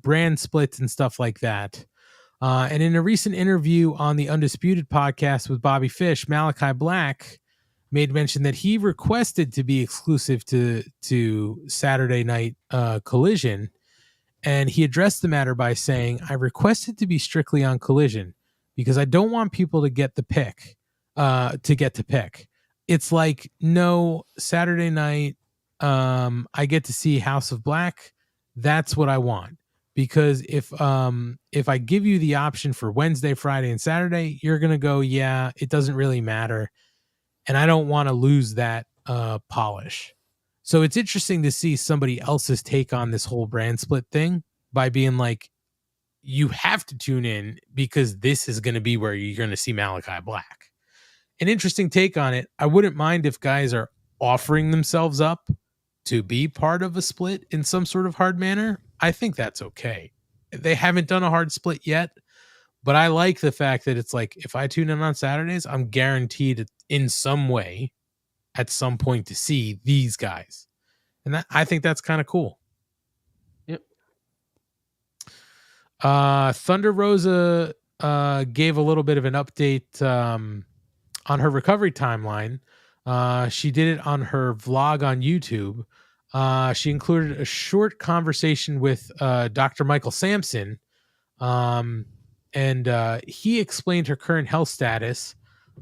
brand splits and stuff like that. And in a recent interview on the Undisputed podcast with Bobby Fish, Malachi Black made mention that he requested to be exclusive to Saturday Night Collision. And he addressed the matter by saying, I requested to be strictly on Collision because I don't want people to get to pick. It's like, no, Saturday night, I get to see House of Black. That's what I want. Because if I give you the option for Wednesday, Friday, and Saturday, you're going to go, yeah, it doesn't really matter. And I don't want to lose that polish. So it's interesting to see somebody else's take on this whole brand split thing by being like, you have to tune in because this is going to be where you're going to see Malachi Black. An interesting take on it. I wouldn't mind if guys are offering themselves up to be part of a split in some sort of hard manner. I think that's okay. They haven't done a hard split yet, but I like the fact that it's like, if I tune in on Saturdays, I'm guaranteed in some way at some point to see these guys. And that, I think that's kind of cool. Yep. Thunder Rosa gave a little bit of an update on her recovery timeline. She did it on her vlog on YouTube. She included a short conversation with Dr. Michael Sampson, and he explained her current health status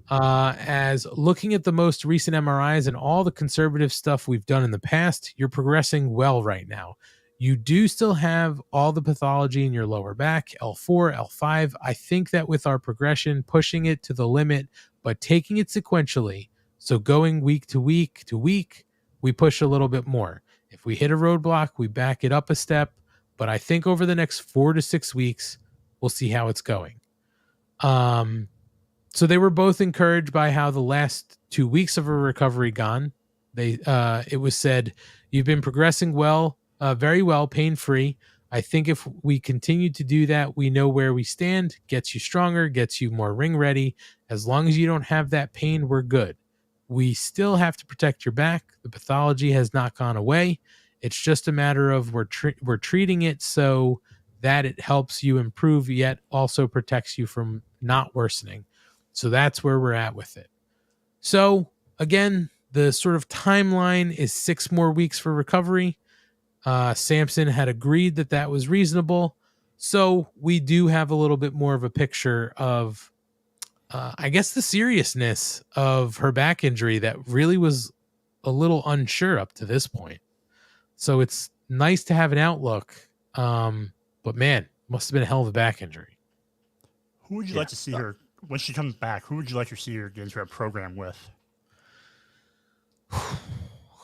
as looking at the most recent MRIs and all the conservative stuff we've done in the past, you're progressing well right now. You do still have all the pathology in your lower back, L4, L5. I think that with our progression, pushing it to the limit, but taking it sequentially, so going week to week to week, we push a little bit more. If we hit a roadblock, we back it up a step. But I think over the next 4 to 6 weeks, we'll see how it's going. So they were both encouraged by how the last 2 weeks of her recovery gone. It was said, you've been progressing well, very well, pain-free. I think if we continue to do that, we know where we stand, gets you stronger, gets you more ring ready. As long as you don't have that pain, we're good. We still have to protect your back. The pathology has not gone away. It's just a matter of we're treating it so that it helps you improve, yet also protects you from not worsening. So that's where we're at with it. So again, the sort of timeline is 6 more weeks for recovery. Sampson had agreed that that was reasonable. So we do have a little bit more of a picture of, I guess, the seriousness of her back injury that really was a little unsure up to this point. So it's nice to have an outlook. But man, must have been a hell of a back injury. Who would you like to see her when she comes back? Who would you like to see her get into a program with?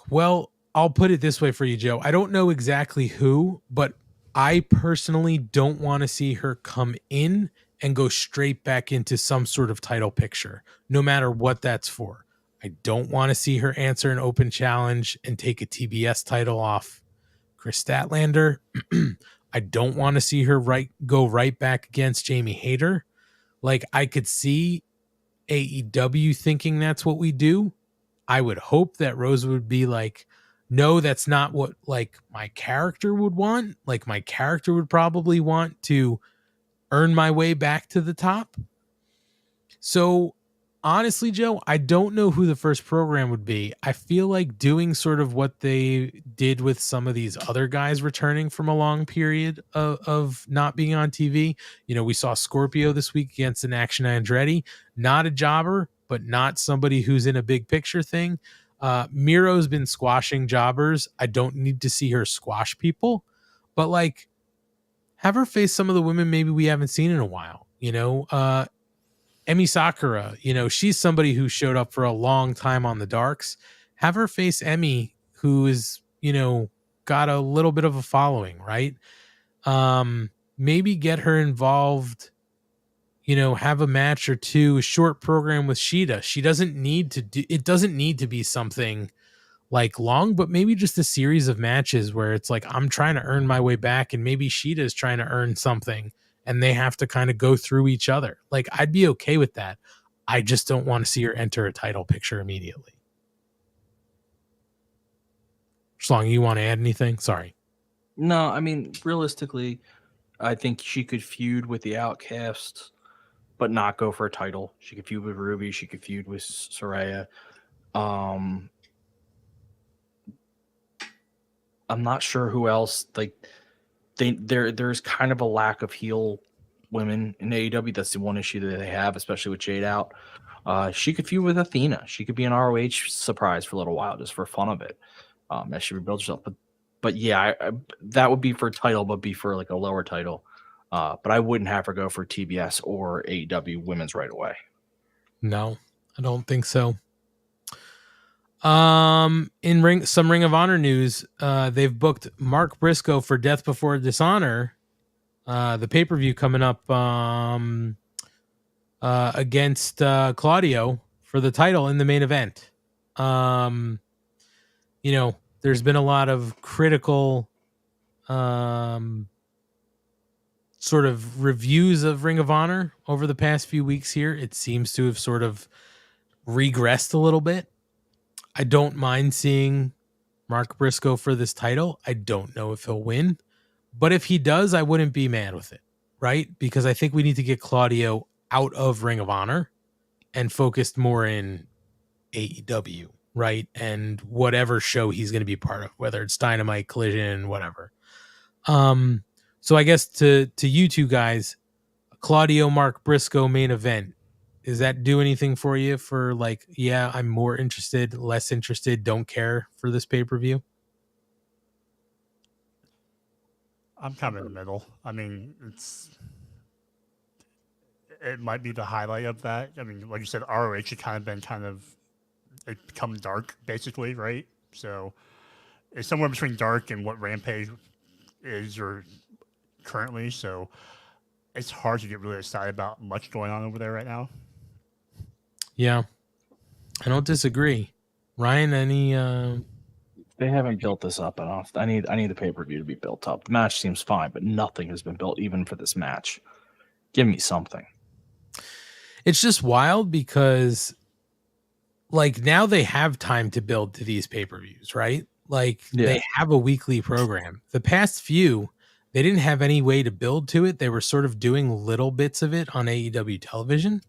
Well, I'll put it this way for you, Joe. I don't know exactly who, but I personally don't want to see her come in and go straight back into some sort of title picture, no matter what that's for. I don't want to see her answer an open challenge and take a TBS title off Chris Statlander. I don't want to see her go right back against Jamie Hayter. Like, I could see AEW thinking that's what we do. I would hope that Rosa would be like, no, that's not what like my character would want. Like, my character would probably want to earn my way back to the top. So honestly, Joe, I don't know who the first program would be. I feel like doing sort of what they did with some of these other guys returning from a long period of not being on TV. You know, we saw Scorpio this week against an Action Andretti, not a jobber, but not somebody who's in a big picture thing. Miro's been squashing jobbers. I don't need to see her squash people, but like, have her face some of the women maybe we haven't seen in a while. You know, Emi Sakura, you know, she's somebody who showed up for a long time on the darks. Have her face Emi, who is, you know, got a little bit of a following, right? Maybe get her involved, you know, have a match or two, a short program with Shida. She doesn't need to do, it doesn't need to be something like long, but maybe just a series of matches where it's like, I'm trying to earn my way back and maybe Shida is trying to earn something and they have to kind of go through each other. Like, I'd be okay with that. I just don't want to see her enter a title picture immediately. Schlong, you want to add anything? Sorry. No, I mean, realistically, I think she could feud with the Outcasts, but not go for a title. She could feud with Ruby. She could feud with Saraya. I'm not sure who else. Like, there's kind of a lack of heel women in AEW. That's the one issue that they have, especially with Jade out. She could feud with Athena. She could be an ROH surprise for a little while, just for fun of it, as she rebuilds herself. But yeah, that would be for a title, but be for like a lower title. But I wouldn't have her go for TBS or AEW women's right away. No, I don't think so. In some Ring of Honor news, they've booked Mark Briscoe for Death Before Dishonor, the pay-per-view coming up against Claudio for the title in the main event. There's been a lot of critical sort of reviews of Ring of Honor over the past few weeks here. It seems to have sort of regressed a little bit. I don't mind seeing Mark Briscoe for this title. I don't know if he'll win, but if he does, I wouldn't be mad with it, right? Because I think we need to get Claudio out of Ring of Honor and focused more in AEW, right? And whatever show he's going to be part of, whether it's Dynamite, Collision, whatever. So I guess to you two guys, Claudio Mark Briscoe main event, does that do anything for you for like, yeah, I'm more interested, less interested, don't care for this pay-per-view? I'm kind of in the middle. I mean, it might be the highlight of that. I mean, like you said, ROH had it become dark, basically, right? So it's somewhere between dark and what Rampage is or currently. So it's hard to get really excited about much going on over there right now. Yeah, I don't disagree. Ryan, any? They haven't built this up enough. I need the pay-per-view to be built up. The match seems fine, but nothing has been built even for this match. Give me something. It's just wild because, like, now they have time to build to these pay-per-views, right? Like, They have a weekly program. The past few, they didn't have any way to build to it. They were sort of doing little bits of it on AEW television.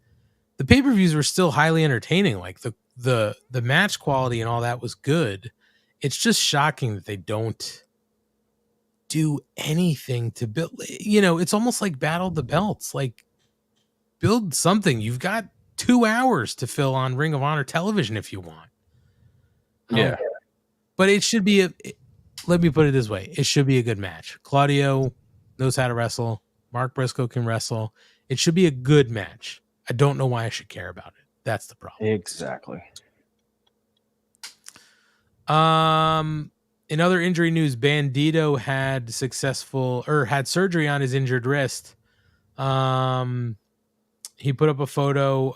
The pay-per-views were still highly entertaining. Like the match quality and all that was good. It's just shocking that they don't do anything to build. It's almost like Battle of the Belts. Like, build something. You've got 2 hours to fill on Ring of Honor television if you want. Yeah. But it should be let me put it this way. It should be a good match. Claudio knows how to wrestle. Mark Briscoe can wrestle. It should be a good match. I don't know why I should care about it. That's the problem. Exactly. In other injury news, Bandito had surgery on his injured wrist. He put up a photo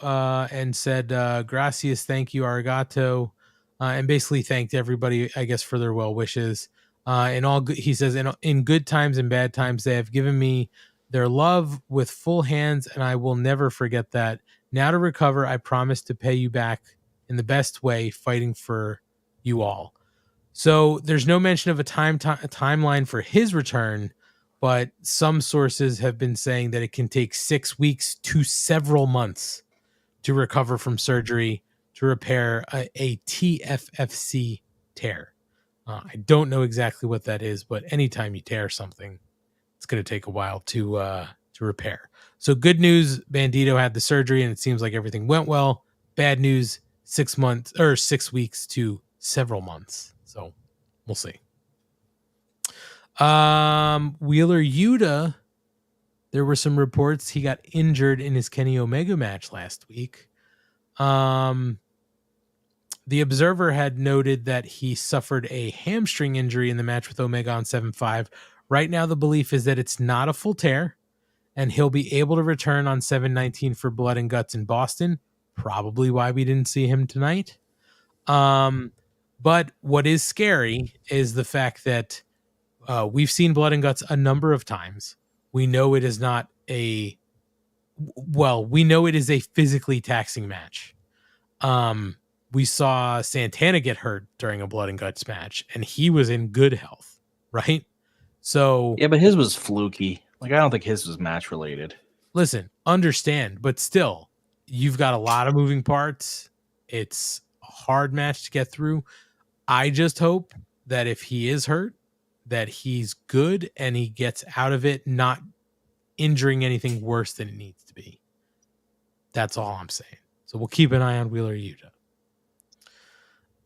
and said, gracias, thank you, arigato, and basically thanked everybody, I guess, for their well wishes. He says, in good times and bad times, they have given me their love with full hands, and I will never forget that. Now to recover, I promise to pay you back in the best way, fighting for you all. So there's no mention of a timeline for his return, but some sources have been saying that it can take 6 weeks to several months to recover from surgery to repair a TFFC tear. I don't know exactly what that is, but anytime you tear something, it's going to take a while to repair. So good news, Bandito had the surgery and it seems like everything went well. Bad news, 6 weeks to several months. So we'll see. Wheeler Yuta, there were some reports he got injured in his Kenny Omega match last week. The Observer had noted that he suffered a hamstring injury in the match with Omega on 7/5. Right now, the belief is that it's not a full tear, and he'll be able to return on 7/19 for Blood and Guts in Boston. Probably why we didn't see him tonight. But what is scary is the fact that we've seen Blood and Guts a number of times. We know it is we know it is a physically taxing match. we saw Santana get hurt during a blood and guts match, and he was in good health, right? So Yeah, but his was fluky. Like, I don't think his was match related. listen, understand, but still, you've got a lot of moving parts. It's a hard match to get through. I just hope that if he is hurt, that he's good and he gets out of it, not injuring anything worse than it needs to be. That's all I'm saying. So we'll keep an eye on Wheeler Yuta.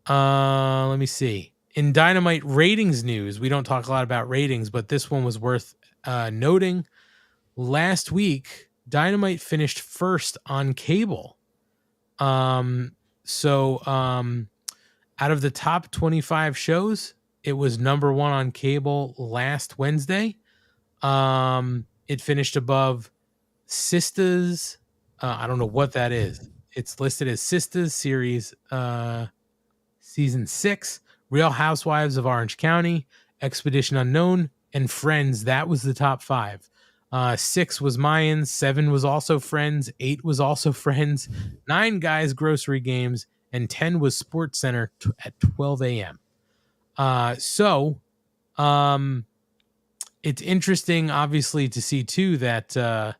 Let me see. In Dynamite ratings news, we don't talk a lot about ratings, but this one was worth noting. Last week, Dynamite finished first on cable. So out of the top 25 shows, it was number 1 on cable last Wednesday. It finished above Sisters. I don't know what that is. It's listed as Sisters series season 6, Real Housewives of Orange County, Expedition Unknown, and Friends. That was the top 5. 6 was Mayans, 7 was also Friends, 8 was also Friends, 9 Guys Grocery Games, and 10 was Sports Center at 12 a.m. So it's interesting, obviously, to see too that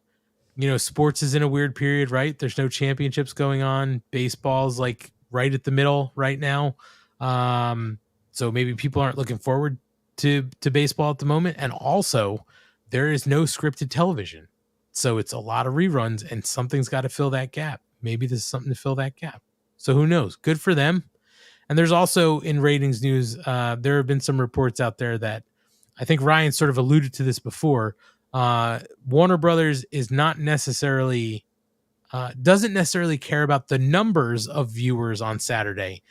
sports is in a weird period, right? There's no championships going on. Baseball's like right at the middle right now. So maybe people aren't looking forward to baseball at the moment. And also, there is no scripted television. So it's a lot of reruns, and something's got to fill that gap. Maybe there's something to fill that gap. So who knows? Good for them. And there's also, in ratings news, there have been some reports out there that I think Ryan sort of alluded to this before. Warner Brothers is not necessarily doesn't necessarily care about the numbers of viewers on Saturday,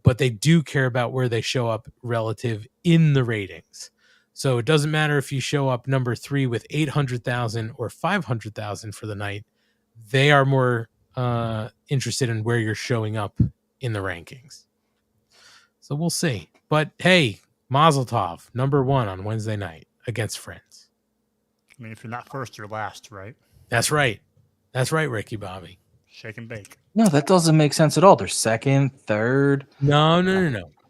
but they do care about where they show up relative in the ratings. So it doesn't matter if you show up number 3 with 800,000 or 500,000 for the night. They are more interested in where you're showing up in the rankings. So we'll see. But hey, Mazel Tov, number 1 on Wednesday night against Friends. I mean, if you're not first, you're last, right? That's right. That's right, Ricky Bobby. Shake and bake. No, that doesn't make sense at all. They're second, third. No.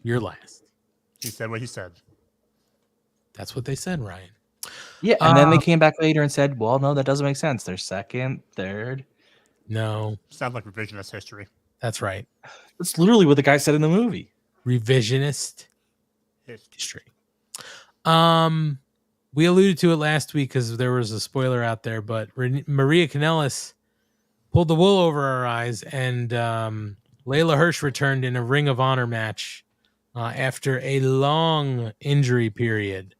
You're last. He said what he said. That's what they said, Ryan. Yeah, and then they came back later and said, well, no, that doesn't make sense. They're second, third. No. Sounds like revisionist history. That's right. That's literally what the guy said in the movie. Revisionist history. We alluded to it last week because there was a spoiler out there, but Maria Kanellis pulled the wool over our eyes, and Layla Hirsch returned in a Ring of Honor match after a long injury period.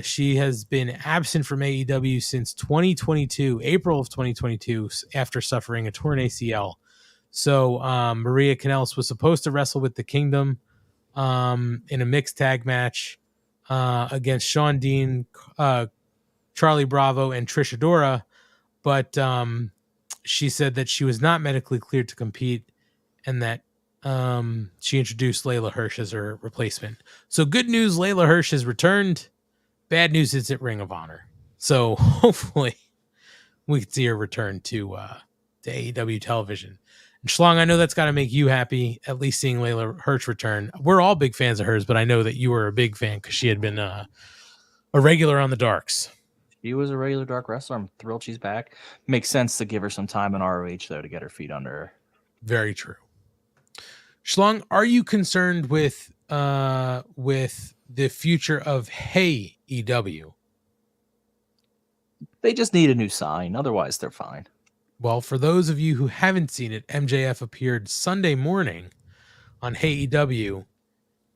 She has been absent from AEW since 2022, April of 2022, after suffering a torn ACL. So Maria Kanellis was supposed to wrestle with the Kingdom in a mixed tag match against Sean Dean, Charlie Bravo, and Trish Adora, but she said that she was not medically cleared to compete, and that she introduced Layla Hirsch as her replacement. So good news, Layla Hirsch has returned. Bad news is at Ring of Honor. So hopefully we can see her return to AEW television. And Schlong, I know that's got to make you happy, at least seeing Layla Hirsch return. We're all big fans of hers, but I know that you were a big fan because she had been a regular on the Darks. She was a regular Dark wrestler. I'm thrilled she's back. Makes sense to give her some time in ROH, though, to get her feet under her. Very true. Schlong, are you concerned with the future of Hey EW? They just need a new sign. Otherwise, they're fine. Well, for those of you who haven't seen it, MJF appeared Sunday morning on Hey EW,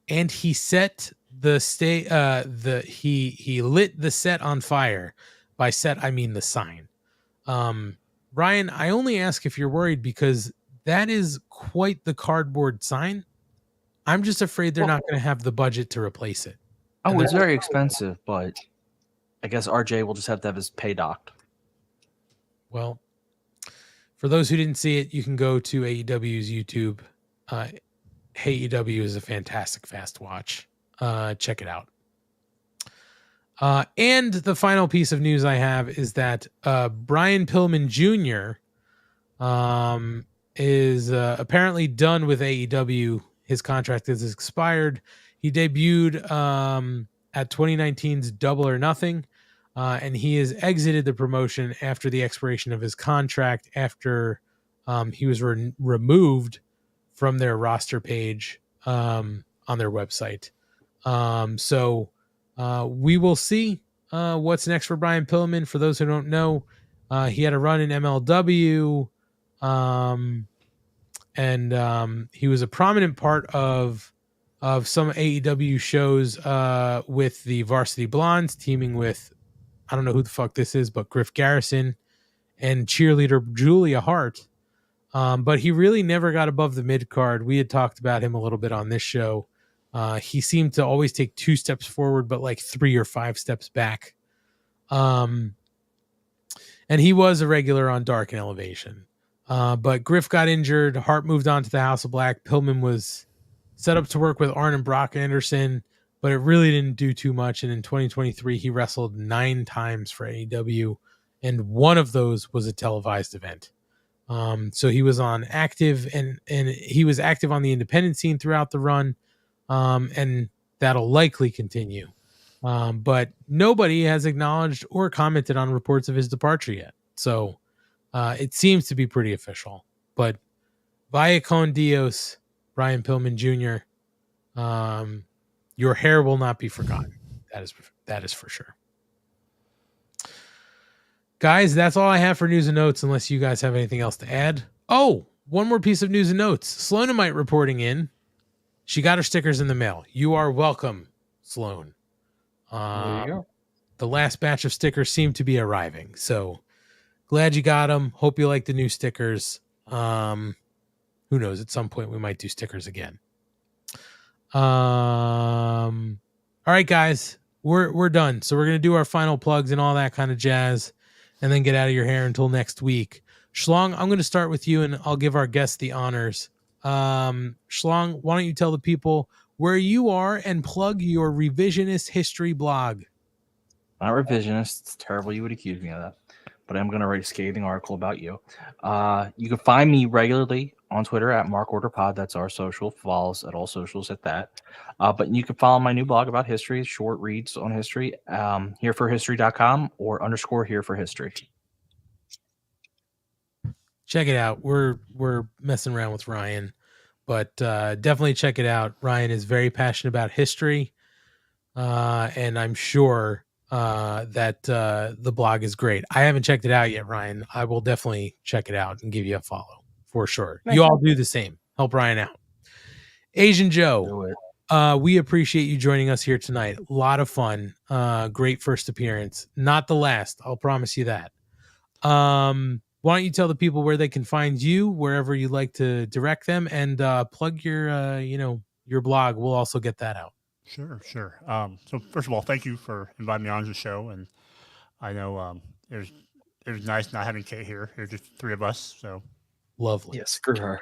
and he set he lit the set on fire. By set, I mean the sign. Ryan, I only ask if you're worried because that is quite the cardboard sign. I'm just afraid they're not going to have the budget to replace it. Oh, it's very expensive, but I guess RJ will just have to have his pay docked. Well, for those who didn't see it, you can go to AEW's YouTube. Hey EW is a fantastic fast watch. Check it out. And the final piece of news I have is that Brian Pillman Jr. is apparently done with AEW. His contract has expired. He debuted at 2019's Double or Nothing, and he has exited the promotion after the expiration of his contract after he was removed from their roster page on their website. So we will see what's next for Brian Pillman. For those who don't know, he had a run in MLW, and he was a prominent part of some AEW shows with the Varsity Blondes, teaming with, I don't know who the fuck this is, but Griff Garrison and cheerleader Julia Hart. But he really never got above the mid card. We had talked about him a little bit on this show. He seemed to always take 2 steps forward, but like 3 or 5 steps back. And he was a regular on Dark and Elevation. But Griff got injured. Hart moved on to the House of Black. Pillman was set up to work with Arn and Brock Anderson, but it really didn't do too much. And in 2023, he wrestled 9 times for AEW, and one of those was a televised event. So he was on active, and he was active on the independent scene throughout the run, and that'll likely continue. But nobody has acknowledged or commented on reports of his departure yet. So it seems to be pretty official. But via con Dios, Brian Pillman Jr., your hair will not be forgotten. That is for sure. Guys, that's all I have for news and notes, unless you guys have anything else to add. Oh, one more piece of news and notes. Sloanamite reporting in. She got her stickers in the mail. You are welcome, Sloan. There you go. The last batch of stickers seem to be arriving. So glad you got them. Hope you like the new stickers. Who knows? At some point we might do stickers again. All right, guys, we're done. So we're going to do our final plugs and all that kind of jazz, and then get out of your hair until next week. Schlong, I'm going to start with you, and I'll give our guests the honors. Schlong, why don't you tell the people where you are and plug your revisionist history blog? Not revisionist. It's terrible you would accuse me of that. But I'm going to write a scathing article about you. You can find me regularly on Twitter at MarkOrderPod. That's our social. Follow us at all socials at that. But you can follow my new blog about history, short reads on history, hereforhistory.com or _hereforhistory. Check it out. We're messing around with Ryan, but definitely check it out. Ryan is very passionate about history, and I'm sure that the blog is great. I haven't checked it out yet, Ryan. I will definitely check it out and give you a follow for sure. You all do the same. Help Ryan out. Asian Joe, we appreciate you joining us here tonight. A lot of fun. Great first appearance. Not the last. I'll promise you that. Why don't you tell the people where they can find you, wherever you like to direct them, and plug your blog. We'll also get that out. Sure. So first of all, thank you for inviting me on the show, and I know it was nice not having Kate here. There's just 3 of us, so lovely. Yeah, screw her.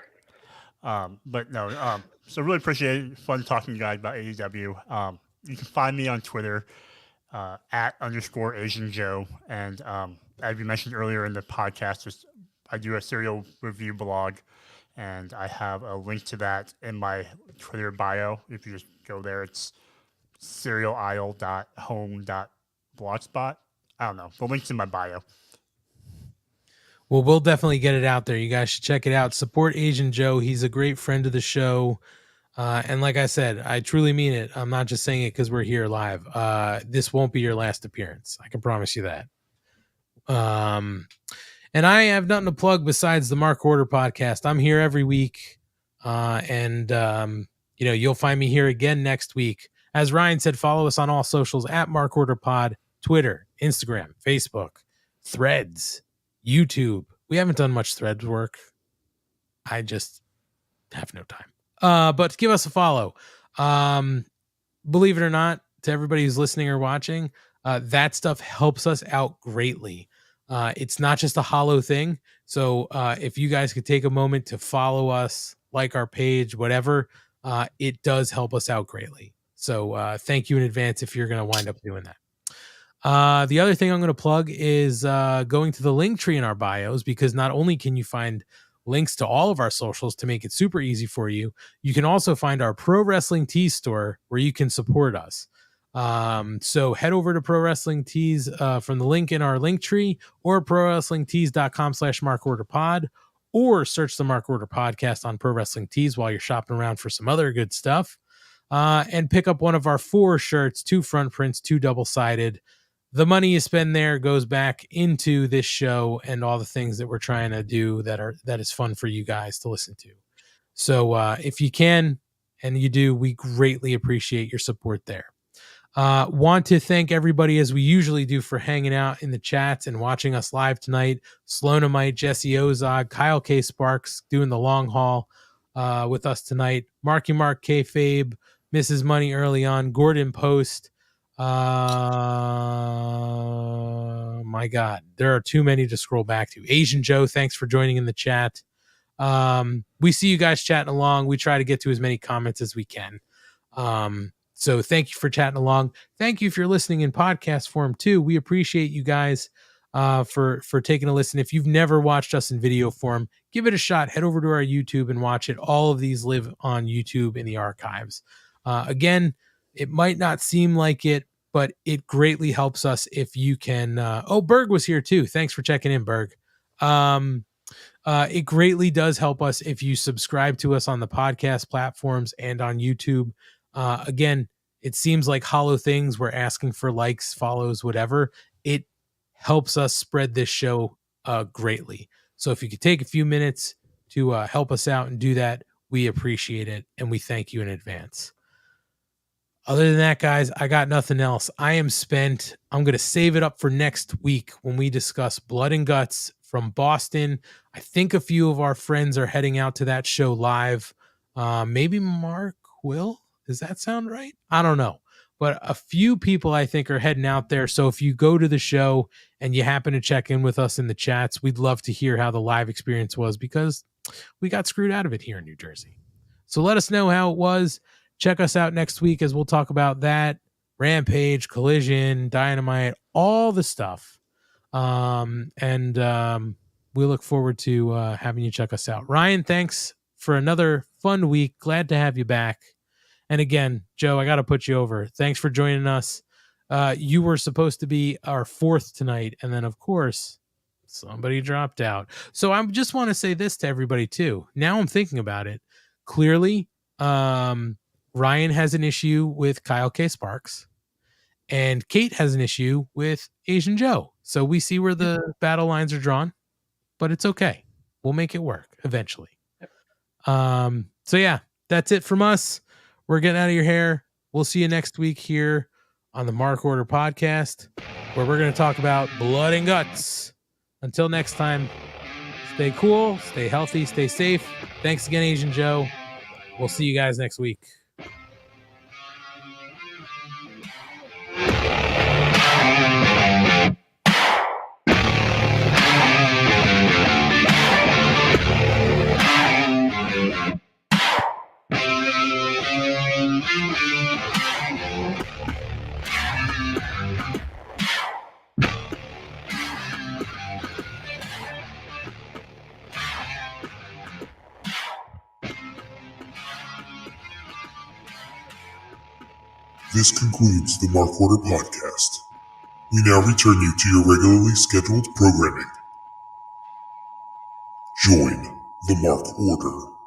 But no, so really appreciate it. Fun talking to you guys about AEW. You can find me on Twitter at _Asian Joe, and as we mentioned earlier in the podcast, I do a serial review blog, and I have a link to that in my Twitter bio. If you just go there, it's serialaisle.home.blogspot. I don't know. The link's in my bio. Well, we'll definitely get it out there. You guys should check it out. Support Asian Joe. He's a great friend of the show. And like I said, I truly mean it. I'm not just saying it because we're here live. This won't be your last appearance. I can promise you that. And I have nothing to plug besides the Mark Order podcast. I'm here every week. And you'll find me here again next week. As Ryan said, follow us on all socials at Mark Order Pod, Twitter, Instagram, Facebook, Threads, YouTube. We haven't done much Threads work. I just have no time. But give us a follow. Believe it or not, to everybody who's listening or watching, that stuff helps us out greatly. It's not just a hollow thing. So if you guys could take a moment to follow us, like our page, whatever, it does help us out greatly. So thank you in advance if you're going to wind up doing that. The other thing I'm going to plug is going to the link tree in our bios, because not only can you find links to all of our socials to make it super easy for you. You can also find our Pro Wrestling Tees store where you can support us. So head over to Pro Wrestling Tees from the link in our link tree, or prowrestlingtees.com/markorderpod, or search the Mark Order Podcast on Pro Wrestling Tees while you're shopping around for some other good stuff. And pick up one of our 4 shirts, 2 front prints, 2 double-sided. The money you spend there goes back into this show and all the things that we're trying to do that is fun for you guys to listen to. So if you can, and you do, we greatly appreciate your support there. Want to thank everybody, as we usually do, for hanging out in the chats and watching us live tonight. Sloanamite, Jesse Ozog, Kyle K. Sparks doing the long haul with us tonight. Marky Mark Kayfabe, Mrs. Money early on, Gordon Post. My God, there are too many to scroll back to. Asian Joe, thanks for joining in the chat. We see you guys chatting along. We try to get to as many comments as we can. So thank you for chatting along. Thank you if you're listening in podcast form too. We appreciate you guys for taking a listen. If you've never watched us in video form, give it a shot. Head over to our YouTube and watch it. All of these live on YouTube in the archives. Again, it might not seem like it, but it greatly helps us if you can. Berg was here too. Thanks for checking in, Berg. It greatly does help us if you subscribe to us on the podcast platforms and on YouTube. Again, it seems like hollow things. We're asking for likes, follows, whatever. It helps us spread this show greatly. So if you could take a few minutes to help us out and do that, we appreciate it, and we thank you in advance. Other than that, guys, I got nothing else. I am spent. I'm going to save it up for next week when we discuss Blood and Guts from Boston. I think a few of our friends are heading out to that show live. Maybe Mark will. Does that sound right? I don't know. But a few people I think are heading out there. So if you go to the show and you happen to check in with us in the chats, we'd love to hear how the live experience was, because we got screwed out of it here in New Jersey. So let us know how it was. Check us out next week as we'll talk about that. Rampage, Collision, Dynamite, all the stuff. And we look forward to having you check us out. Ryan, thanks for another fun week. Glad to have you back. And again, Joe, I got to put you over. Thanks for joining us. You were supposed to be our 4th tonight. And then, of course, somebody dropped out. So I just want to say this to everybody, too. Now I'm thinking about it. Clearly, Ryan has an issue with Kyle K. Sparks, and Kate has an issue with Asian Joe. So we see where the battle lines are drawn, but it's okay. We'll make it work eventually. So yeah, that's it from us. We're getting out of your hair. We'll see you next week here on the Mark Order Podcast, where we're going to talk about Blood and Guts. Until next time, stay cool, stay healthy, stay safe. Thanks again, Asian Joe. We'll see you guys next week. This concludes the Mark Order Podcast. We now return you to your regularly scheduled programming. Join the Mark Order.